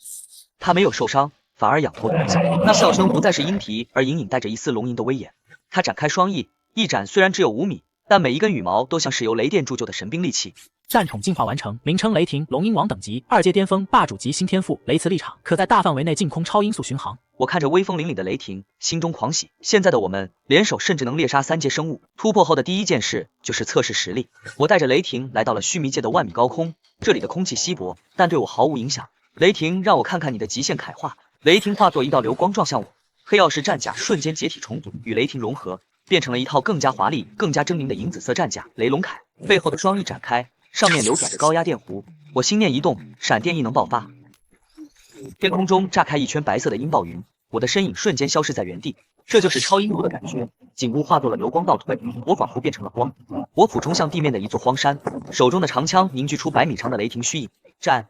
他没有受伤，反而仰头大笑，那笑声不再是鹰啼，而隐隐带着一丝龙吟的威严。他展开双翼，一展虽然只有5米，但每一根羽毛都像是由雷电铸就的神兵利器。战宠进化完成，名称雷霆龙鹰王等级，2阶巅峰霸主级新天赋，雷磁立场，可在大范围内净空超音速巡航。我看着威风凛凛的雷霆，心中狂喜。现在的我们联手甚至能猎杀3阶生物。突破后的第一件事就是测试实力。我带着雷霆来到了须弥界的万米高空，这里的空气稀薄，但对我毫无影响。雷霆，让我看看你的极限铠化。雷霆化作一道流光撞向我，黑曜石战甲瞬间解体重组，与雷霆融合，变成了一套更加华丽、更加狰狞的银紫色战甲雷龙铠。背后的双翼展开，上面流转着高压电弧。我心念一动，闪电异能爆发，天空中炸开一圈白色的音爆云，我的身影瞬间消失在原地。这就是超音速的感觉，景物化作了流光倒退，我仿佛变成了光。我俯冲向地面的一座荒山，手中的长枪凝聚出100米长的雷霆虚影。战！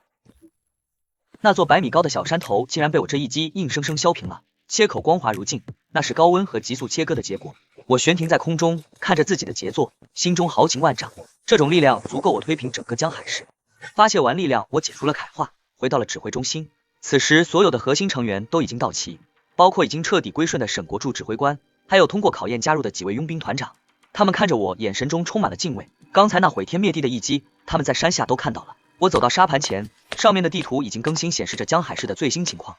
那座100米高的小山头竟然被我这一击硬生生削平了，切口光滑如镜，那是高温和急速切割的结果。我悬停在空中，看着自己的杰作，心中豪情万丈。这种力量足够我推平整个江海市。发泄完力量，我解除了铠化，回到了指挥中心。此时，所有的核心成员都已经到齐，包括已经彻底归顺的沈国柱指挥官，还有通过考验加入的几位佣兵团长。他们看着我，眼神中充满了敬畏。刚才那毁天灭地的一击，他们在山下都看到了。我走到沙盘前，上面的地图已经更新，显示着江海市的最新情况。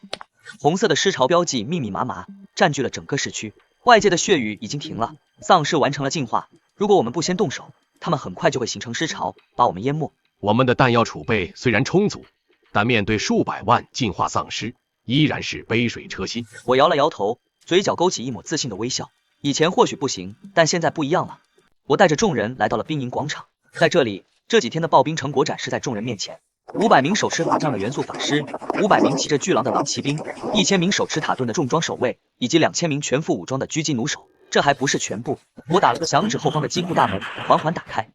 红色的尸潮标记密密麻麻，占据了整个市区。外界的血雨已经停了，丧尸完成了进化。如果我们不先动手，他们很快就会形成尸潮，把我们淹没。我们的弹药储备虽然充足，但面对数百万进化丧尸，依然是杯水车薪。我摇了摇头，嘴角勾起一抹自信的微笑。以前或许不行，但现在不一样了。我带着众人来到了兵营广场，在这里，这几天的刨冰成果展示在众人面前。500名手持法杖的元素法师，500名骑着巨狼的狼骑兵，1000名手持塔盾的重装守卫，以及2000名全副武装的狙击弩手。这还不是全部，我打了个响指，后方的金库大门缓缓打开，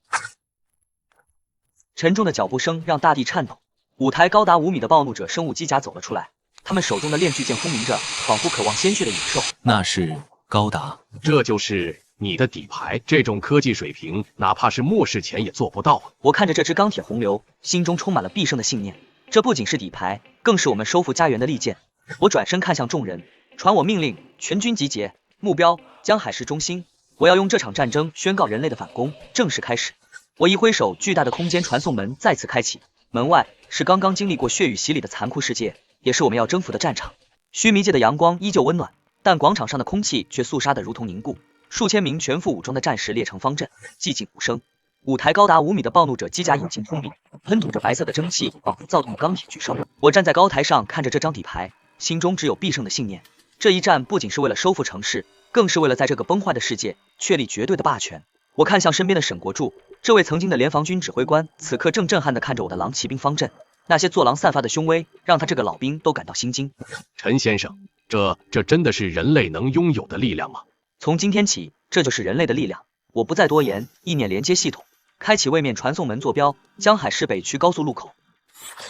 沉重的脚步声让大地颤抖。5台高达5米的暴怒者生物机甲走了出来，他们手中的炼巨剑轰鸣着，仿佛渴望鲜血的野兽。那是高达，这就是你的底牌，这种科技水平，哪怕是末世前也做不到啊！我看着这支钢铁洪流，心中充满了必胜的信念。这不仅是底牌，更是我们收复家园的利剑。我转身看向众人，传我命令，全军集结，目标江海市中心。我要用这场战争宣告人类的反攻正式开始。我一挥手，巨大的空间传送门再次开启，门外是刚刚经历过血雨洗礼的残酷世界，也是我们要征服的战场。须弥界的阳光依旧温暖，但广场上的空气却肃杀得如同凝固。数千名全副武装的战士列成方阵，寂静无声。5台高达5米的暴怒者机甲引擎轰鸣，喷吐着白色的蒸汽，仿佛躁动的钢铁巨兽。我站在高台上看着这张底牌，心中只有必胜的信念。这一战不仅是为了收复城市，更是为了在这个崩坏的世界确立绝对的霸权。我看向身边的沈国柱，这位曾经的联防军指挥官，此刻正震撼地看着我的狼骑兵方阵。那些坐狼散发的凶威，让他这个老兵都感到心惊。陈先生，这真的是人类能拥有的力量吗？从今天起，这就是人类的力量。我不再多言，意念连接系统，开启位面传送门坐标，江海市北区高速路口。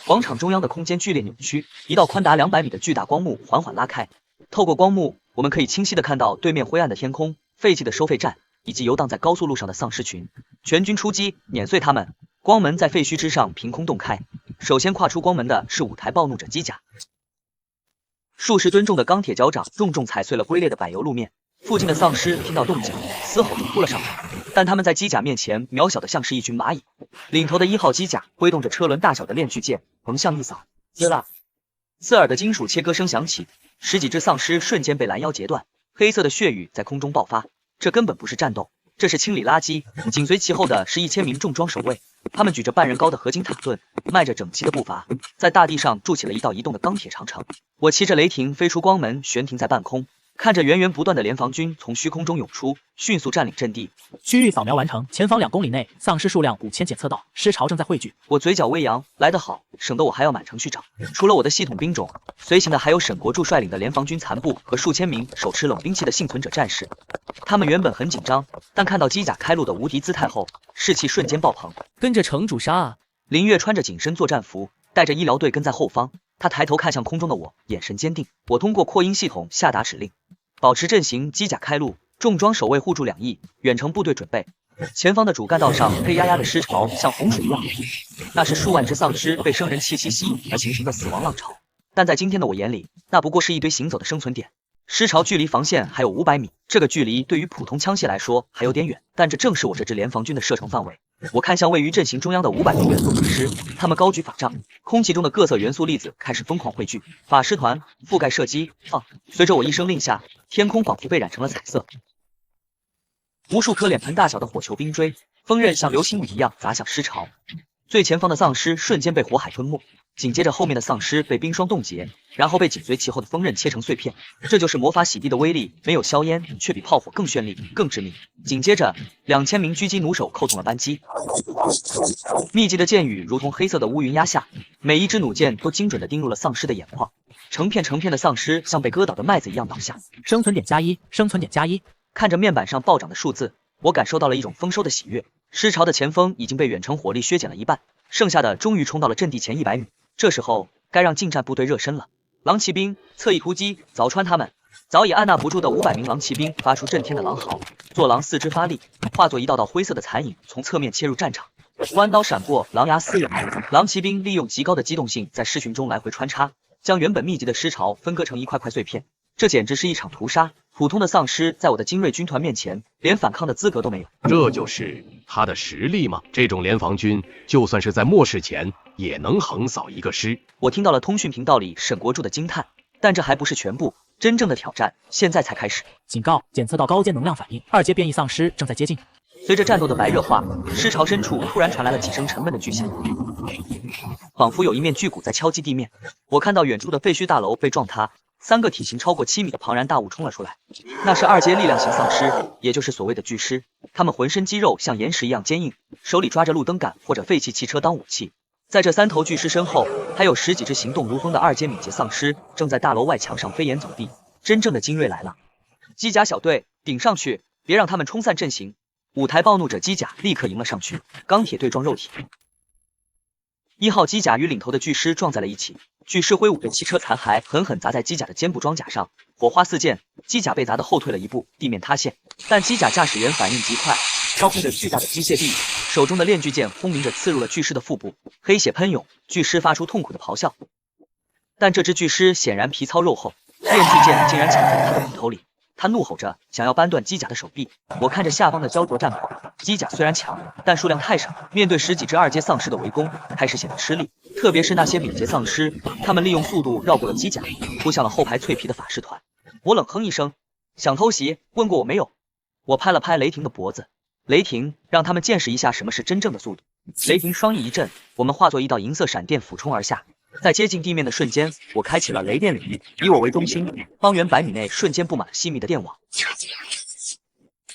广场中央的空间剧烈扭曲，一道宽达200米的巨大光幕缓缓拉开。透过光幕，我们可以清晰地看到对面灰暗的天空、废弃的收费站，以及游荡在高速路上的丧尸群。全军出击，碾碎他们！光门在废墟之上凭空洞开，首先跨出光门的是5台暴怒者机甲。数十吨重的钢铁脚掌重重踩碎了龟裂的柏油路面。附近的丧尸听到动静，嘶吼着扑了上来，但他们在机甲面前渺小的像是一群蚂蚁。领头的1号机甲挥动着车轮大小的炼巨剑，横向一扫，滋啦！刺耳的金属切割声响起，10几只丧尸瞬间被拦腰截断，黑色的血雨在空中爆发。这根本不是战斗，这是清理垃圾。紧随其后的是1000名重装守卫，他们举着半人高的合金塔盾，迈着整齐的步伐，在大地上筑起了一道移动的钢铁长城。我骑着雷霆飞出光门，悬停在半空。看着源源不断的联防军从虚空中涌出，迅速占领阵地。区域扫描完成，前方2公里内丧尸数量5000检测到，尸潮正在汇聚。我嘴角微扬，来得好，省得我还要满城去找。除了我的系统兵种，随行的还有沈国柱率领的联防军残部和数千名手持冷兵器的幸存者战士。他们原本很紧张，但看到机甲开路的无敌姿态后，士气瞬间爆棚。跟着城主杀啊！林月穿着紧身作战服，带着医疗队跟在后方。他抬头看向空中的我，眼神坚定。我通过扩音系统下达指令，保持阵型，机甲开路，重装守卫护住2翼，远程部队准备。前方的主干道上黑压压的尸潮像洪水一样，那是数万只丧尸被生人气息吸引而形成的死亡浪潮。但在今天的我眼里，那不过是一堆行走的生存点。尸潮距离防线还有500米，这个距离对于普通枪械来说还有点远，但这正是我这支联防军的射程范围。我看向位于阵型中央的500名元素法师，他们高举法杖，空气中的各色元素粒子开始疯狂汇聚，法师团覆盖射击放。随着我一声令下，天空仿佛被染成了彩色，无数颗脸盆大小的火球冰锥，锋刃像流星雨一样砸向尸潮。最前方的丧尸瞬间被火海吞没，紧接着后面的丧尸被冰霜冻结，然后被紧随其后的锋刃切成碎片。这就是魔法洗地的威力，没有硝烟，却比炮火更绚丽、更致命。紧接着，2000名狙击弩手扣动了扳机，密集的箭雨如同黑色的乌云压下，每一支弩箭都精准地钉入了丧尸的眼眶，成片成片的丧尸像被割倒的麦子一样倒下。生存点+1，生存点+1。看着面板上暴涨的数字，我感受到了一种丰收的喜悦。尸潮的前锋已经被远程火力削减了一半，剩下的终于冲到了阵地前100米。这时候该让近战部队热身了。狼骑兵侧翼突击，凿穿他们。早已按捺不住的500名狼骑兵发出震天的狼嚎，坐狼四肢发力，化作一道道灰色的残影从侧面切入战场。弯刀闪过，狼牙撕咬。狼骑兵利用极高的机动性在尸群中来回穿插，将原本密集的尸潮分割成一块块碎片。这简直是一场屠杀！普通的丧尸在我的精锐军团面前，连反抗的资格都没有。这就是他的实力吗？这种联防军，就算是在末世前，也能横扫一个师。我听到了通讯频道里沈国柱的惊叹，但这还不是全部，真正的挑战现在才开始。警告，检测到高阶能量反应，2阶变异丧尸正在接近。随着战斗的白热化，尸潮深处突然传来了几声沉闷的巨响，仿佛有一面巨鼓在敲击地面。我看到远处的废墟大楼被撞塌，3个体型超过7米的庞然大物冲了出来，那是2阶力量型丧尸，也就是所谓的巨尸。他们浑身肌肉像岩石一样坚硬，手里抓着路灯杆或者废弃汽车当武器。在这3头巨尸身后，还有10几只行动如风的2阶敏捷丧尸，正在大楼外墙上飞檐走壁。真正的精锐来了！机甲小队顶上去，别让他们冲散阵型。5台暴怒者机甲立刻迎了上去，钢铁对撞肉体。1号机甲与领头的巨尸撞在了一起，巨尸挥舞着汽车残骸狠狠砸在机甲的肩部装甲上，火花四溅，机甲被砸得后退了一步，地面塌陷。但机甲驾驶员反应极快，操控着巨大的机械臂，手中的链锯剑轰鸣着刺入了巨尸的腹部，黑血喷涌，巨尸发出痛苦的咆哮。但这只巨尸显然皮糙肉厚，链锯剑竟然卡在了他的骨头里。他怒吼着，想要扳断机甲的手臂。我看着下方的焦灼战况，机甲虽然强，但数量太少，面对10几只2阶丧尸的围攻，开始显得吃力。特别是那些敏捷丧尸，他们利用速度绕过了机甲，扑向了后排脆皮的法师团。我冷哼一声，想偷袭，问过我没有？我拍了拍雷霆的脖子，雷霆，让他们见识一下什么是真正的速度。雷霆双翼一震，我们化作一道银色闪电俯冲而下。在接近地面的瞬间，我开启了雷电领域，以我为中心，方圆100米内瞬间布满了细密的电网。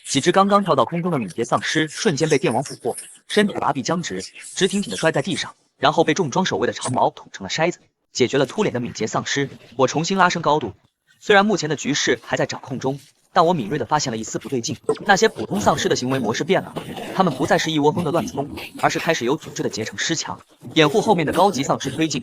几只刚刚跳到空中的敏捷丧尸瞬间被电网俘获，身体麻痹僵直，直挺挺地摔在地上，然后被重装守卫的长矛捅成了筛子。解决了秃脸的敏捷丧尸，我重新拉升高度。虽然目前的局势还在掌控中，但我敏锐地发现了一丝不对劲。那些普通丧尸的行为模式变了，他们不再是一窝蜂的乱冲，而是开始有组织的结成尸墙，掩护后面的高级丧尸推进。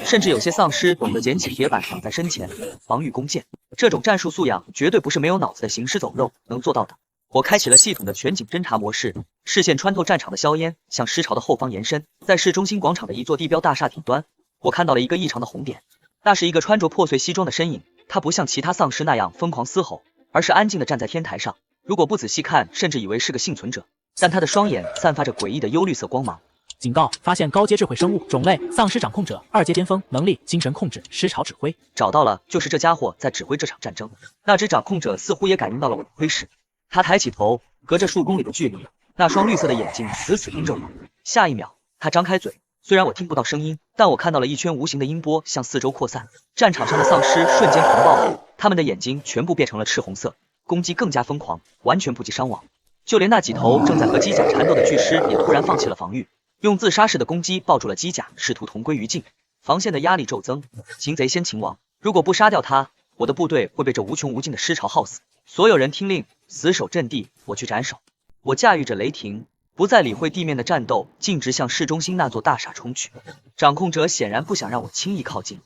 甚至有些丧尸懂得捡起铁板挡在身前，防御弓箭。这种战术素养绝对不是没有脑子的行尸走肉能做到的。我开启了系统的全景侦察模式，视线穿透战场的硝烟，向尸潮的后方延伸。在市中心广场的一座地标大厦顶端，我看到了一个异常的红点，那是一个穿着破碎西装的身影。他不像其他丧尸那样疯狂嘶吼，而是安静地站在天台上。如果不仔细看，甚至以为是个幸存者。但他的双眼散发着诡异的幽绿色光芒。警告，发现高阶智慧生物，种类丧尸掌控者，2阶巅峰，能力精神控制，尸潮指挥。找到了，就是这家伙在指挥这场战争。那只掌控者似乎也感应到了我的窥视，他抬起头，隔着数公里的距离，那双绿色的眼睛死死盯着我。下一秒，他张开嘴，虽然我听不到声音，但我看到了一圈无形的音波向四周扩散。战场上的丧尸瞬间狂暴了，他们的眼睛全部变成了赤红色，攻击更加疯狂，完全不计伤亡。就连那几头正在和机甲缠斗的巨狮也突然放弃了防御，用自杀式的攻击抱住了机甲，试图同归于尽。防线的压力骤增，擒贼先擒王，如果不杀掉他，我的部队会被这无穷无尽的尸潮耗死。所有人听令，死守阵地，我去斩首。我驾驭着雷霆，不再理会地面的战斗，径直向市中心那座大厦冲去。掌控者显然不想让我轻易靠近，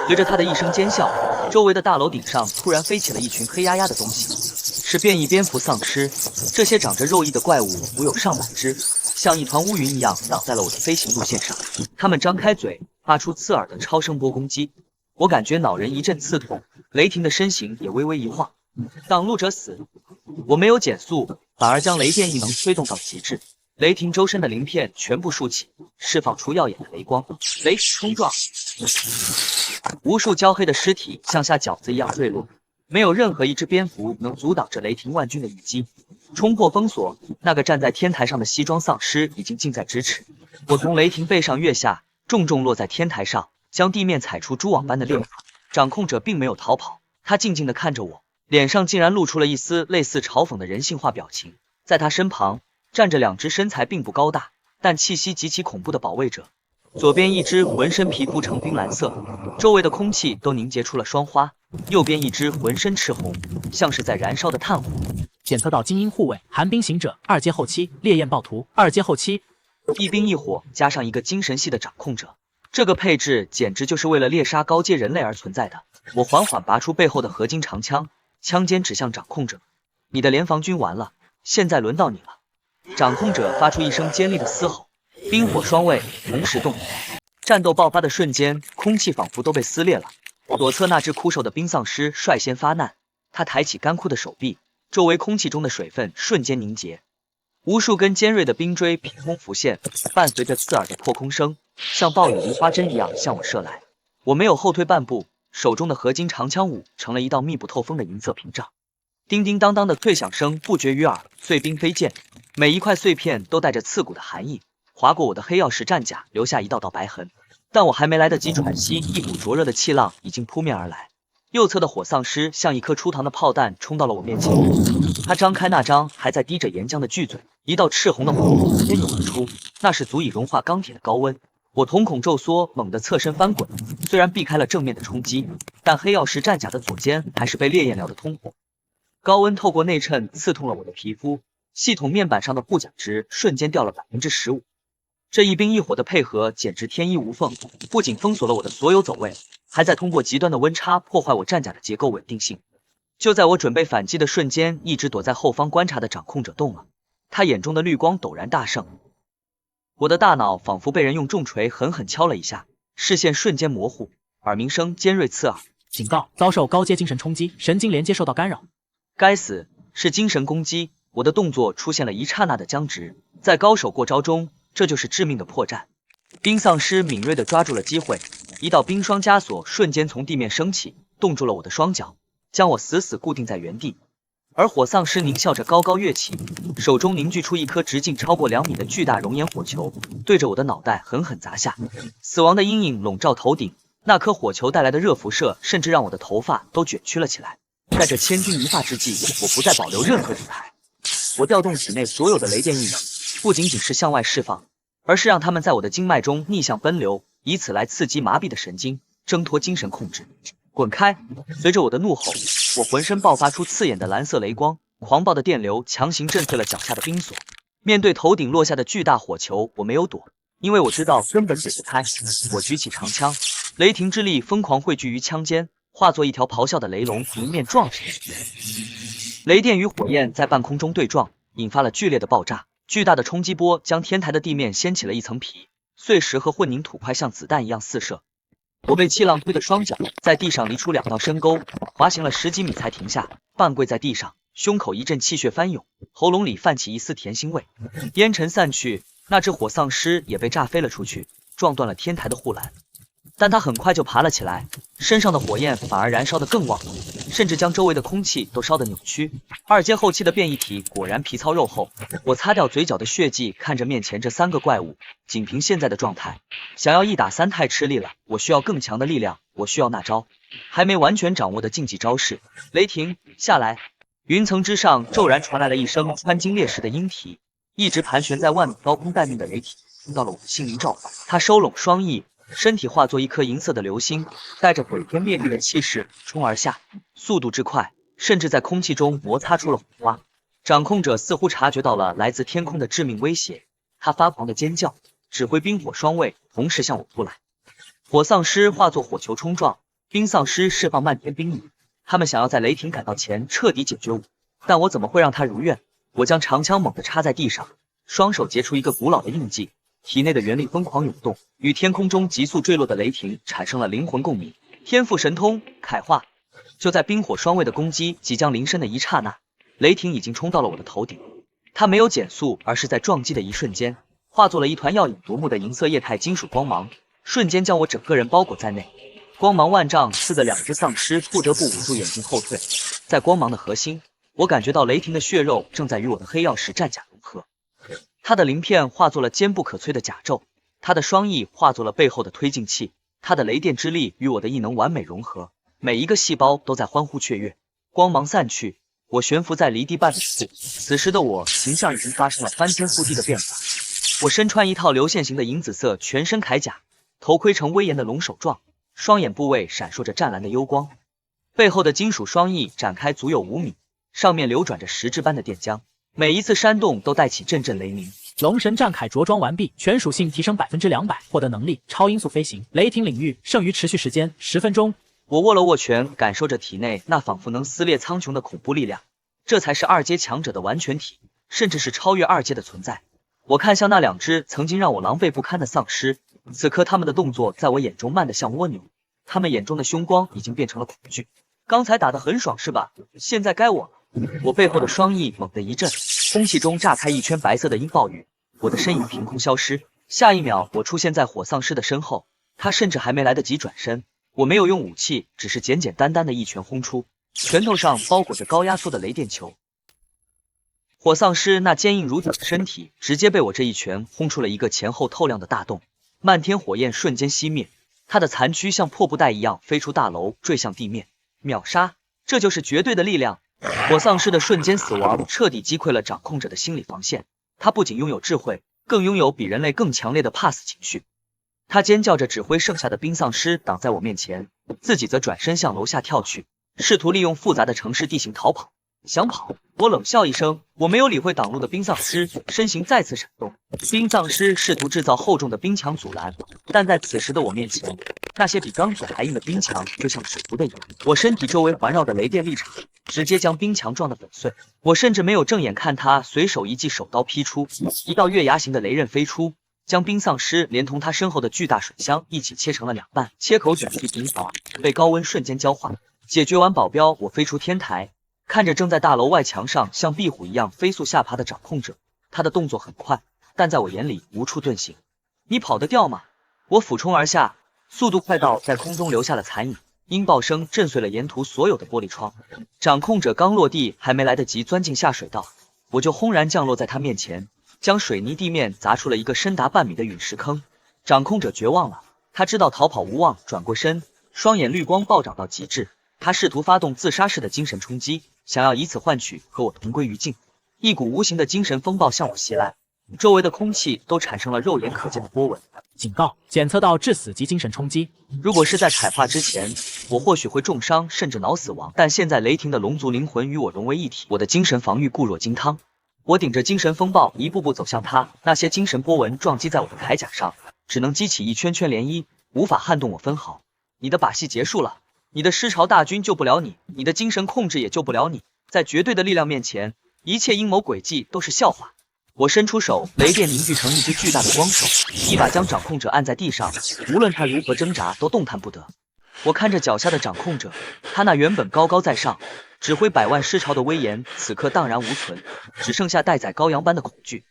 随着他的一声尖笑，周围的大楼顶上突然飞起了一群黑压压的东西，是变异蝙蝠丧尸。这些长着肉翼的怪物无有上百只，像一团乌云一样挡在了我的飞行路线上。他们张开嘴，发出刺耳的超声波攻击。我感觉脑仁一阵刺痛，雷霆的身形也微微一晃。挡路者死！我没有减速，反而将雷电异能催动到极致。雷霆周身的鳞片全部竖起，释放出耀眼的雷光。雷霆冲撞，无数焦黑的尸体像下饺子一样坠落，没有任何一只蝙蝠能阻挡这雷霆万钧的一击。冲破封锁，那个站在天台上的西装丧尸已经近在咫尺。我从雷霆背上跃下，重重落在天台上，将地面踩出蛛网般的裂痕。掌控者并没有逃跑，他静静地看着我，脸上竟然露出了一丝类似嘲讽的人性化表情。在他身旁站着两只身材并不高大，但气息极其恐怖的保卫者。左边一只浑身皮肤呈冰蓝色，周围的空气都凝结出了霜花；右边一只浑身赤红，像是在燃烧的炭火。检测到精英护卫、寒冰行者、2阶后期、烈焰暴徒、2阶后期，一冰一火加上一个精神系的掌控者，这个配置简直就是为了猎杀高阶人类而存在的。我缓缓拔出背后的合金长枪，枪尖指向掌控者。你的联防军完了，现在轮到你了。掌控者发出一声尖利的嘶吼，冰火双卫同时动。战斗爆发的瞬间，空气仿佛都被撕裂了。左侧那只枯瘦的冰丧尸率先发难，他抬起干枯的手臂，周围空气中的水分瞬间凝结，无数根尖锐的冰锥凭空浮现，伴随着刺耳的破空声，像暴雨梨花针一样向我射来。我没有后退半步，手中的合金长枪舞成了一道密不透风的银色屏障。叮叮当当的脆响声不绝于耳，碎冰飞溅，每一块碎片都带着刺骨的寒意，划过我的黑曜石战甲，留下一道道白痕。但我还没来得及喘息，一股灼热的气浪已经扑面而来。右侧的火丧尸像一颗出膛的炮弹冲到了我面前，他张开那张还在滴着岩浆的巨嘴，一道赤红的火焰喷涌而出，那是足以融化钢铁的高温。我瞳孔骤缩，猛地侧身翻滚，虽然避开了正面的冲击，但黑曜石战甲的左肩还是被烈焰燎得通红。高温透过内衬刺痛了我的皮肤，系统面板上的护甲值瞬间掉了 15%。这一冰一火的配合简直天衣无缝，不仅封锁了我的所有走位，还在通过极端的温差破坏我战甲的结构稳定性。就在我准备反击的瞬间，一直躲在后方观察的掌控者动了，他眼中的绿光陡然大盛。我的大脑仿佛被人用重锤狠狠敲了一下，视线瞬间模糊，耳鸣声尖锐刺耳。警告：遭受高阶精神冲击，神经连接受到干扰。该死，是精神攻击！我的动作出现了一刹那的僵直，在高手过招中，这就是致命的破绽。冰丧尸敏锐地抓住了机会，一道冰霜枷锁瞬间从地面升起，冻住了我的双脚，将我死死固定在原地。而火丧尸狞笑着高高跃起，手中凝聚出一颗直径超过2米的巨大熔岩火球，对着我的脑袋狠狠砸下。死亡的阴影笼罩头顶，那颗火球带来的热辐射甚至让我的头发都卷曲了起来。在这千钧一发之际，我不再保留任何底牌。我调动体内所有的雷电异能，不仅仅是向外释放，而是让他们在我的经脉中逆向奔流，以此来刺激麻痹的神经，挣脱精神控制。滚开！随着我的怒吼，我浑身爆发出刺眼的蓝色雷光，狂暴的电流强行震碎了脚下的冰锁。面对头顶落下的巨大火球，我没有躲，因为我知道根本解不开。我举起长枪，雷霆之力疯狂汇聚于枪尖，化作一条咆哮的雷龙迎面撞上去。雷电与火焰在半空中对撞，引发了剧烈的爆炸。巨大的冲击波将天台的地面掀起了一层皮，碎石和混凝土块像子弹一样四射。我被气浪推的双脚在地上离出2道深沟，滑行了10几米才停下，半跪在地上，胸口一阵气血翻涌，喉咙里泛起一丝甜腥味。烟尘散去，那只火丧尸也被炸飞了出去，撞断了天台的护栏。但他很快就爬了起来，身上的火焰反而燃烧得更旺，甚至将周围的空气都烧得扭曲。2阶后期的变异体果然皮糙肉厚。我擦掉嘴角的血迹，看着面前这3个怪物，仅凭现在的状态，想要1打3太吃力了。我需要更强的力量我需要那招还没完全掌握的禁忌招式。雷霆下来！云层之上骤然传来了一声穿金裂石的鹰啼，一直盘旋在万米高空待命的雷霆听到了我的心灵召唤，他收拢双翼，身体化作一颗银色的流星，带着毁天灭地的气势冲而下，速度之快，甚至在空气中摩擦出了火花。掌控者似乎察觉到了来自天空的致命威胁，他发狂的尖叫，指挥冰火双卫同时向我扑来。火丧尸化作火球冲撞，冰丧尸释放漫天冰雨，他们想要在雷霆赶到前彻底解决我，但我怎么会让他如愿？我将长枪猛地插在地上，双手结出一个古老的印记，体内的元力疯狂涌动，与天空中急速坠落的雷霆产生了灵魂共鸣。天赋神通凯化。就在冰火双卫的攻击即将临身的一刹那，雷霆已经冲到了我的头顶，它没有减速，而是在撞击的一瞬间化作了一团耀眼夺目的银色液态金属光芒，瞬间将我整个人包裹在内。光芒万丈，刺得两只丧尸不得不捂住眼睛后退。在光芒的核心，我感觉到雷霆的血肉正在与我的黑曜石战甲融合，他的鳞片化作了坚不可摧的甲胄，他的双翼化作了背后的推进器，他的雷电之力与我的异能完美融合，每一个细胞都在欢呼雀跃。光芒散去，我悬浮在离地半米处，此时的我形象已经发生了翻天覆地的变化。我身穿一套流线型的银紫色全身铠甲，头盔呈威严的龙首状，双眼部位闪烁着湛蓝的幽光，背后的金属双翼展开足有5米，上面流转着实质般的电浆，每一次扇动都带起阵阵雷鸣。龙神战铠着装完毕，全属性提升200%，获得能力超音速飞行，雷霆领域剩余持续时间10分钟。我握了握拳，感受着体内那仿佛能撕裂苍穹的恐怖力量，这才是2阶强者的完全体，甚至是超越2阶的存在。我看向那2只曾经让我狼狈不堪的丧尸，此刻他们的动作在我眼中慢得像蜗牛，他们眼中的凶光已经变成了恐惧。刚才打得很爽是吧？现在该我了。我背后的双翼猛地一震，空气中炸开一圈白色的音暴雨，我的身影凭空消失。下一秒，我出现在火丧尸的身后，他甚至还没来得及转身，我没有用武器，只是简简单单的一拳轰出，拳头上包裹着高压缩的雷电球。火丧尸那坚硬如铁的身体直接被我这一拳轰出了一个前后透亮的大洞，漫天火焰瞬间熄灭，他的残躯像破布袋一样飞出大楼，坠向地面。秒杀，这就是绝对的力量。火丧尸的瞬间死亡彻底击溃了掌控者的心理防线，他不仅拥有智慧，更拥有比人类更强烈的怕死情绪。他尖叫着指挥剩下的冰丧尸挡在我面前，自己则转身向楼下跳去，试图利用复杂的城市地形逃跑。想跑，我冷笑一声，我没有理会挡路的冰丧尸，身形再次闪动。冰丧尸试图制造厚重的冰墙阻拦，但在此时的我面前，那些比钢铁还硬的冰墙就像纸糊的一样，我身体周围环绕的雷电力场直接将冰墙撞得粉碎。我甚至没有正眼看他，随手一记手刀劈出，一道月牙形的雷刃飞出，将冰丧尸连同他身后的巨大水箱一起切成了2半，切口卷起冰雹，被高温瞬间焦化。解决完保镖，我飞出天台，看着正在大楼外墙上像壁虎一样飞速下爬的掌控者，他的动作很快，但在我眼里无处遁形。你跑得掉吗？我俯冲而下，速度快到在空中留下了残影，音爆声震碎了沿途所有的玻璃窗。掌控者刚落地，还没来得及钻进下水道，我就轰然降落在他面前，将水泥地面砸出了一个深达半米的陨石坑。掌控者绝望了，他知道逃跑无望，转过身，双眼绿光暴涨到极致，他试图发动自杀式的精神冲击，想要以此换取和我同归于尽。一股无形的精神风暴向我袭来，周围的空气都产生了肉眼可见的波纹。警告，检测到致死级精神冲击。如果是在凯化之前，我或许会重伤甚至脑死亡，但现在雷霆的龙族灵魂与我融为一体，我的精神防御固若金汤。我顶着精神风暴一步步走向他，那些精神波纹撞击在我的铠甲上，只能激起一圈圈涟漪，无法撼动我分毫。你的把戏结束了，你的尸潮大军救不了你，你的精神控制也救不了你，在绝对的力量面前，一切阴谋诡计都是笑话。我伸出手，雷电凝聚成一只巨大的光手，一把将掌控者按在地上，无论他如何挣扎都动弹不得。我看着脚下的掌控者，他那原本高高在上指挥百万尸潮的威严，此刻荡然无存，只剩下待宰羔羊般的恐惧。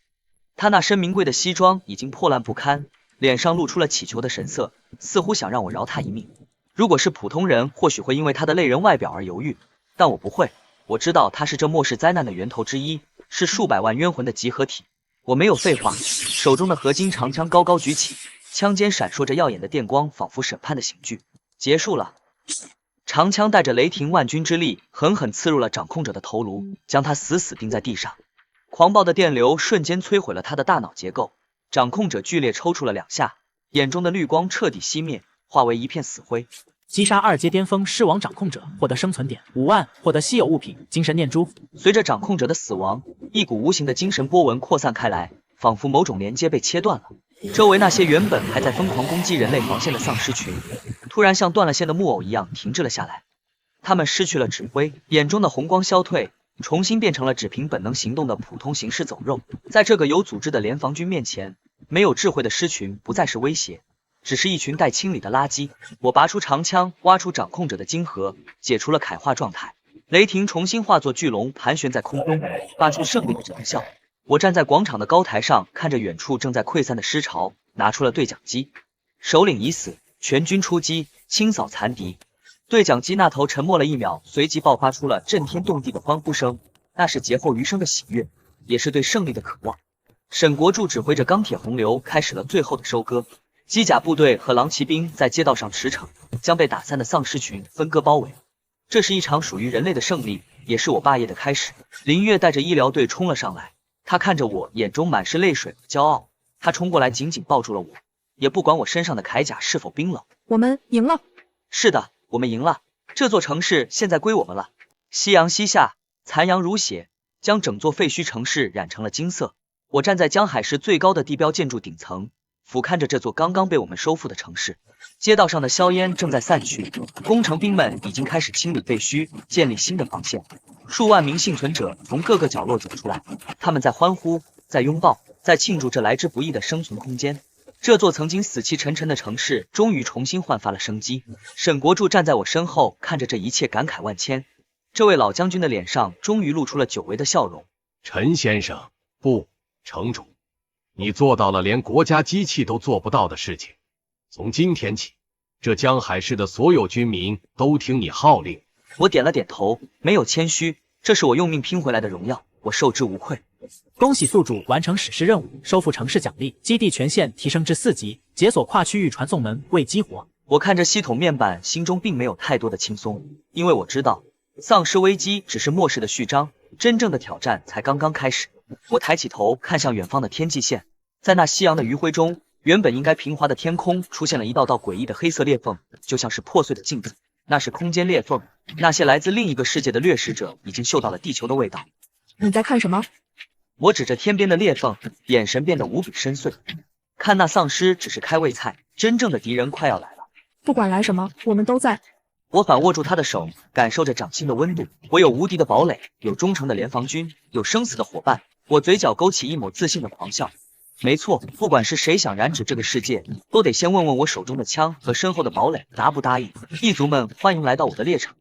他那身名贵的西装已经破烂不堪，脸上露出了乞求的神色，似乎想让我饶他一命。如果是普通人，或许会因为他的类人外表而犹豫，但我不会。我知道他是这末世灾难的源头之一，是数百万冤魂的集合体。我没有废话，手中的合金长枪高高举起，枪尖闪烁着耀眼的电光，仿佛审判的刑具。结束了。长枪带着雷霆万钧之力，狠狠刺入了掌控者的头颅，将他死死钉在地上。狂暴的电流瞬间摧毁了他的大脑结构，掌控者剧烈抽搐了2下，眼中的绿光彻底熄灭，化为一片死灰。击杀2阶巅峰狮王掌控者，获得生存点5万，获得稀有物品精神念珠。随着掌控者的死亡，一股无形的精神波纹扩散开来，仿佛某种连接被切断了。周围那些原本还在疯狂攻击人类防线的丧尸群，突然像断了线的木偶一样停滞了下来。他们失去了指挥，眼中的红光消退，重新变成了只凭本能行动的普通行尸走肉。在这个有组织的联防军面前，没有智慧的狮群不再是威胁，只是一群待清理的垃圾。我拔出长枪，挖出掌控者的晶核，解除了铠化状态。雷霆重新化作巨龙，盘旋在空中，发出胜利的长啸。我站在广场的高台上，看着远处正在溃散的尸潮，拿出了对讲机。首领已死，全军出击，清扫残敌。对讲机那头沉默了1秒，随即爆发出了震天动地的欢呼声，那是劫后余生的喜悦，也是对胜利的渴望。沈国柱指挥着钢铁洪流开始了最后的收割。机甲部队和狼骑兵在街道上驰骋，将被打散的丧尸群分割包围。这是一场属于人类的胜利，也是我霸业的开始。林月带着医疗队冲了上来，他看着我，眼中满是泪水和骄傲。他冲过来紧紧抱住了我，也不管我身上的铠甲是否冰冷。我们赢了。是的，我们赢了，这座城市现在归我们了。夕阳西下，残阳如血，将整座废墟城市染成了金色。我站在江海市最高的地标建筑顶层，俯瞰着这座刚刚被我们收复的城市。街道上的硝烟正在散去，工程兵们已经开始清理废墟，建立新的防线。数万名幸存者从各个角落走出来，他们在欢呼，在拥抱，在庆祝这来之不易的生存空间。这座曾经死气沉沉的城市终于重新焕发了生机。沈国柱站在我身后，看着这一切感慨万千。这位老将军的脸上终于露出了久违的笑容。陈先生，不，城主，你做到了连国家机器都做不到的事情。从今天起，这江海市的所有军民都听你号令。我点了点头，没有谦虚，这是我用命拼回来的荣耀，我受之无愧。恭喜宿主完成史诗任务，收复城市奖励，基地权限提升至4级，解锁跨区域传送门未激活。我看着系统面板，心中并没有太多的轻松，因为我知道丧尸危机只是末世的序章，真正的挑战才刚刚开始。我抬起头看向远方的天际线，在那夕阳的余晖中，原本应该平滑的天空出现了一道道诡异的黑色裂缝，就像是破碎的镜子。那是空间裂缝，那些来自另一个世界的掠食者已经嗅到了地球的味道。你在看什么？我指着天边的裂缝，眼神变得无比深邃。看那丧尸只是开胃菜，真正的敌人快要来了。不管来什么，我们都在。我反握住他的手，感受着掌心的温度。我有无敌的堡垒，有忠诚的联防军，有生死的伙伴。我嘴角勾起一抹自信的狂笑。没错，不管是谁想染指这个世界，都得先问问我手中的枪和身后的堡垒答不答应。异族们，欢迎来到我的猎场。